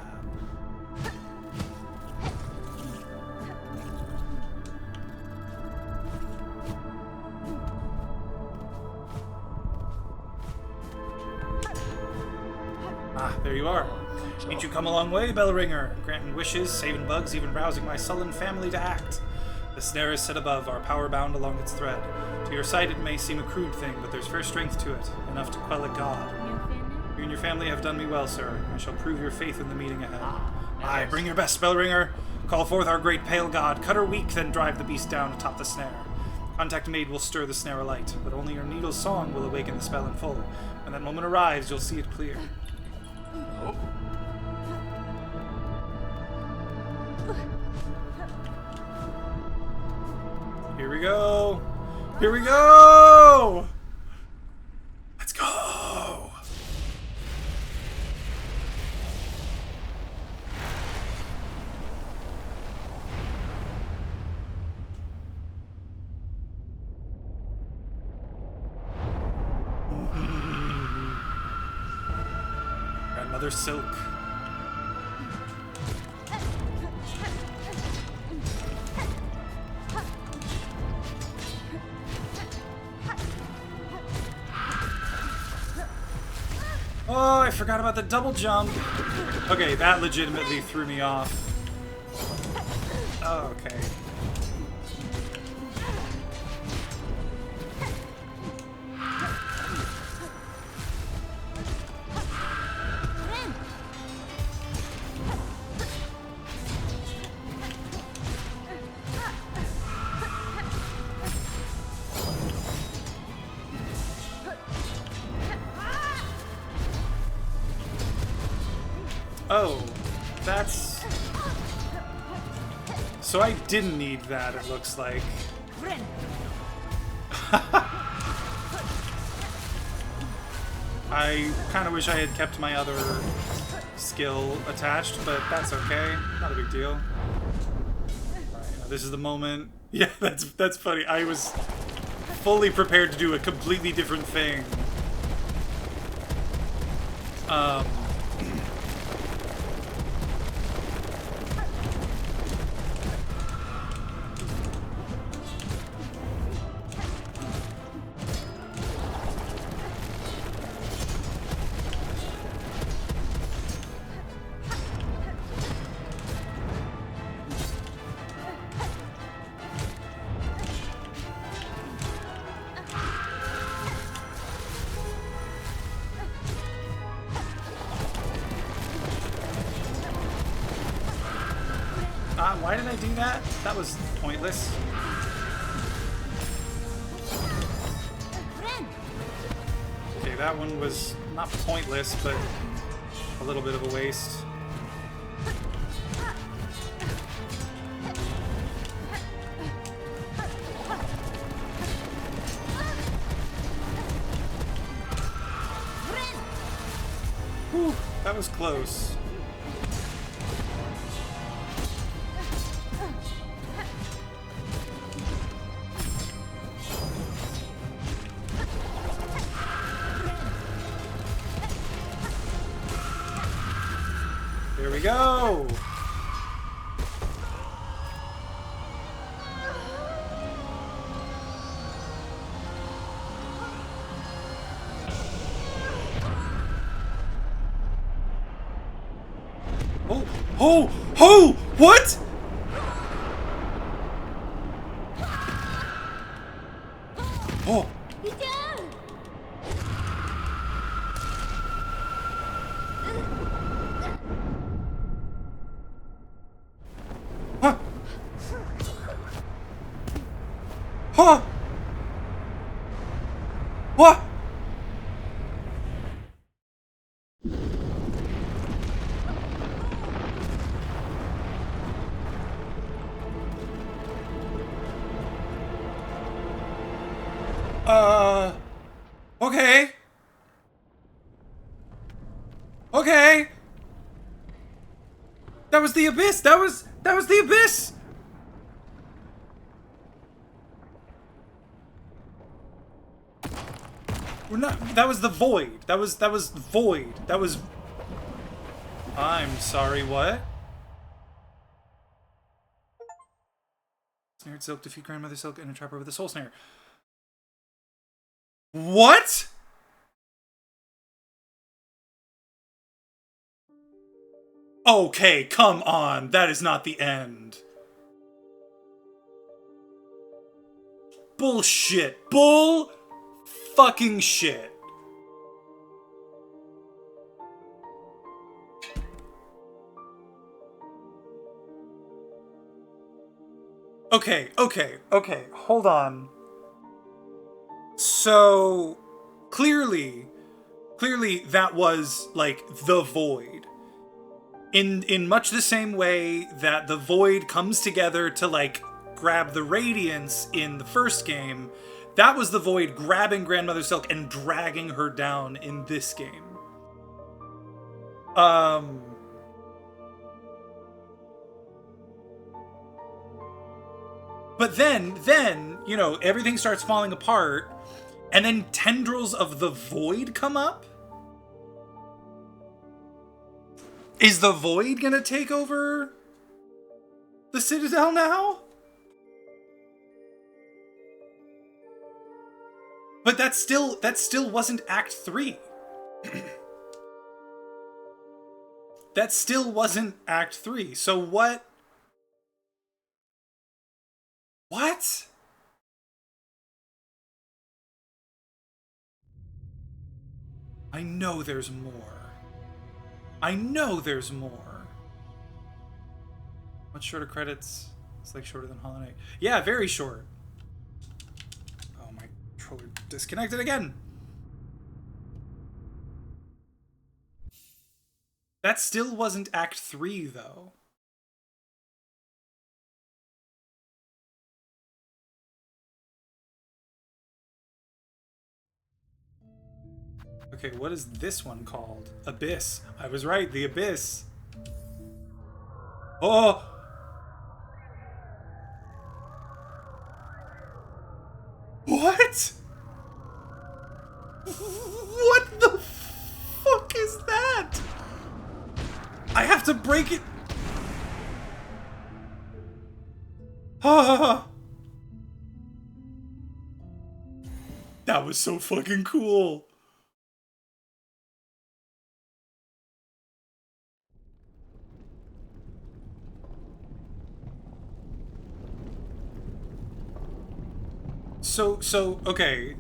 Ah, there you are. Ain't you come a long way, bell ringer? Granting wishes, saving bugs, even rousing my sullen family to act. The snare is set above, our power bound along its thread. To your sight it may seem a crude thing, but there's fair strength to it, enough to quell a god. You and your family have done me well, sir. I shall prove your faith in the meeting ahead. Aye, bring your best, bell ringer. Call forth our great pale god. Cut her weak, then drive the beast down atop the snare. Contact made will stir the snare alight, but only your needle's song will awaken the spell in full. When that moment arrives, you'll see it clear. Here we go. Here we go. Let's go. Grandmother Silk. Oh, I forgot about the double jump. Okay, that legitimately threw me off. Oh, okay. Oh, that's... So I didn't need that, it looks like. I kind of wish I had kept my other skill attached, but that's okay. Not a big deal. Alright, now this is the moment. Yeah, that's funny. I was fully prepared to do a completely different thing. Why did I do that? That was pointless. Okay, that one was not pointless, but a little bit of a waste. Whew, that was close. Here we go! Oh! Oh! Oh! What?! Oh! Huh! Huh! What? Okay. Okay. That was the abyss. That was the abyss. We're not. That was the void. That was void. That was. I'm sorry. What? Snared Silk, defeat Grandmother Silk, and entrap her with a soul snare. What? Okay, come on. That is not the end. Bullshit. Bull fucking shit. Okay, hold on. So, clearly that was, like, the void. In much the same way that the void comes together to, like, grab the Radiance in the first game. That was the Void grabbing Grandmother Silk and dragging her down in this game. But then, you know, everything starts falling apart, and then tendrils of the Void come up? Is the Void gonna take over the Citadel now? But that still wasn't Act 3. That still wasn't Act 3. So what? What? I know there's more. I know there's more. Much shorter credits. It's like shorter than Hollow Knight. Yeah, very short. Oh, my controller disconnected again. That still wasn't Act 3, though. Okay, what is this one called? Abyss. I was right, the Abyss. Oh! What? What the fuck is that? I have to break it. Ah! That was so fucking cool. So, okay.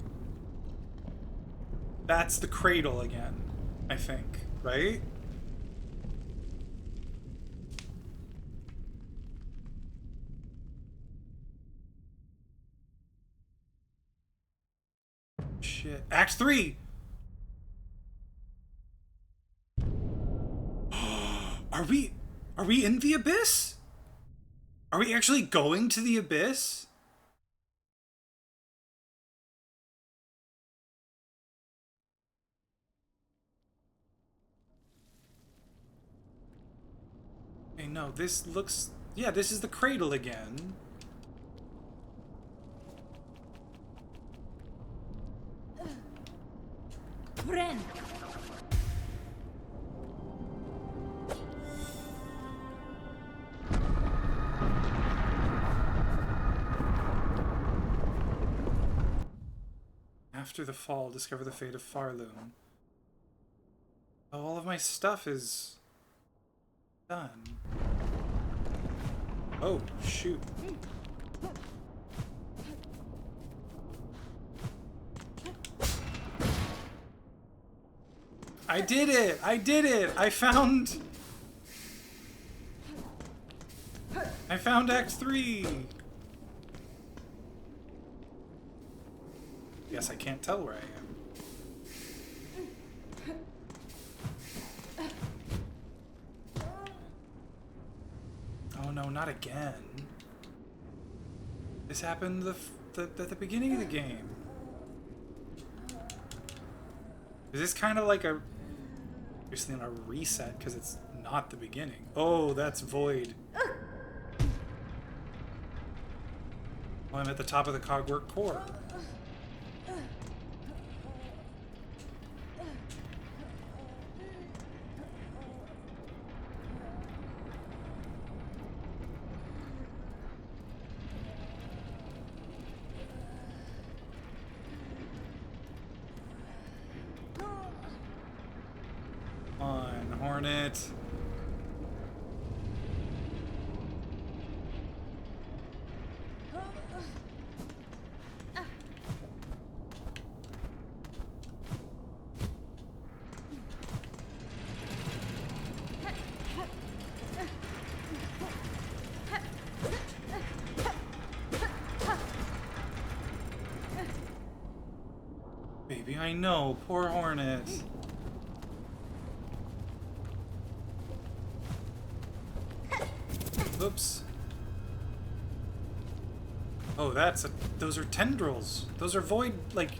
That's the cradle again, I think, right? Shit. Act 3! Are we in the Abyss? Are we actually going to the Abyss? Okay, no, this looks... Yeah, this is the cradle again. Friend. After the fall, discover the fate of Farloom. Oh, all of my stuff is done. Oh, shoot. I did it! I did it! I found Act 3! Yes, I can't tell where I am. Oh no, not again. This happened at the beginning of the game. Is this kind of like a... Obviously not a reset, because it's not the beginning. Oh, that's Void. Oh, I'm at the top of the Cogwork core. On, Hornet. Baby, I know. Poor Hornet. Oops. Oh, those are tendrils. Those are void, like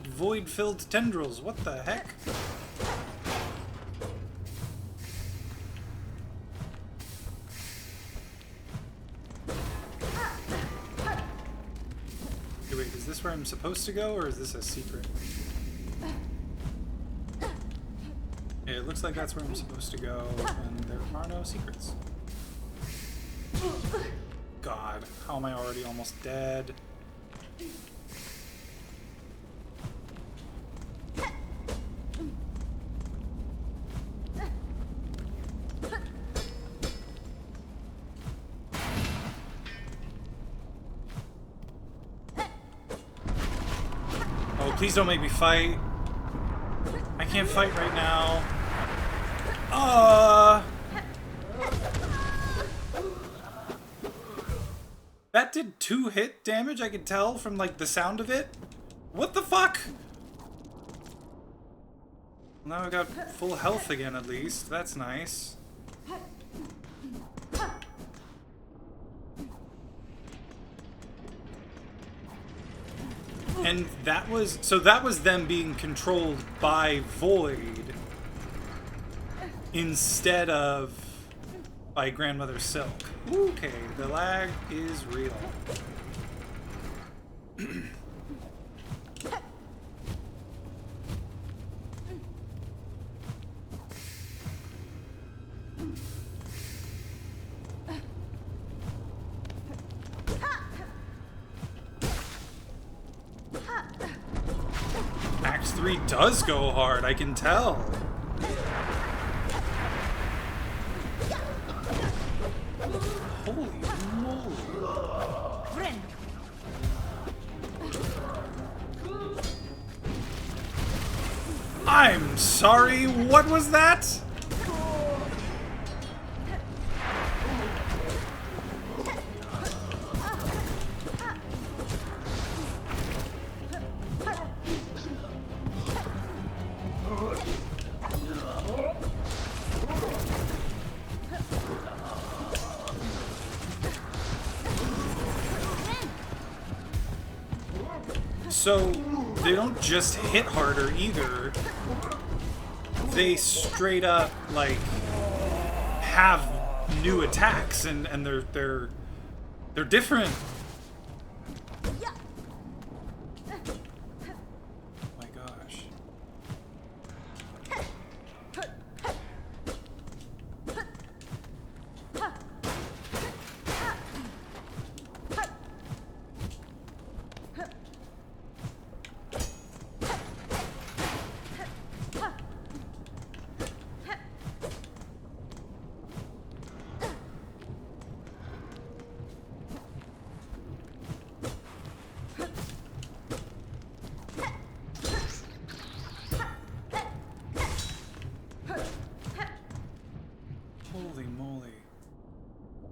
void-filled tendrils. What the heck? Okay, wait, is this where I'm supposed to go, or is this a secret? Yeah, it looks like that's where I'm supposed to go, and there are no secrets. God, how am I already almost dead? Oh, please don't make me fight. I can't fight right now. That did 2 hit damage, I could tell from, like, the sound of it. What the fuck? Now I got full health again, at least. That's nice. And that was... So that was them being controlled by Void instead of by Grandmother Silk. Okay, the lag is real. Act 3 does go hard, I can tell. Holy moly. I'm sorry, what was that? So, they don't just hit harder either. They straight up, like, have new attacks, and they're different. Oh my gosh.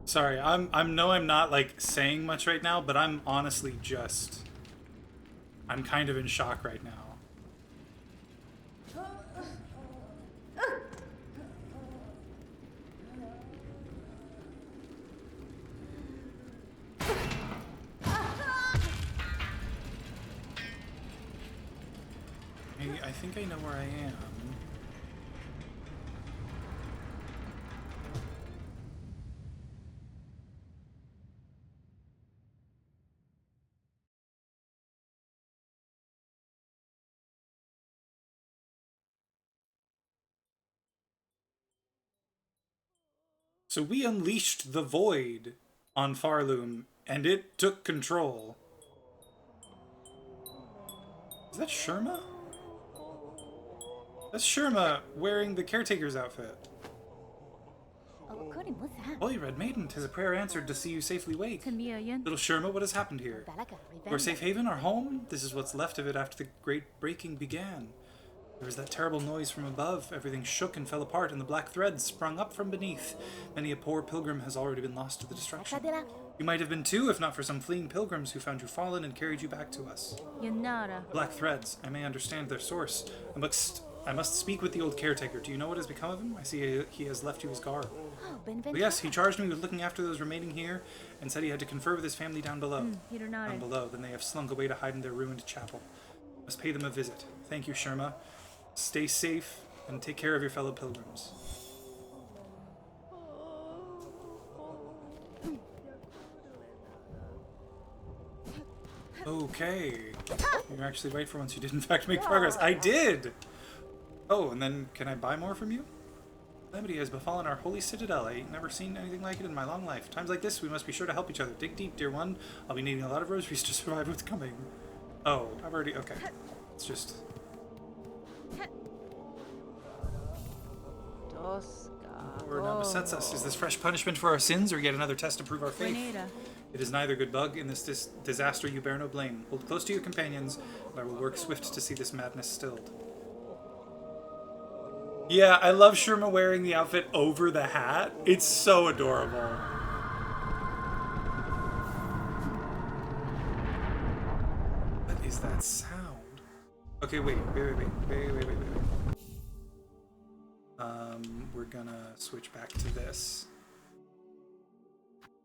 Sorry, I'm not like saying much right now, but I'm honestly I'm kind of in shock right now. I think I know where I am. So we unleashed the Void on Farloom, and it took control. Is that Sherma? That's Sherma wearing the caretaker's outfit. Holy Red Maiden, 'tis a prayer answered to see you safely wake. Little Sherma, what has happened here? Your safe haven, our home? This is what's left of it after the great breaking began. There was that terrible noise from above. Everything shook and fell apart, and the black threads sprung up from beneath. Many a poor pilgrim has already been lost to the destruction. You might have been too, if not for some fleeing pilgrims who found you fallen and carried you back to us. Black threads. I may understand their source. I must speak with the old caretaker. Do you know what has become of him? I see he has left you his garb. Oh, Well, yes, he charged me with looking after those remaining here and said he had to confer with his family down below. Peter Down nodded. below, then they have slunk away to hide in their ruined chapel. Must pay them a visit. Thank you, Sherma. Stay safe and take care of your fellow pilgrims. Okay. You're actually right for once. You did in fact make progress. I did! Oh, and then can I buy more from you? Calamity has befallen our holy citadel. I ain't never seen anything like it in my long life. Times like this, we must be sure to help each other. Dig deep, dear one. I'll be needing a lot of rosaries to survive what's coming. Oh, I've already... Okay. It's just... Lord now besets us. Is this fresh punishment for our sins, or yet another test to prove our faith? Grenada. It is neither, good bug. In this disaster you bear no blame. Hold close to your companions, and I will work swift to see this madness stilled. Yeah, I love Sherma wearing the outfit over the hat. It's so adorable. What is that sound? Okay, wait. We're gonna switch back to this.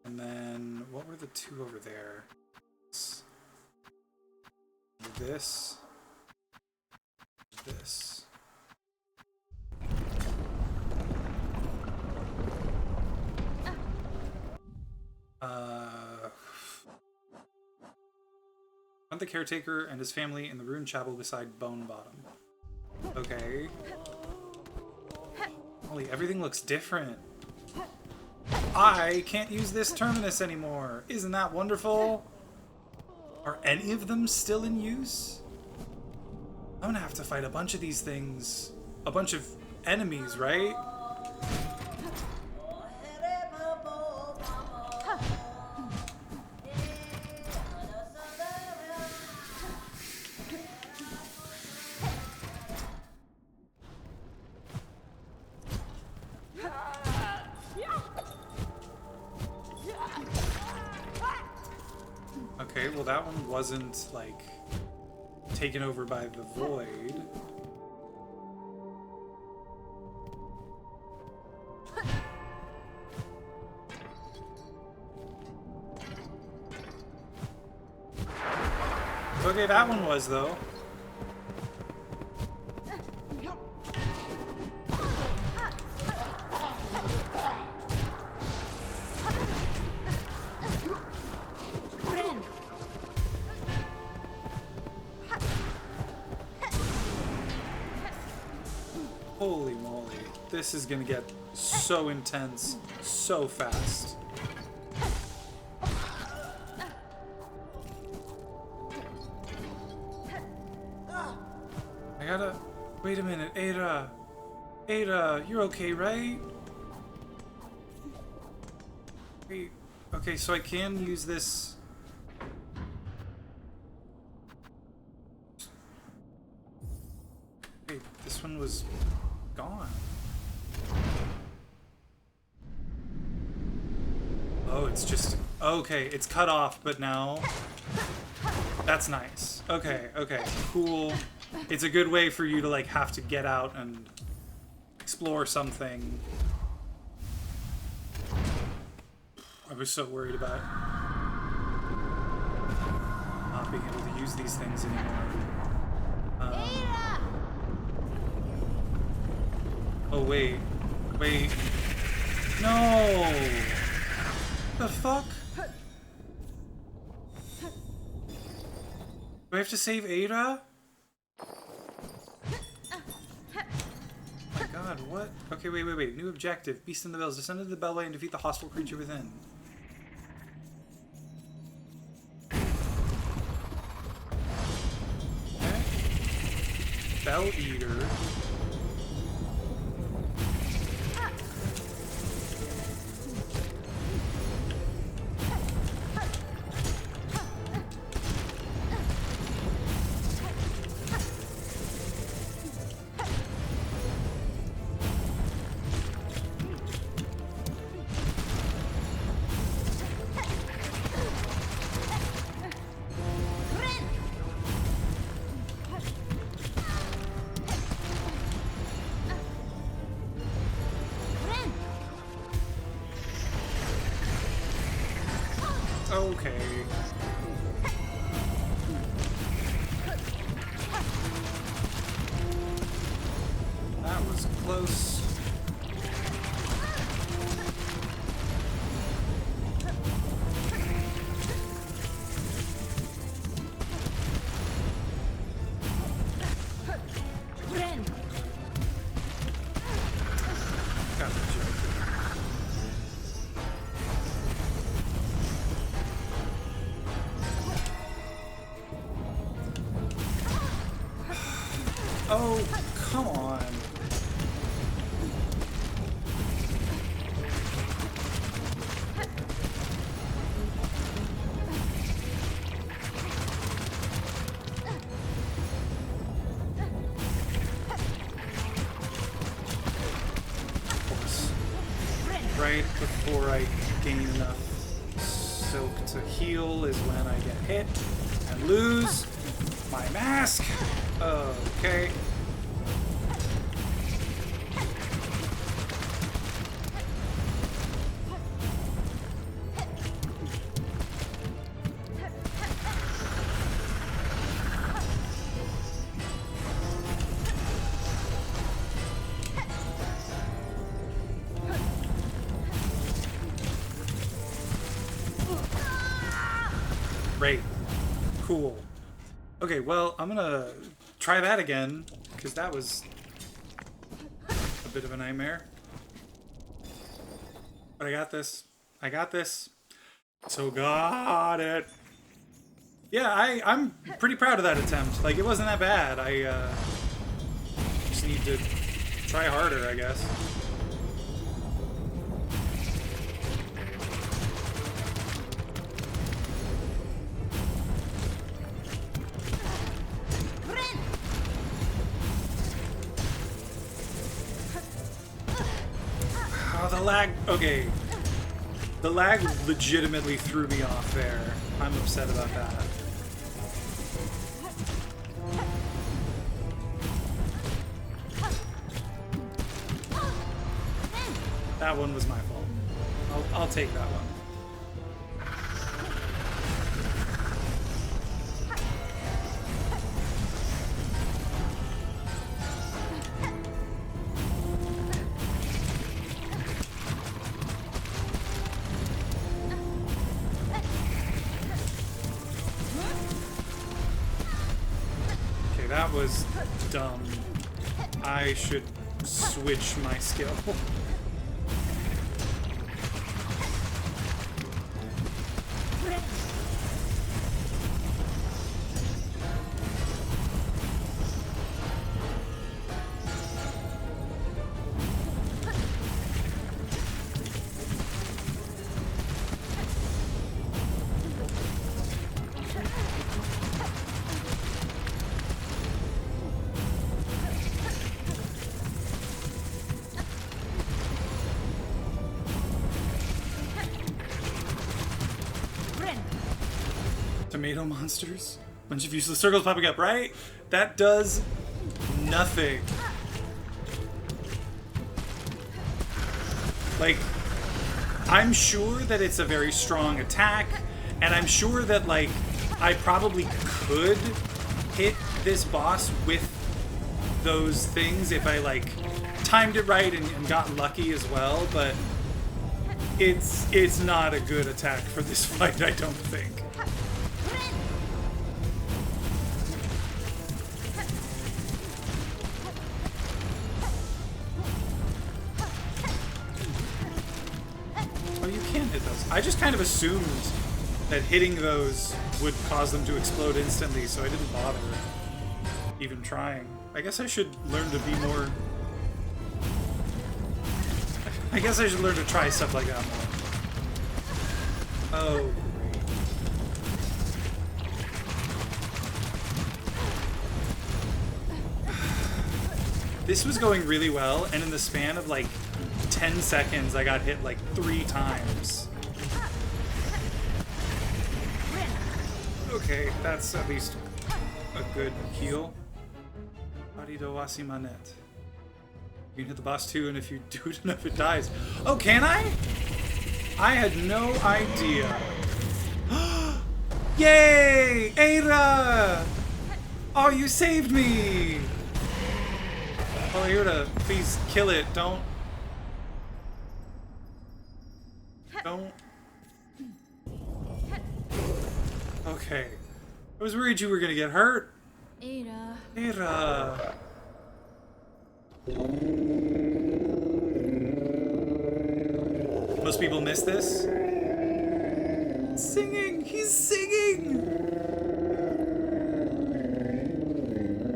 And then, what were the two over there? This. This. Found the caretaker and his family in the ruined chapel beside Bone Bottom. Okay. Holy, everything looks different. I can't use this terminus anymore. Isn't that wonderful? Are any of them still in use? I'm gonna have to fight a bunch of these things. A bunch of enemies, right? Okay, well that one wasn't, like, taken over by the void. Okay, that one was, though. Holy moly. This is gonna get so intense so fast. I gotta... Wait a minute, Ada. Ada, you're okay, right? Wait. Okay, so I can use this... Wait, this one was gone. Oh, it's just... Okay, it's cut off, but now... That's nice. Okay, okay, cool. It's a good way for you to, like, have to get out and explore something. I was so worried about not being able to use these things anymore. Oh, wait. Wait. No! The fuck? Do I have to save Ada? Oh my god, what? Okay, wait. New objective. Beast in the Bells. Descend into the Bellway and defeat the hostile creature within. Okay. Bell Eater. Okay. That was close. Got the joke. Oh, come on. Right before I gain enough silk to heal is when I get hit and lose my mask. Okay. Great. Cool. Okay, well, I'm gonna try that again, because that was a bit of a nightmare. But I got this. I got this. So got it. Yeah, I'm pretty proud of that attempt. Like, it wasn't that bad. I just need to try harder, I guess. Oh, the lag. Okay. The lag legitimately threw me off there. I'm upset about that. That one was my fault. I'll take that one. Okay, that was dumb. I should switch my skill. Tomato monsters? Bunch of useless circles popping up, right? That does nothing. Like, I'm sure that it's a very strong attack, and I'm sure that, like, I probably could hit this boss with those things if I, like, timed it right and got lucky as well, but it's not a good attack for this fight, I don't think. I just kind of assumed that hitting those would cause them to explode instantly, so I didn't bother even trying. I guess I should learn to be more... I guess I should learn to try stuff like that more. Oh, great. This was going really well, and in the span of like 10 seconds, I got hit like 3 times. Okay, that's at least a good heal. Arido Wasimanet. You can hit the boss too, and if you do it enough, it dies. Oh, can I? I had no idea. Yay! Ada! Oh, you saved me! Oh, Ada, please kill it. Don't. Okay. I was worried you were gonna get hurt. Ada. Ada. Most people miss this. Singing! He's singing!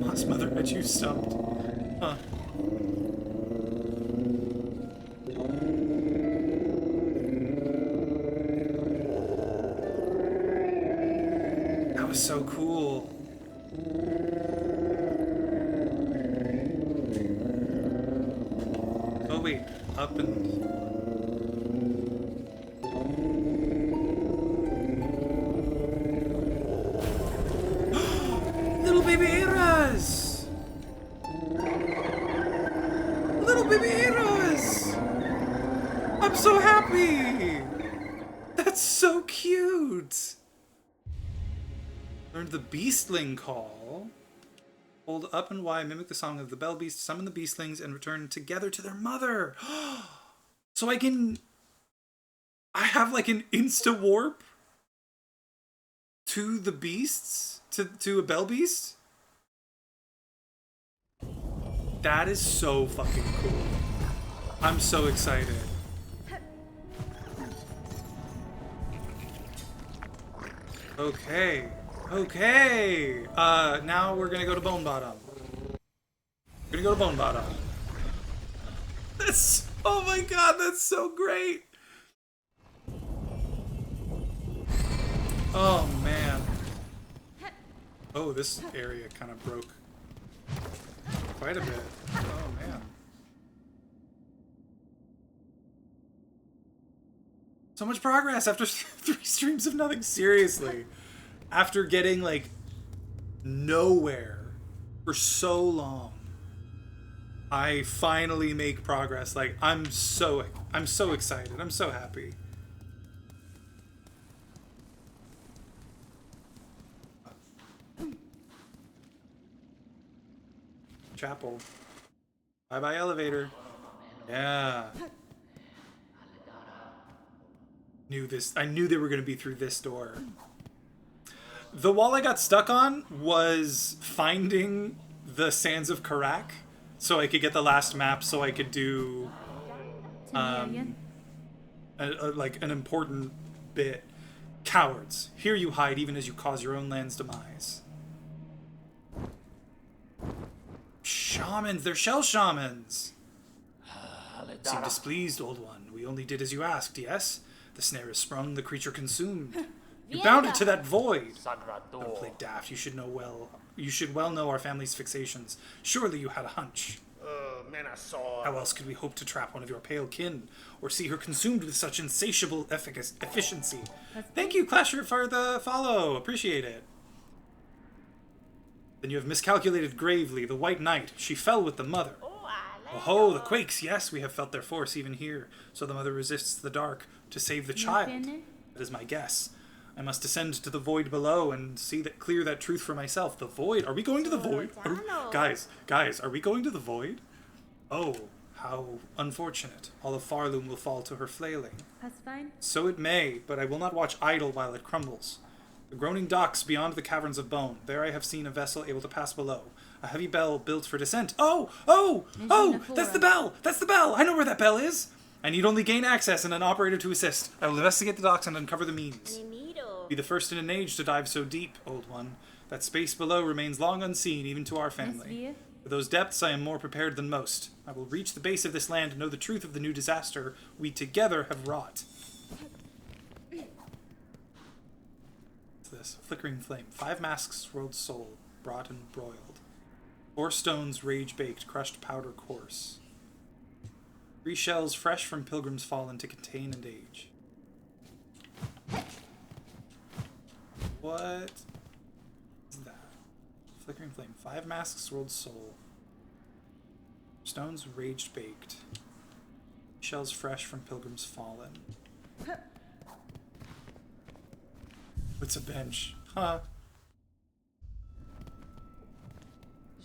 Ma's mother had you stumped. Huh. That was so cool. Oh wait, up and... Little baby Eras! Little baby Eras! I'm so happy! That's so cute! Learned the Beastling call. Hold up and Y, mimic the song of the Bell Beast, summon the Beastlings, and return together to their mother. So I have like an insta warp to the beasts, to a Bell Beast. That is so fucking cool. I'm so excited. Okay. Okay. Now we're gonna go to Bone Bottom. We're gonna go to Bone Bottom. That's, oh my god, that's so great. Oh man. Oh, this area kind of broke quite a bit. Oh man. So much progress after 3 streams of nothing. Seriously. After getting like nowhere for so long, I finally make progress. Like I'm so excited. I'm so happy. Chapel. Bye bye elevator. Yeah. I knew they were going to be through this door. The wall I got stuck on was finding the Sands of Karak so I could get the last map so I could do like an important bit. Cowards, here you hide even as you cause your own land's demise. Shamans, they're shell shamans. Seem displeased, old one. We only did as you asked, yes? The snare is sprung, the creature consumed. You bound it to that void. Don't play daft. You should well know our family's fixations. Surely you had a hunch. How else could we hope to trap one of your pale kin, or see her consumed with such insatiable efficiency? Thank you, Clasher, for the follow. Appreciate it. Then you have miscalculated gravely. The White Knight, she fell with the mother. Oh, the quakes, yes, we have felt their force even here. So the mother resists the dark to save the child. That is my guess. I must descend to the void below and clear that truth for myself. The void? Are we going to the void? Guys, are we going to the void? Oh, how unfortunate. All of Farloom will fall to her flailing. That's fine. So it may, but I will not watch idle while it crumbles. The groaning docks beyond the caverns of bone. There I have seen a vessel able to pass below. A heavy bell built for descent. Oh! That's the bell! That's the bell! I know where that bell is! I need only gain access and an operator to assist. I will investigate the docks and uncover the means. Be the first in an age to dive so deep, old one. That space below remains long unseen, even to our family. For those depths, I am more prepared than most. I will reach the base of this land and know the truth of the new disaster we together have wrought. What's this? Flickering flame. 5 masks swirled soul, brought and broiled. 4 stones rage-baked, crushed powder coarse. 3 shells fresh from pilgrims fallen to contain and age. What is that? Flickering flame. 5 masks swirled soul. Stones rage-baked. Shells fresh from pilgrims fallen. it's a bench. Huh.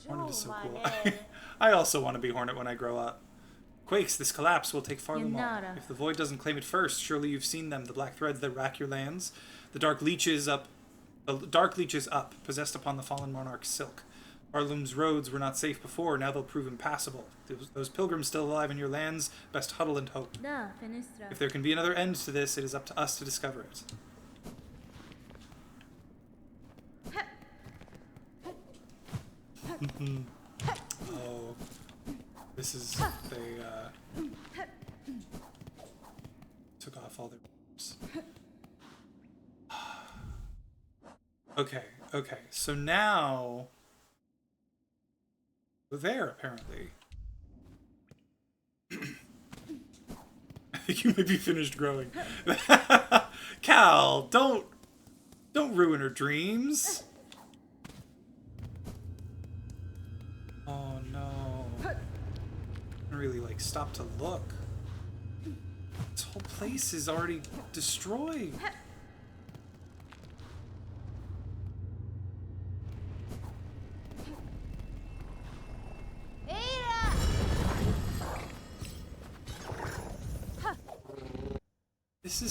Hornet is so cool. I also want to be Hornet when I grow up. Quakes, this collapse will take far too long. If the void doesn't claim it first, surely you've seen them, the black threads that rack your lands. The dark leeches up, possessed upon the fallen monarch's silk. Arlum's roads were not safe before, now they'll prove impassable. Those pilgrims still alive in your lands, best huddle and hope. If there can be another end to this, it is up to us to discover it. Oh, this is, they, took off all their robes. Okay, so now, there, apparently. I think you may be finished growing. Cal, don't ruin her dreams. Oh no. I really like stop to look. This whole place is already destroyed. This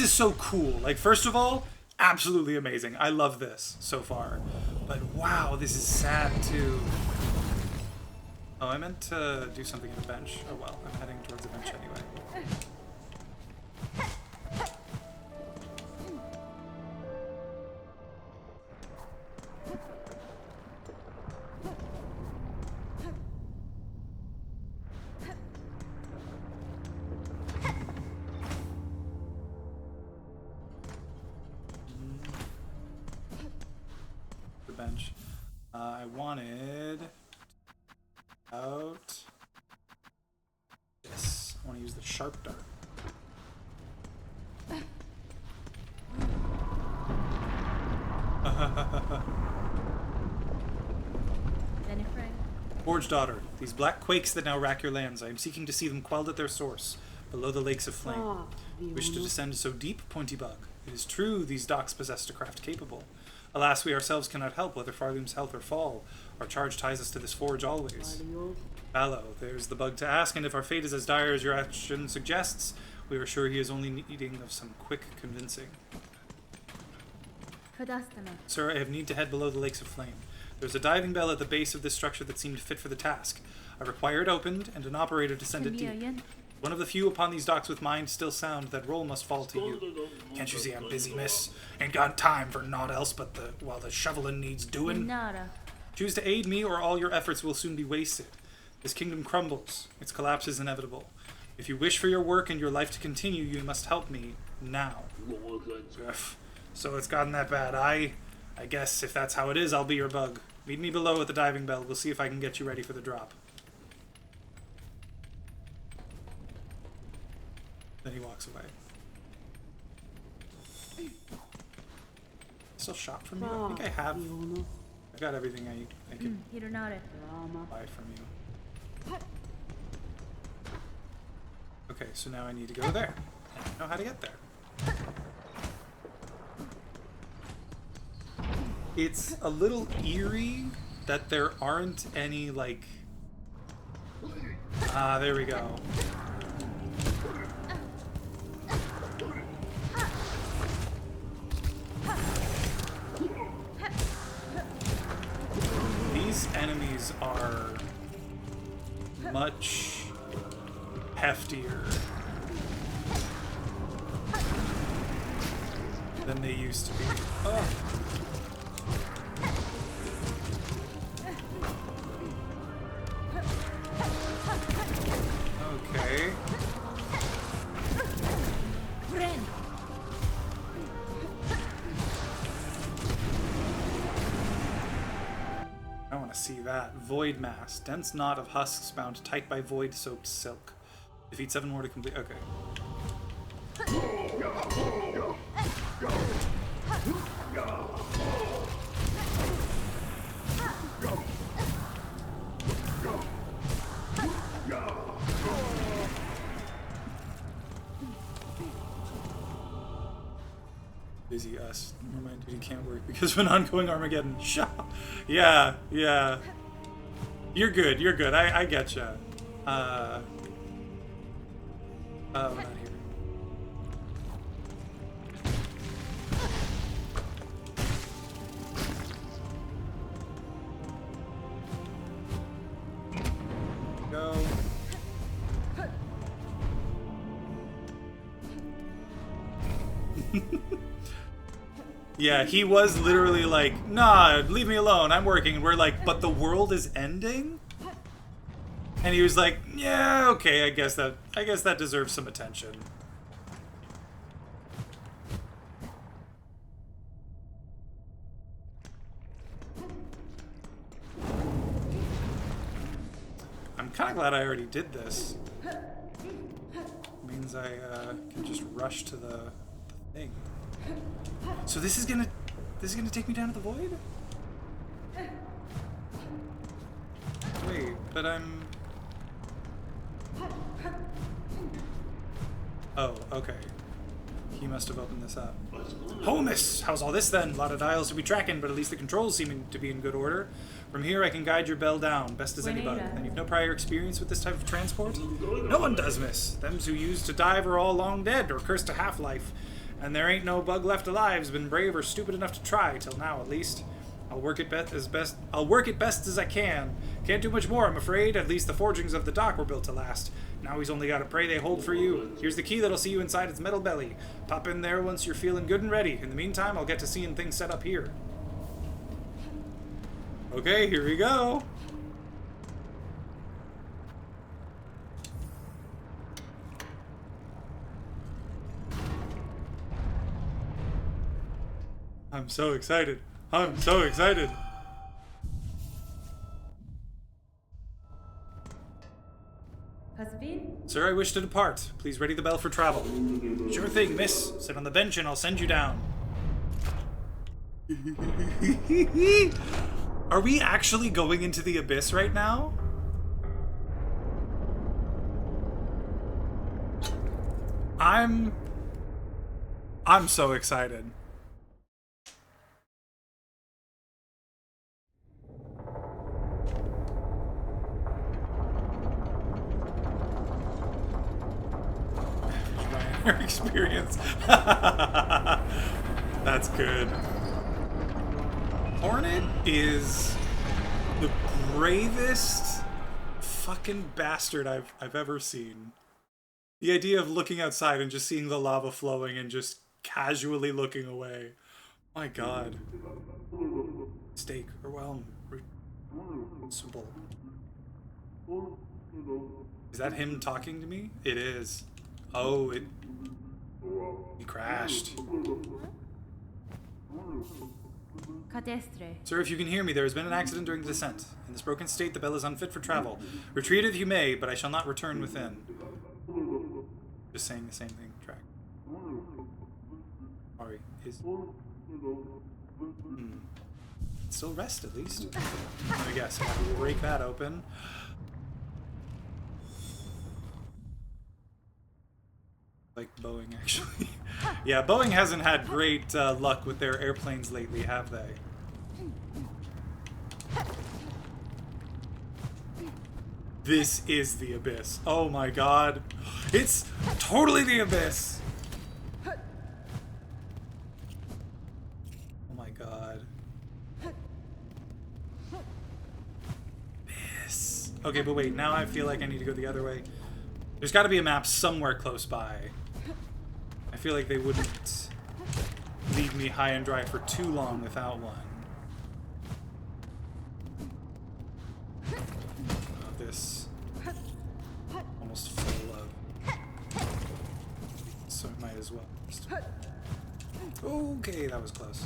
is so cool. Like, first of all, absolutely amazing. I love this so far. But wow, this is sad too. Oh, I meant to do something at the bench. Oh well, I'm heading towards the bench anyway. Bench. I wanted out this. I want to use the sharp dart. Forge daughter, these black quakes that now rack your lands, I am seeking to see them quelled at their source, below the lakes of flame. Wish to descend so deep, pointy bug. It is true these docks possessed a craft capable. Alas, we ourselves cannot help, whether Farloom's health or fall. Our charge ties us to this forge always. Fallow, there's the bug to ask, and if our fate is as dire as your action suggests, we are sure he is only needing of some quick convincing. Sir, I have need to head below the lakes of flame. There's a diving bell at the base of this structure that seemed fit for the task. I require it opened, and an operator to send it deep. One of the few upon these docks with mind still sound, that role must fall to you. Can't you see I'm busy, miss? Ain't got time for naught else but while the shoveling needs doing. Choose to aid me, or all your efforts will soon be wasted. This kingdom crumbles. Its collapse is inevitable. If you wish for your work and your life to continue, you must help me now. So it's gotten that bad. I guess if that's how it is, I'll be your bug. Meet me below at the diving bell. We'll see if I can get you ready for the drop. Then he walks away. Still shop from you? I think I have. I've got everything I can buy from you. Okay, so now I need to go there. And I know how to get there. It's a little eerie that there aren't any, like... Ah, there we go. These enemies are much heftier than they used to be. Oh. Okay. I want to see that. Void mass. Dense knot of husks bound tight by void-soaked silk. Defeat 7 more to complete. Okay. busy us. Remind you can't work because of an ongoing Armageddon. Yeah, yeah. You're good, you're good. I getcha. Oh, not here. Go. Yeah, he was literally like, nah, leave me alone, I'm working. And we're like, but the world is ending? And he was like, yeah, okay, I guess that deserves some attention. I'm kind of glad I already did this. Means I can just rush to the thing. So this is gonna take me down to the void? Wait, but I'm... Oh, okay. He must have opened this up. Homus! How's all this then? A lot of dials to be tracking, but at least the controls seem to be in good order. From here I can guide your bell down, best as anybody. And you've no prior experience with this type of transport? No one does, miss. Thems who used to dive are all long dead, or cursed to half-life. And there ain't no bug left alive who's been brave or stupid enough to try, till now at least. I'll work it best as I can. Can't do much more, I'm afraid. At least the forgings of the dock were built to last. Now he's only got to pray they hold for you. Here's the key that'll see you inside its metal belly. Pop in there once you're feeling good and ready. In the meantime, I'll get to seeing things set up here. Okay, here we go. I'm so excited. I'm so excited. Sir, I wish to depart. Please ready the bell for travel. Sure thing, miss. Sit on the bench and I'll send you down. Are we actually going into the abyss right now? I'm so excited. Experience. That's good. Hornet is the bravest fucking bastard I've ever seen. The idea of looking outside and just seeing the lava flowing and just casually looking away. My god. Steak, overwhelm, simple. Is that him talking to me? It is. Oh, he crashed. Sir, if you can hear me, there has been an accident during the descent. In this broken state, the bell is unfit for travel. Retreat if you may, but I shall not return within. Just saying the same thing. Track. Sorry. Still rest, at least. I guess. I'll break that open. Like Boeing, actually. Yeah, Boeing hasn't had great luck with their airplanes lately, have they? This is the abyss. Oh my god. It's totally the abyss! Oh my god. Abyss. Okay, but wait, now I feel like I need to go the other way. There's gotta be a map somewhere close by. I feel like they wouldn't leave me high and dry for too long without one. Oh, this almost full of, so I might as well. Okay, that was close.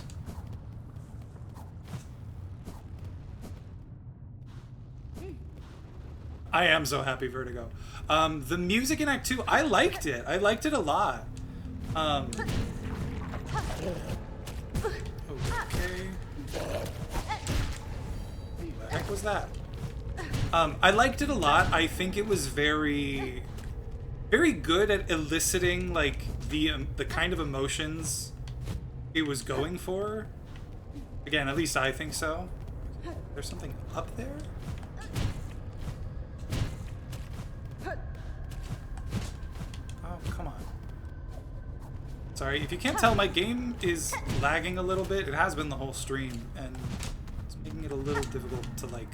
I am so happy, Vertigo. The music in Act 2, I liked it. I liked it a lot. Okay. What the heck was that? I liked it a lot. I think it was very good at eliciting like the kind of emotions it was going for. Again, at least I think so. There's something up there? Oh, come on. Sorry, if you can't tell, my game is lagging a little bit. It has been the whole stream, and it's making it a little difficult to, like,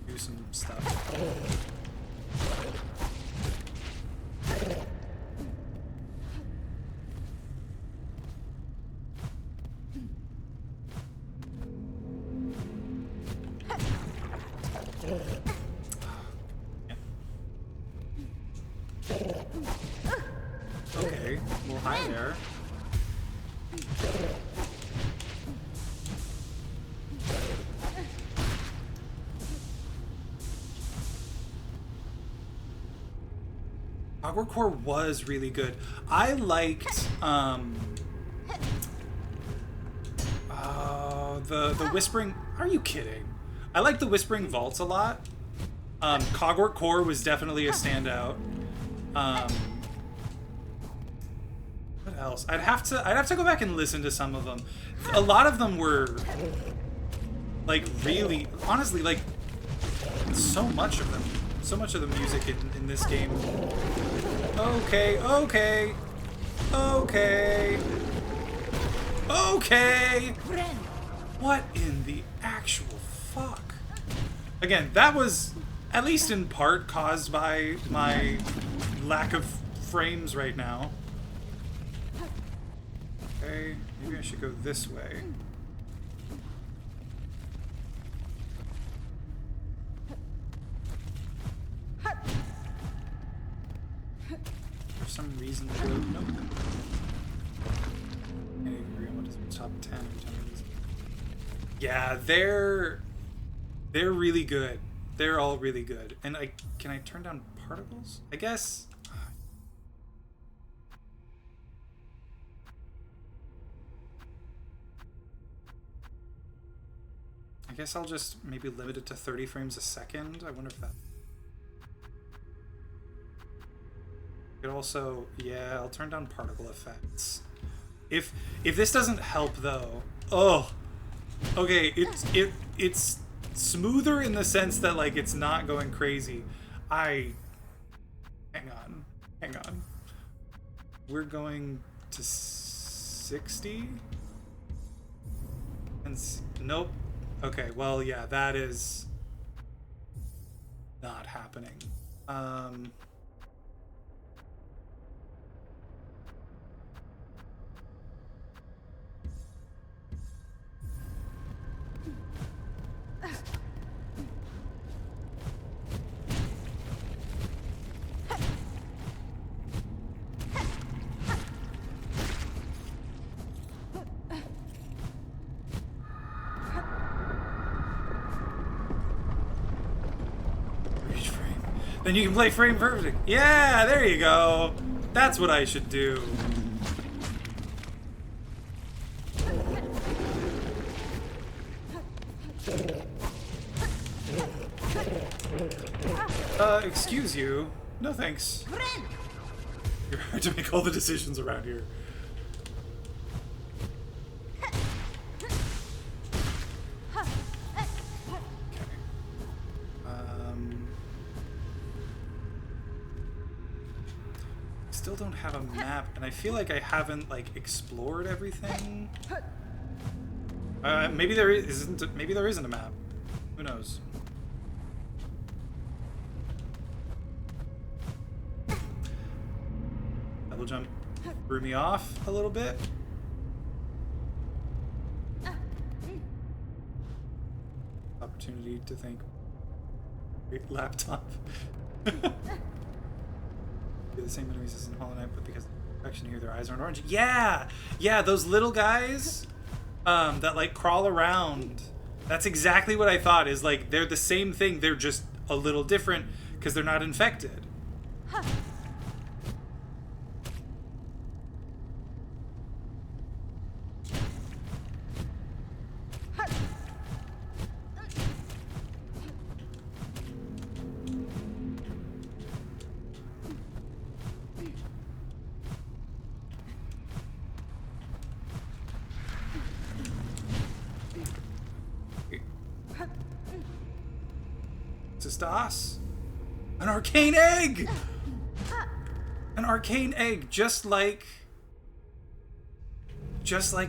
do some stuff. Okay, well, hi there. Hardcore Core was really good. I liked the Whispering. Are you kidding? I like the Whispering Vaults a lot. Cogwort Core was definitely a standout. What else? I'd have to go back and listen to some of them. A lot of them were like really, honestly, like so much of them. So much of the music in this game. Okay, okay, okay, okay. What in the actual fuck? Again, that was at least in part caused by my lack of frames right now. Okay, maybe I should go this way. For some reason, nope. Can't even agree on what is top 10 every time I lose. Yeah, they're really good. They're all really good. And can I turn down particles? I guess. I guess I'll just maybe limit it to 30 frames a second. I wonder if that. It also, yeah, I'll turn down particle effects. If this doesn't help though, oh, okay, it's smoother in the sense that like it's not going crazy. Hang on. We're going to 60. And nope. Okay, well, yeah, that is not happening. Then you can play frame perfect. Yeah, there you go. That's what I should do. Excuse you. No thanks. You're hard to make all the decisions around here. Still don't have a map, and I feel like I haven't like explored everything. Maybe there isn't. Maybe there isn't a map. Who knows? Double jump threw me off a little bit. Opportunity to think. Great laptop. The same enemies as in Hollow Knight, but because of the perfection here, their eyes aren't orange. Yeah! Yeah, those little guys that like crawl around. That's exactly what I thought, is like they're the same thing, they're just a little different because they're not infected. Huh. ist das? An arcane egg! An arcane egg, just like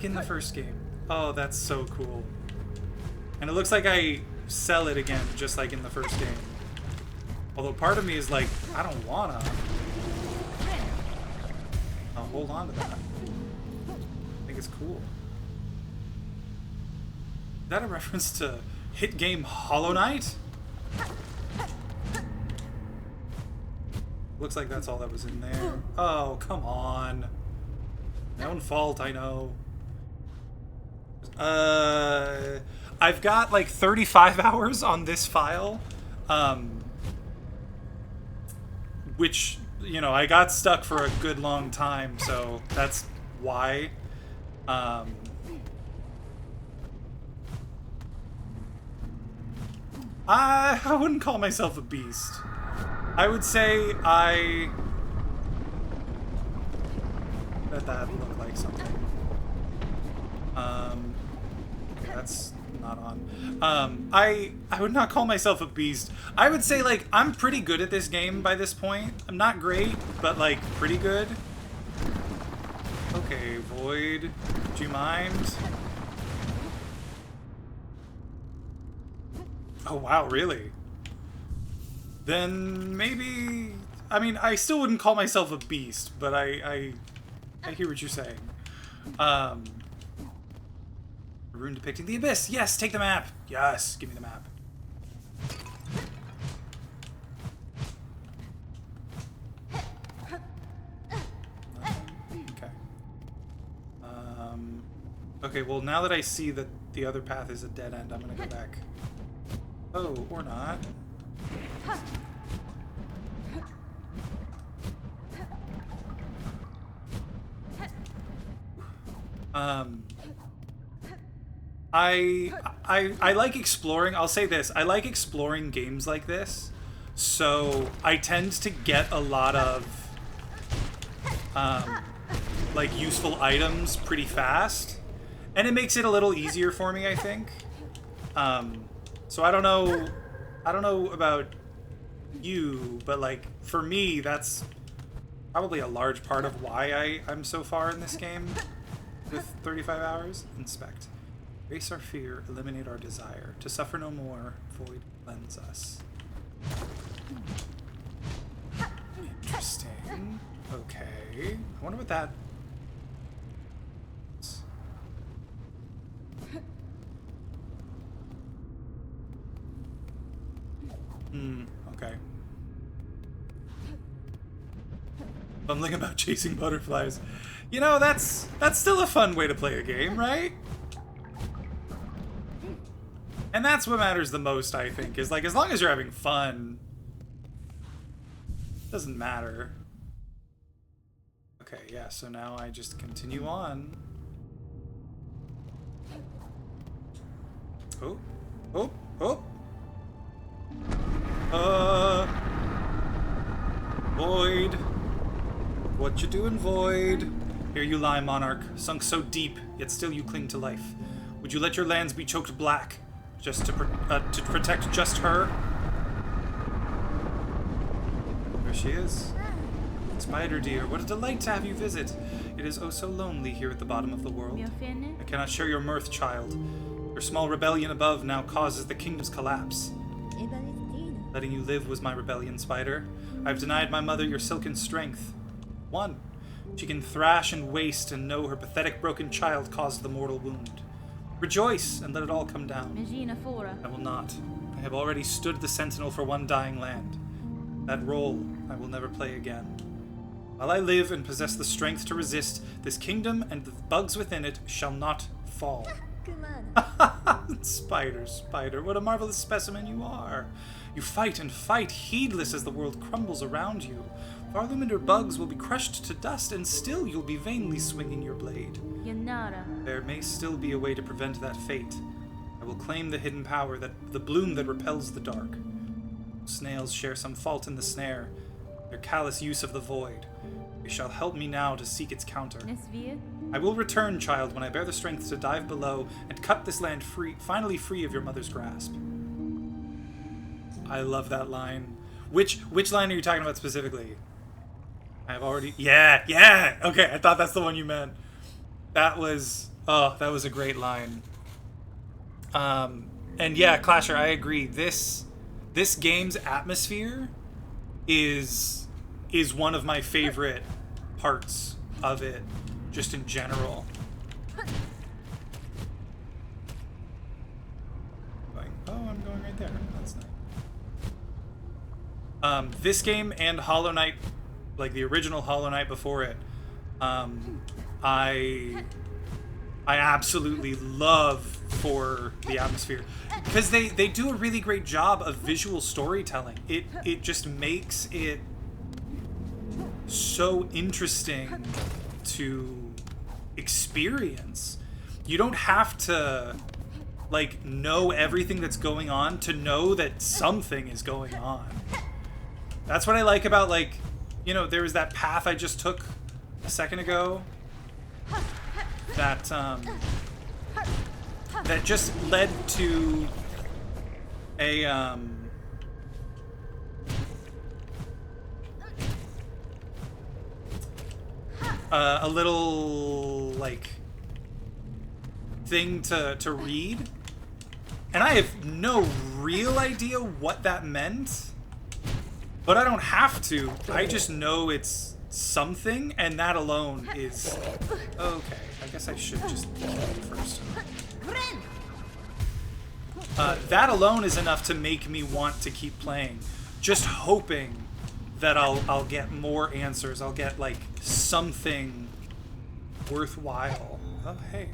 in the first game. Oh, that's so cool. And it looks like I sell it again, just like in the first game. Although part of me is like, I don't wanna. I'll hold on to that. I think it's cool. Is that a reference to hit game Hollow Knight? Looks like that's all that was in there. Oh, come on. My own fault, I know. I've got like 35 hours on this file. Which, you know, I got stuck for a good long time, so that's why. I wouldn't call myself a beast. I would say that looked like something. That's not on. I would not call myself a beast. I would say, like, I'm pretty good at this game by this point. I'm not great, but, like, pretty good. Okay, Void. Do you mind? Oh, wow, really? Then maybe... I mean, I still wouldn't call myself a beast, but I hear what you're saying. Rune depicting the abyss. Yes, take the map. Yes, give me the map. Okay. Okay, well, now that I see that the other path is a dead end, I'm gonna go back. Oh, or not. I like exploring. I'll say this. I like exploring games like this. So I tend to get a lot of like useful items pretty fast. And it makes it a little easier for me, I think. So I don't know about you, but like for me that's probably a large part of why I'm so far in this game with 35 hours. Inspect. Erase our fear, eliminate our desire. To suffer no more, Void cleanse us. Interesting. Okay. I wonder what that... Okay. Bumbling about chasing butterflies. You know, that's still a fun way to play a game, right? And that's what matters the most, I think, is like, as long as you're having fun, it doesn't matter. Okay, yeah, so now I just continue on. Oh, oh, oh. Void. What you doing, Void? Here you lie, Monarch, sunk so deep, yet still you cling to life. Would you let your lands be choked black, just to protect just her? There she is. Spider dear, what a delight to have you visit. It is oh so lonely here at the bottom of the world. I cannot share your mirth, child. Your small rebellion above now causes the kingdom's collapse. Letting you live was my rebellion, Spider. I've denied my mother your silken strength. One, she can thrash and waste and know her pathetic broken child caused the mortal wound. Rejoice and let it all come down. I will not. I have already stood the sentinel for one dying land. That role I will never play again. While I live and possess the strength to resist, this kingdom and the bugs within it shall not fall. Spider, Spider, what a marvelous specimen you are. You fight and fight, heedless as the world crumbles around you. Farluminder bugs will be crushed to dust, and still you'll be vainly swinging your blade. There may still be a way to prevent that fate. I will claim the hidden power, the bloom that repels the dark. Snails share some fault in the snare, their callous use of the void. You shall help me now to seek its counter. I will return, child, when I bear the strength to dive below and cut this land free, finally free of your mother's grasp. I love that line. Which line are you talking about specifically? I've already... Yeah! Okay, I thought that's the one you meant. That was... Oh, that was a great line. And yeah, Clasher, I agree. This game's atmosphere is one of my favorite parts of it, just in general. I'm going right there. That's nice. This game and Hollow Knight, like the original Hollow Knight before it, I absolutely love for the atmosphere, because they do a really great job of visual storytelling. It just makes it so interesting to experience. You don't have to like know everything that's going on to know that something is going on. That's what I like about, like, you know, there was that path I just took a second ago that that just led to a little like thing to read, and I have no real idea what that meant, but I don't have to. I just know it's something, and that alone is okay. I guess I should just kill it first. That alone is enough to make me want to keep playing, just hoping that I'll get more answers. I'll get like something worthwhile. Oh hey.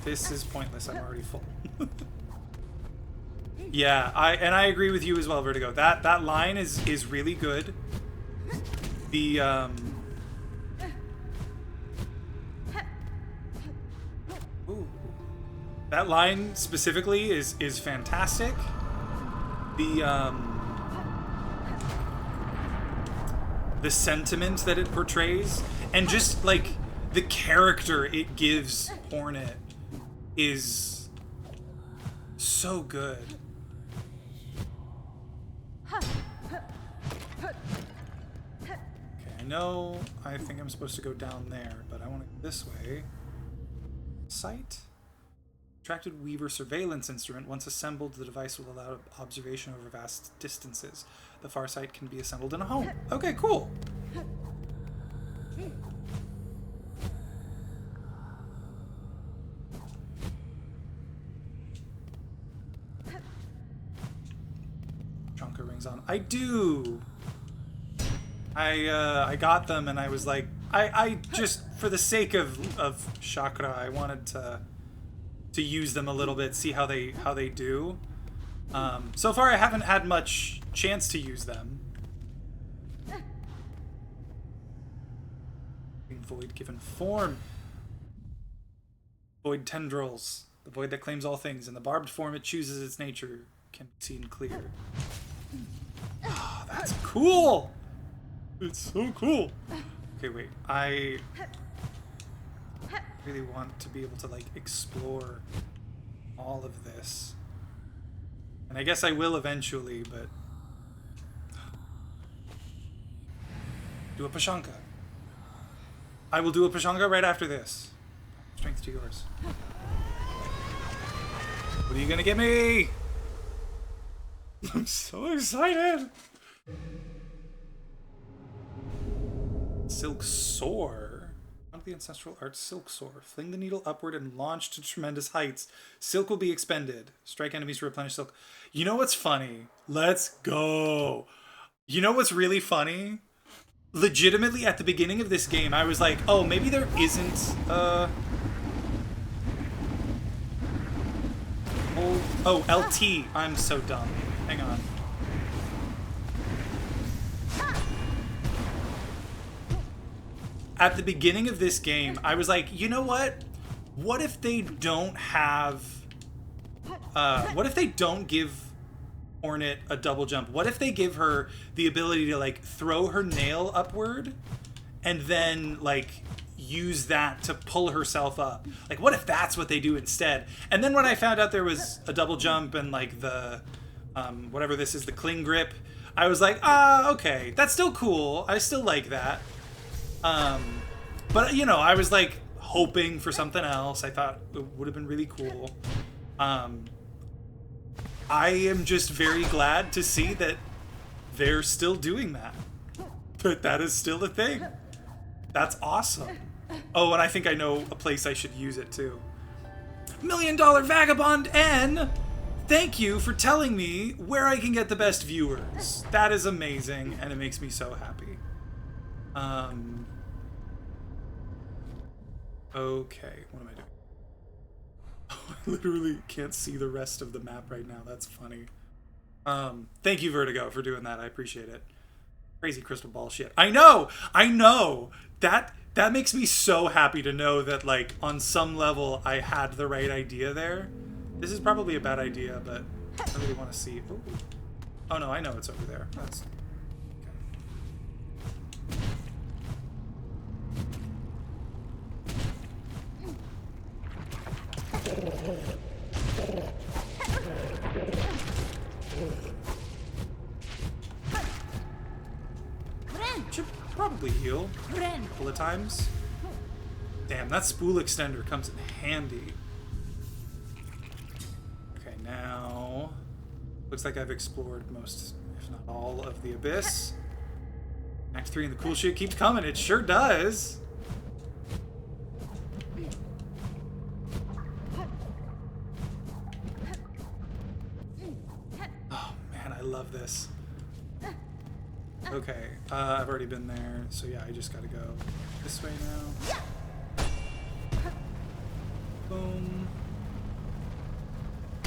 This is pointless. I'm already full. Yeah, I agree with you as well, Vertigo. That line is really good. The ooh, that line specifically is fantastic. The sentiment that it portrays, and just like the character it gives Hornet is so good. Okay, I think I'm supposed to go down there, but I want to go this way. Sight. Attracted Weaver surveillance instrument. Once assembled, the device will allow observation over vast distances. The far sight can be assembled in a home. Okay, cool. Chonka rings on. I do. I got them, and I was like, I just, for the sake of chakra, I wanted to use them a little bit, see how they do. So far I haven't had much chance to use them. Void given form. Void tendrils. The void that claims all things. In the barbed form it chooses its nature can be seen clear. Oh, that's cool! It's so cool! Okay, wait. I really want to be able to, like, explore all of this. And I guess I will eventually, but... Do a Pashanka. I will do a Pashanka right after this. Strength to yours. What are you gonna give me? I'm so excited! Silk Soar. One of the ancestral arts, Silk Soar. Fling the needle upward and launch to tremendous heights. Silk will be expended. Strike enemies to replenish silk. You know what's funny? Let's go. You know what's really funny? Legitimately, at the beginning of this game, I was like, oh, maybe there isn't, Oh, LT. I'm so dumb. Hang on. At the beginning of this game, I was like, you know what? What if they don't have... what if they don't give Hornet a double jump? What if they give her the ability to, like, throw her nail upward and then, like, use that to pull herself up? Like, what if that's what they do instead? And then when I found out there was a double jump and, like, the Whatever this is, the cling grip. I was like, okay, that's still cool. I still like that. But, you know, I was like hoping for something else. I thought it would have been really cool. I am just very glad to see that they're still doing that. But that is still a thing. That's awesome. Oh, and I think I know a place I should use it too. $1 Million Vagabond N! Thank you for telling me where I can get the best viewers. That is amazing, and it makes me so happy. Okay, what am I doing? Oh, I literally can't see the rest of the map right now. That's funny. Thank you, Vertigo, for doing that. I appreciate it. Crazy crystal ball shit. I know! That makes me so happy to know that, like, on some level, I had the right idea there. This is probably a bad idea, but I really want to see. Ooh. Oh no, I know it's over there. That's should probably heal a couple of times. Damn, that spool extender comes in handy. Okay, now looks like I've explored most, if not all, of the abyss. Act 3 and the cool shit keeps coming. It sure does. Oh man, I love this. Okay, I've already been there, so yeah, I just gotta go this way now. Boom.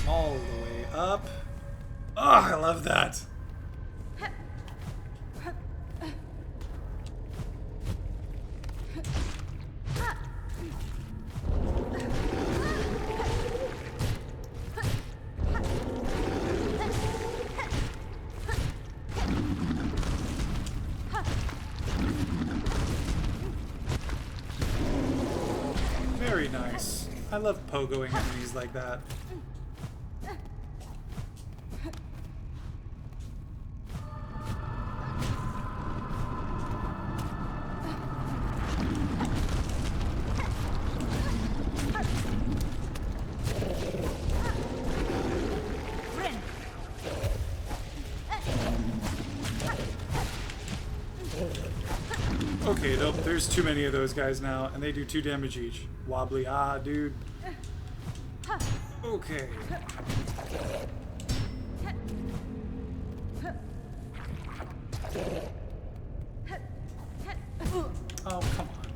All the way up. Oh, I love that. Very nice. I love pogoing enemies like that. Okay, nope, there's too many of those guys now, and they do 2 damage each. Wobbly, dude. Okay. Oh, come on.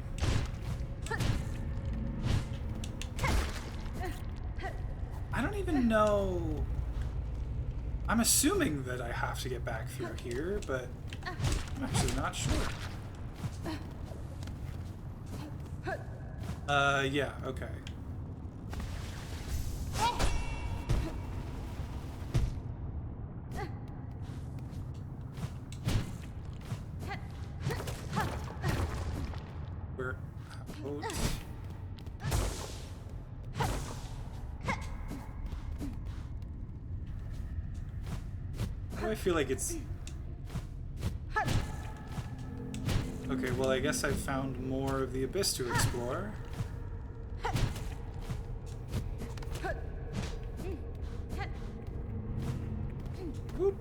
I don't even know... I'm assuming that I have to get back through here, but I'm actually not sure. Yeah, okay. We're out. Why do I feel like it's... Okay, well, I guess I've found more of the abyss to explore. Whoop.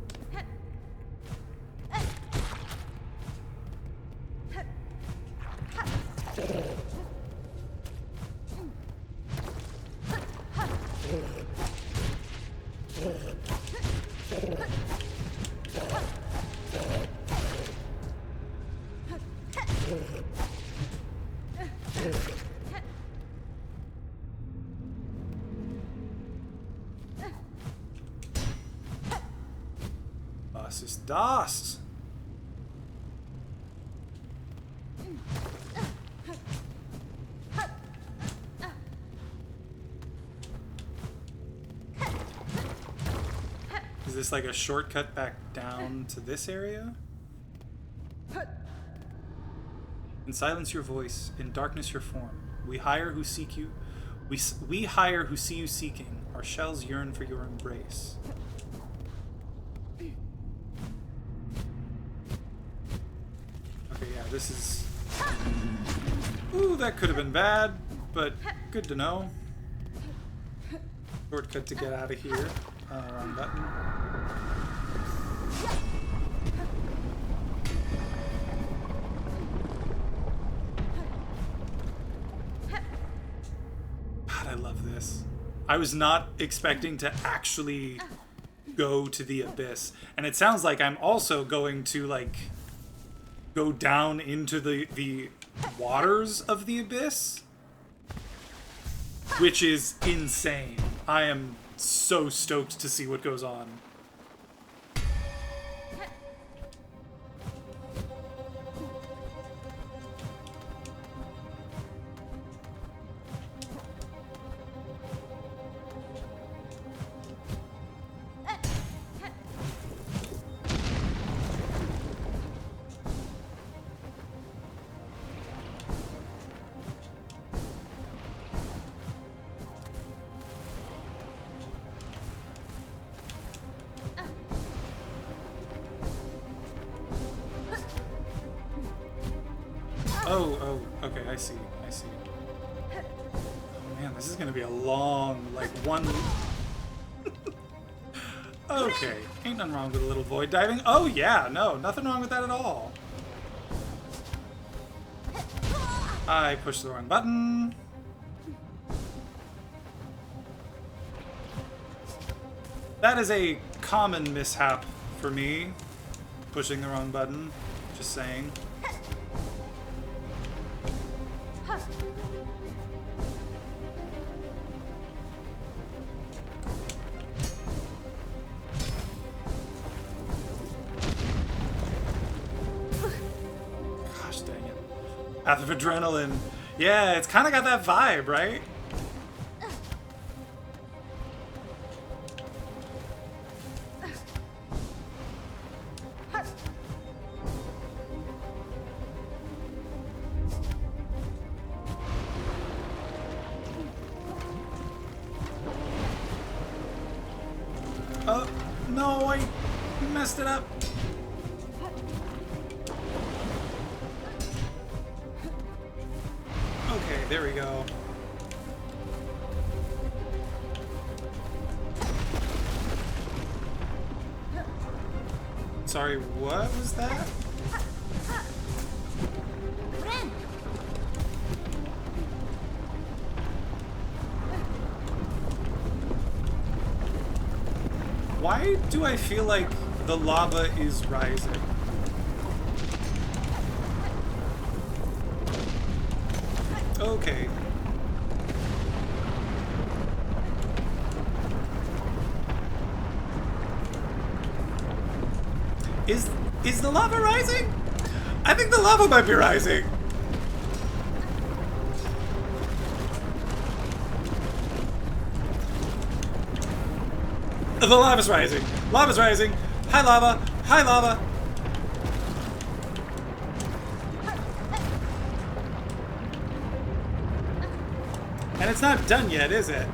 Was ist das? Is this like a shortcut back down to this area? In silence your voice, in darkness your form. We hire who seek you. We hire who see you seeking. Our shells yearn for your embrace. this is... Ooh, that could have been bad, but good to know. Shortcut to get out of here. Wrong button. God, I love this. I was not expecting to actually go to the abyss. And it sounds like I'm also going to, like, go down into the waters of the abyss. Which is insane. I am so stoked to see what goes on. Oh, okay, I see. Oh man, this is gonna be a long, like, one... Okay, ain't nothing wrong with a little void diving. Oh yeah, no, nothing wrong with that at all. I pushed the wrong button. That is a common mishap for me, pushing the wrong button, just saying. Gosh dang it. Path of Adrenaline. Yeah, it's kind of got that vibe, right? Oh, no, I messed it up. Okay, there we go. Sorry, what was that? Why do I feel like the lava is rising? Okay. Is the lava rising? I think the lava might be rising. The lava's rising. Lava's rising. Hi, lava. Hi, lava. And it's not done yet, is it?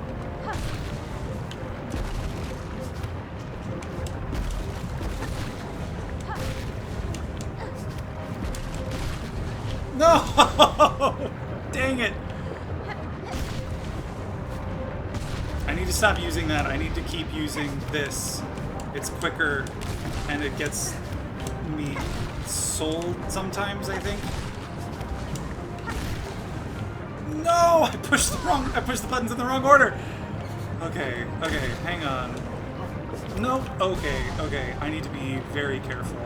No! Dang it. I need to stop using that. I need to keep using this. It's quicker and it gets me sold sometimes, I think. No! I pushed the buttons in the wrong order. Okay, hang on. Nope. Okay. I need to be very careful.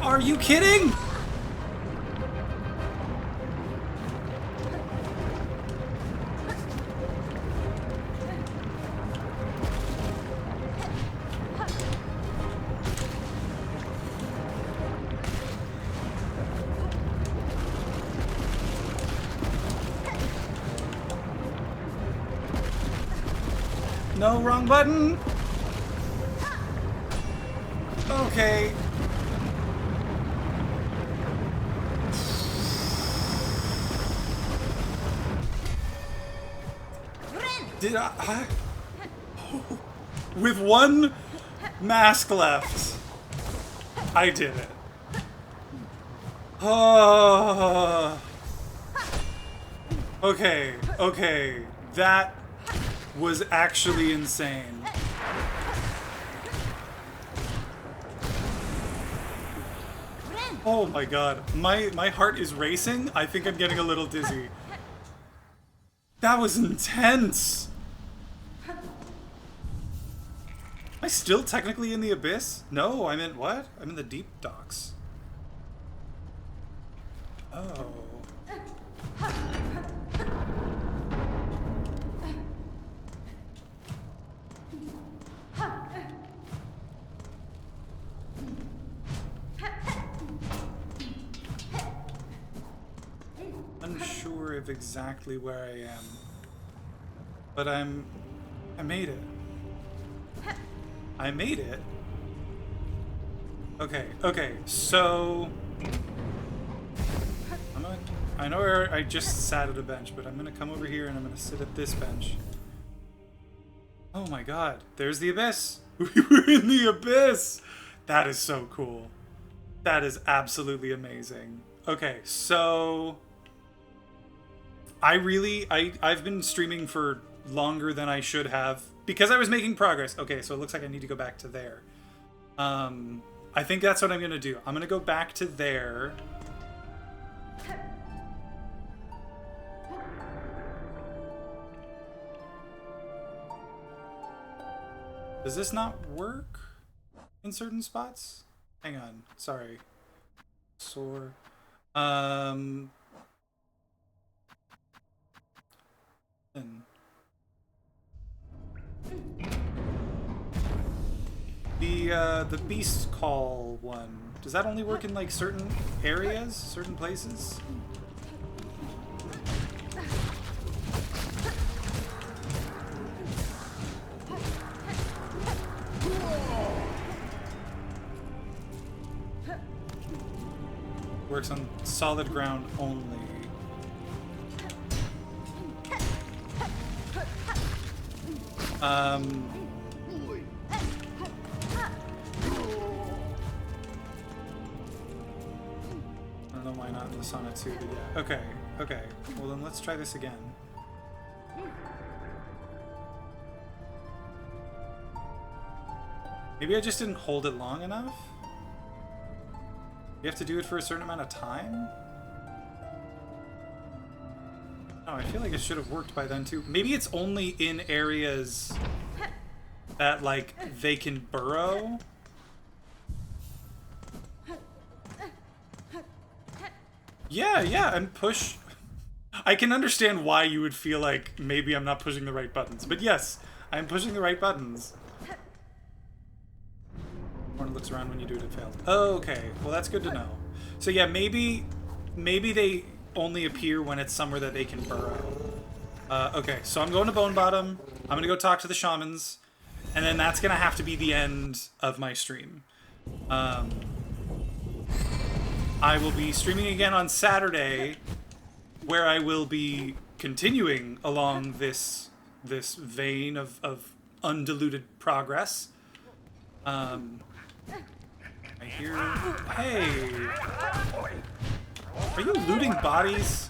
Are you kidding? No, wrong button. Okay. Did I with one mask left, I did it. Okay, okay. That was actually insane. Oh my god. My heart is racing. I think I'm getting a little dizzy. That was intense. Am I still technically in the abyss? No, I'm in what? I'm in the deep docks. Oh. Unsure of exactly where I am. But I made it. I made it. Okay, okay, so I know where I just sat at a bench, but I'm gonna come over here and I'm gonna sit at this bench. Oh my god, there's the abyss! We were in the abyss! That is so cool. That is absolutely amazing. Okay, so I've been streaming for longer than I should have because I was making progress. Okay, so it looks like I need to go back to there. I think that's what I'm gonna do. I'm gonna go back to there. Does this not work in certain spots? Hang on, sorry. Sore. The beast call one. Does that only work in like certain areas, certain places? Works on solid ground only. I don't know why not in the Sauna 2, but yeah. Okay, okay. Well then let's try this again. Maybe I just didn't hold it long enough? You have to do it for a certain amount of time? Oh, I feel like it should have worked by then too. Maybe it's only in areas that, like, they can burrow? Yeah, and push. I can understand why you would feel like maybe I'm not pushing the right buttons, but yes, I'm pushing the right buttons. It looks around when you do it, it failed. Okay, well that's good to know. So yeah, maybe they only appear when it's somewhere that they can burrow. Okay, so I'm going to Bone Bottom. I'm gonna go talk to the shamans, and then that's gonna have to be the end of my stream. I will be streaming again on Saturday, where I will be continuing along this vein of undiluted progress. I hear... Hey! Are you looting bodies?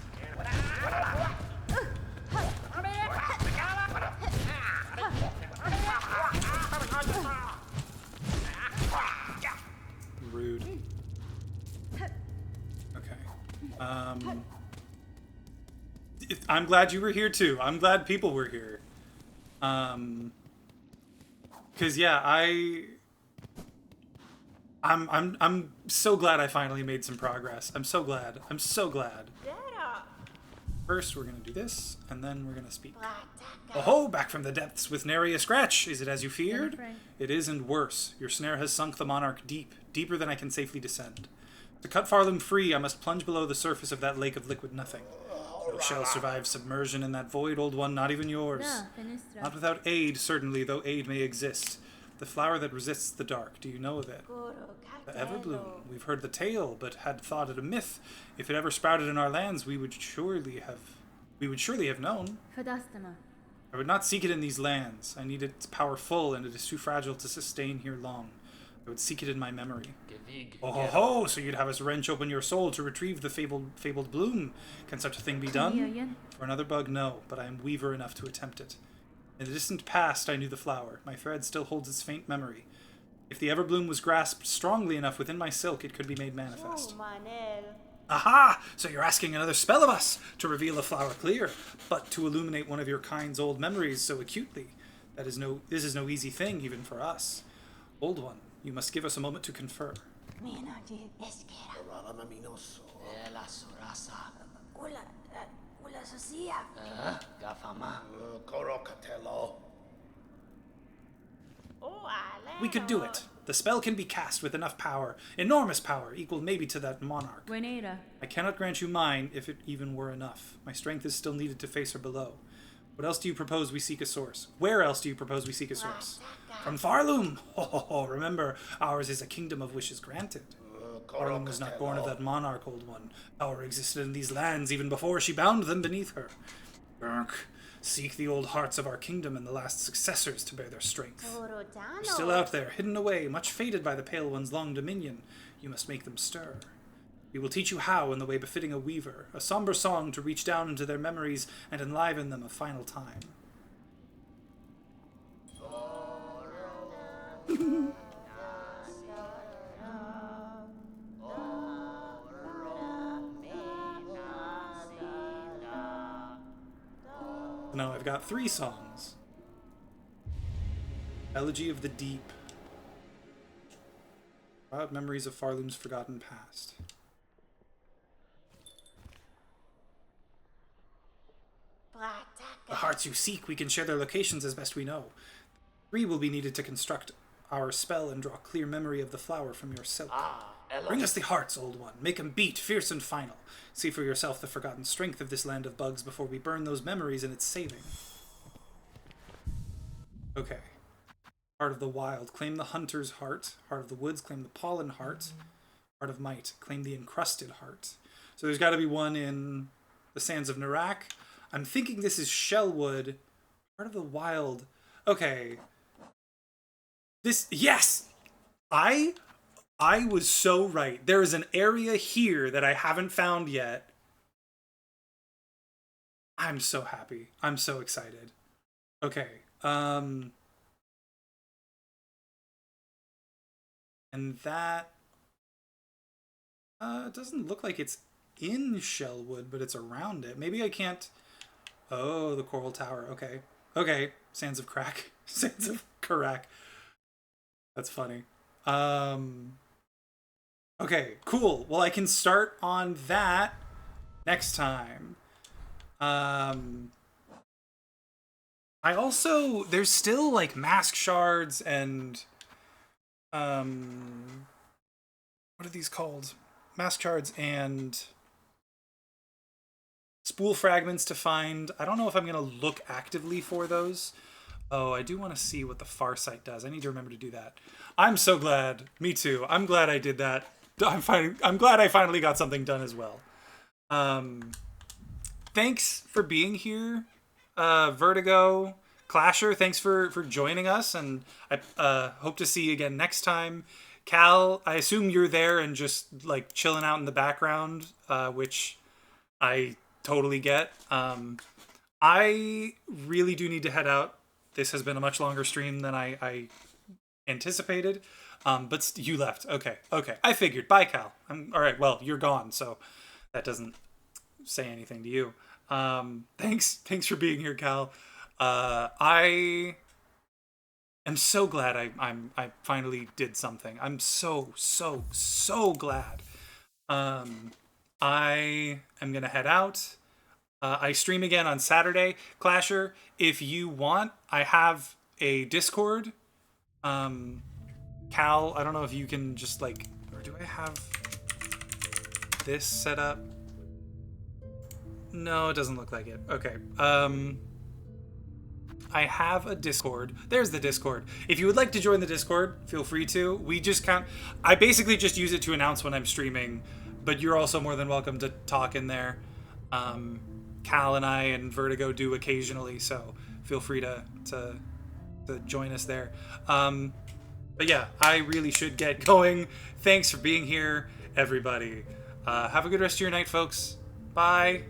Rude. Okay. I'm glad you were here too. I'm glad people were here. 'Cause yeah, I'm so glad I finally made some progress. I'm so glad. I'm so glad. First, we're gonna do this, and then we're gonna speak. Oh, back from the depths with nary a scratch. Is it as you feared? It is, and worse. Your snare has sunk the monarch deep, deeper than I can safely descend. To cut Farlam free, I must plunge below the surface of that lake of liquid nothing. No shall survive submersion in that void, old one, not even yours. Not without aid, certainly, though aid may exist. The flower that resists the dark. Do you know of it? The Everbloom. We've heard the tale, but had thought it a myth. If it ever sprouted in our lands, we would surely have known. I would not seek it in these lands. I need its power full, and it is too fragile to sustain here long. I would seek it in my memory. Oh ho ho! So you'd have us wrench open your soul to retrieve the fabled bloom. Can such a thing be done? For another bug, no, but I am weaver enough to attempt it. In the distant past, I knew the flower. My thread still holds its faint memory. If the Everbloom was grasped strongly enough within my silk, it could be made manifest. Aha! So you're asking another spell of us to reveal the flower clear, but to illuminate one of your kind's old memories so acutely. This is no easy thing, even for us. Old one, you must give us a moment to confer. We could do it. The spell can be cast with enough power, enormous power, equal maybe to that monarch. I cannot grant you mine, if it even were enough. My strength is still needed to face her below. What else do you propose we seek a source? Where else do you propose we seek a source? From Farloom! Ho ho ho, remember, ours is a kingdom of wishes granted. Farloom was not born of that monarch, old one. Power existed in these lands even before she bound them beneath her. Burk. Seek the old hearts of our kingdom and the last successors to bear their strength. They're still out there, hidden away, much faded by the Pale One's long dominion. You must make them stir. We will teach you how in the way befitting a weaver, a somber song to reach down into their memories and enliven them a final time. Now I've got 3 songs. Elegy of the Deep. Proud memories of Farloom's forgotten past. The hearts you seek, we can share their locations as best we know. 3 will be needed to construct our spell and draw clear memory of the flower from your silk. Bring us the hearts, old one. Make 'em beat, fierce and final. See for yourself the forgotten strength of this land of bugs before we burn those memories in its saving. Okay. Heart of the wild, claim the hunter's heart. Heart of the woods, claim the pollen heart. Heart of might, claim the encrusted heart. So there's got to be one in the sands of Narak. I'm thinking this is Shellwood. Heart of the wild. Okay. Yes! I was so right. There is an area here that I haven't found yet. I'm so happy. I'm so excited. Okay. And that it doesn't look like it's in Shellwood, but it's around it. Maybe I can't. Oh, the Coral Tower. Okay. Okay. Sands of Crack. Sands of Karak. That's funny. Okay, cool. Well, I can start on that next time. I also, there's still like mask shards and what are these called? Mask shards and spool fragments to find. I don't know if I'm going to look actively for those. Oh, I do want to see what the Farsight does. I need to remember to do that. I'm so glad. Me too. I'm glad I did that. I'm glad I finally got something done as well. Thanks for being here, Vertigo, Clasher. Thanks for joining us, and I hope to see you again next time. Cal, I assume you're there and just like chilling out in the background, which I totally get. I really do need to head out. This has been a much longer stream than I anticipated. But you left. Okay. I figured. Bye, Cal. All right. Well, you're gone, so that doesn't say anything to you. Thanks for being here, Cal. I am so glad I finally did something. I'm so glad. I am gonna head out. I stream again on Saturday. Clasher, if you want, I have a Discord. Cal, I don't know if you can just like, or do I have this set up? No, it doesn't look like it. Okay. I have a Discord. There's the Discord. If you would like to join the Discord, feel free to. I basically just use it to announce when I'm streaming, but you're also more than welcome to talk in there. Cal and I and Vertigo do occasionally, so feel free to join us there. But yeah, I really should get going. Thanks for being here, everybody. Have a good rest of your night, folks. Bye.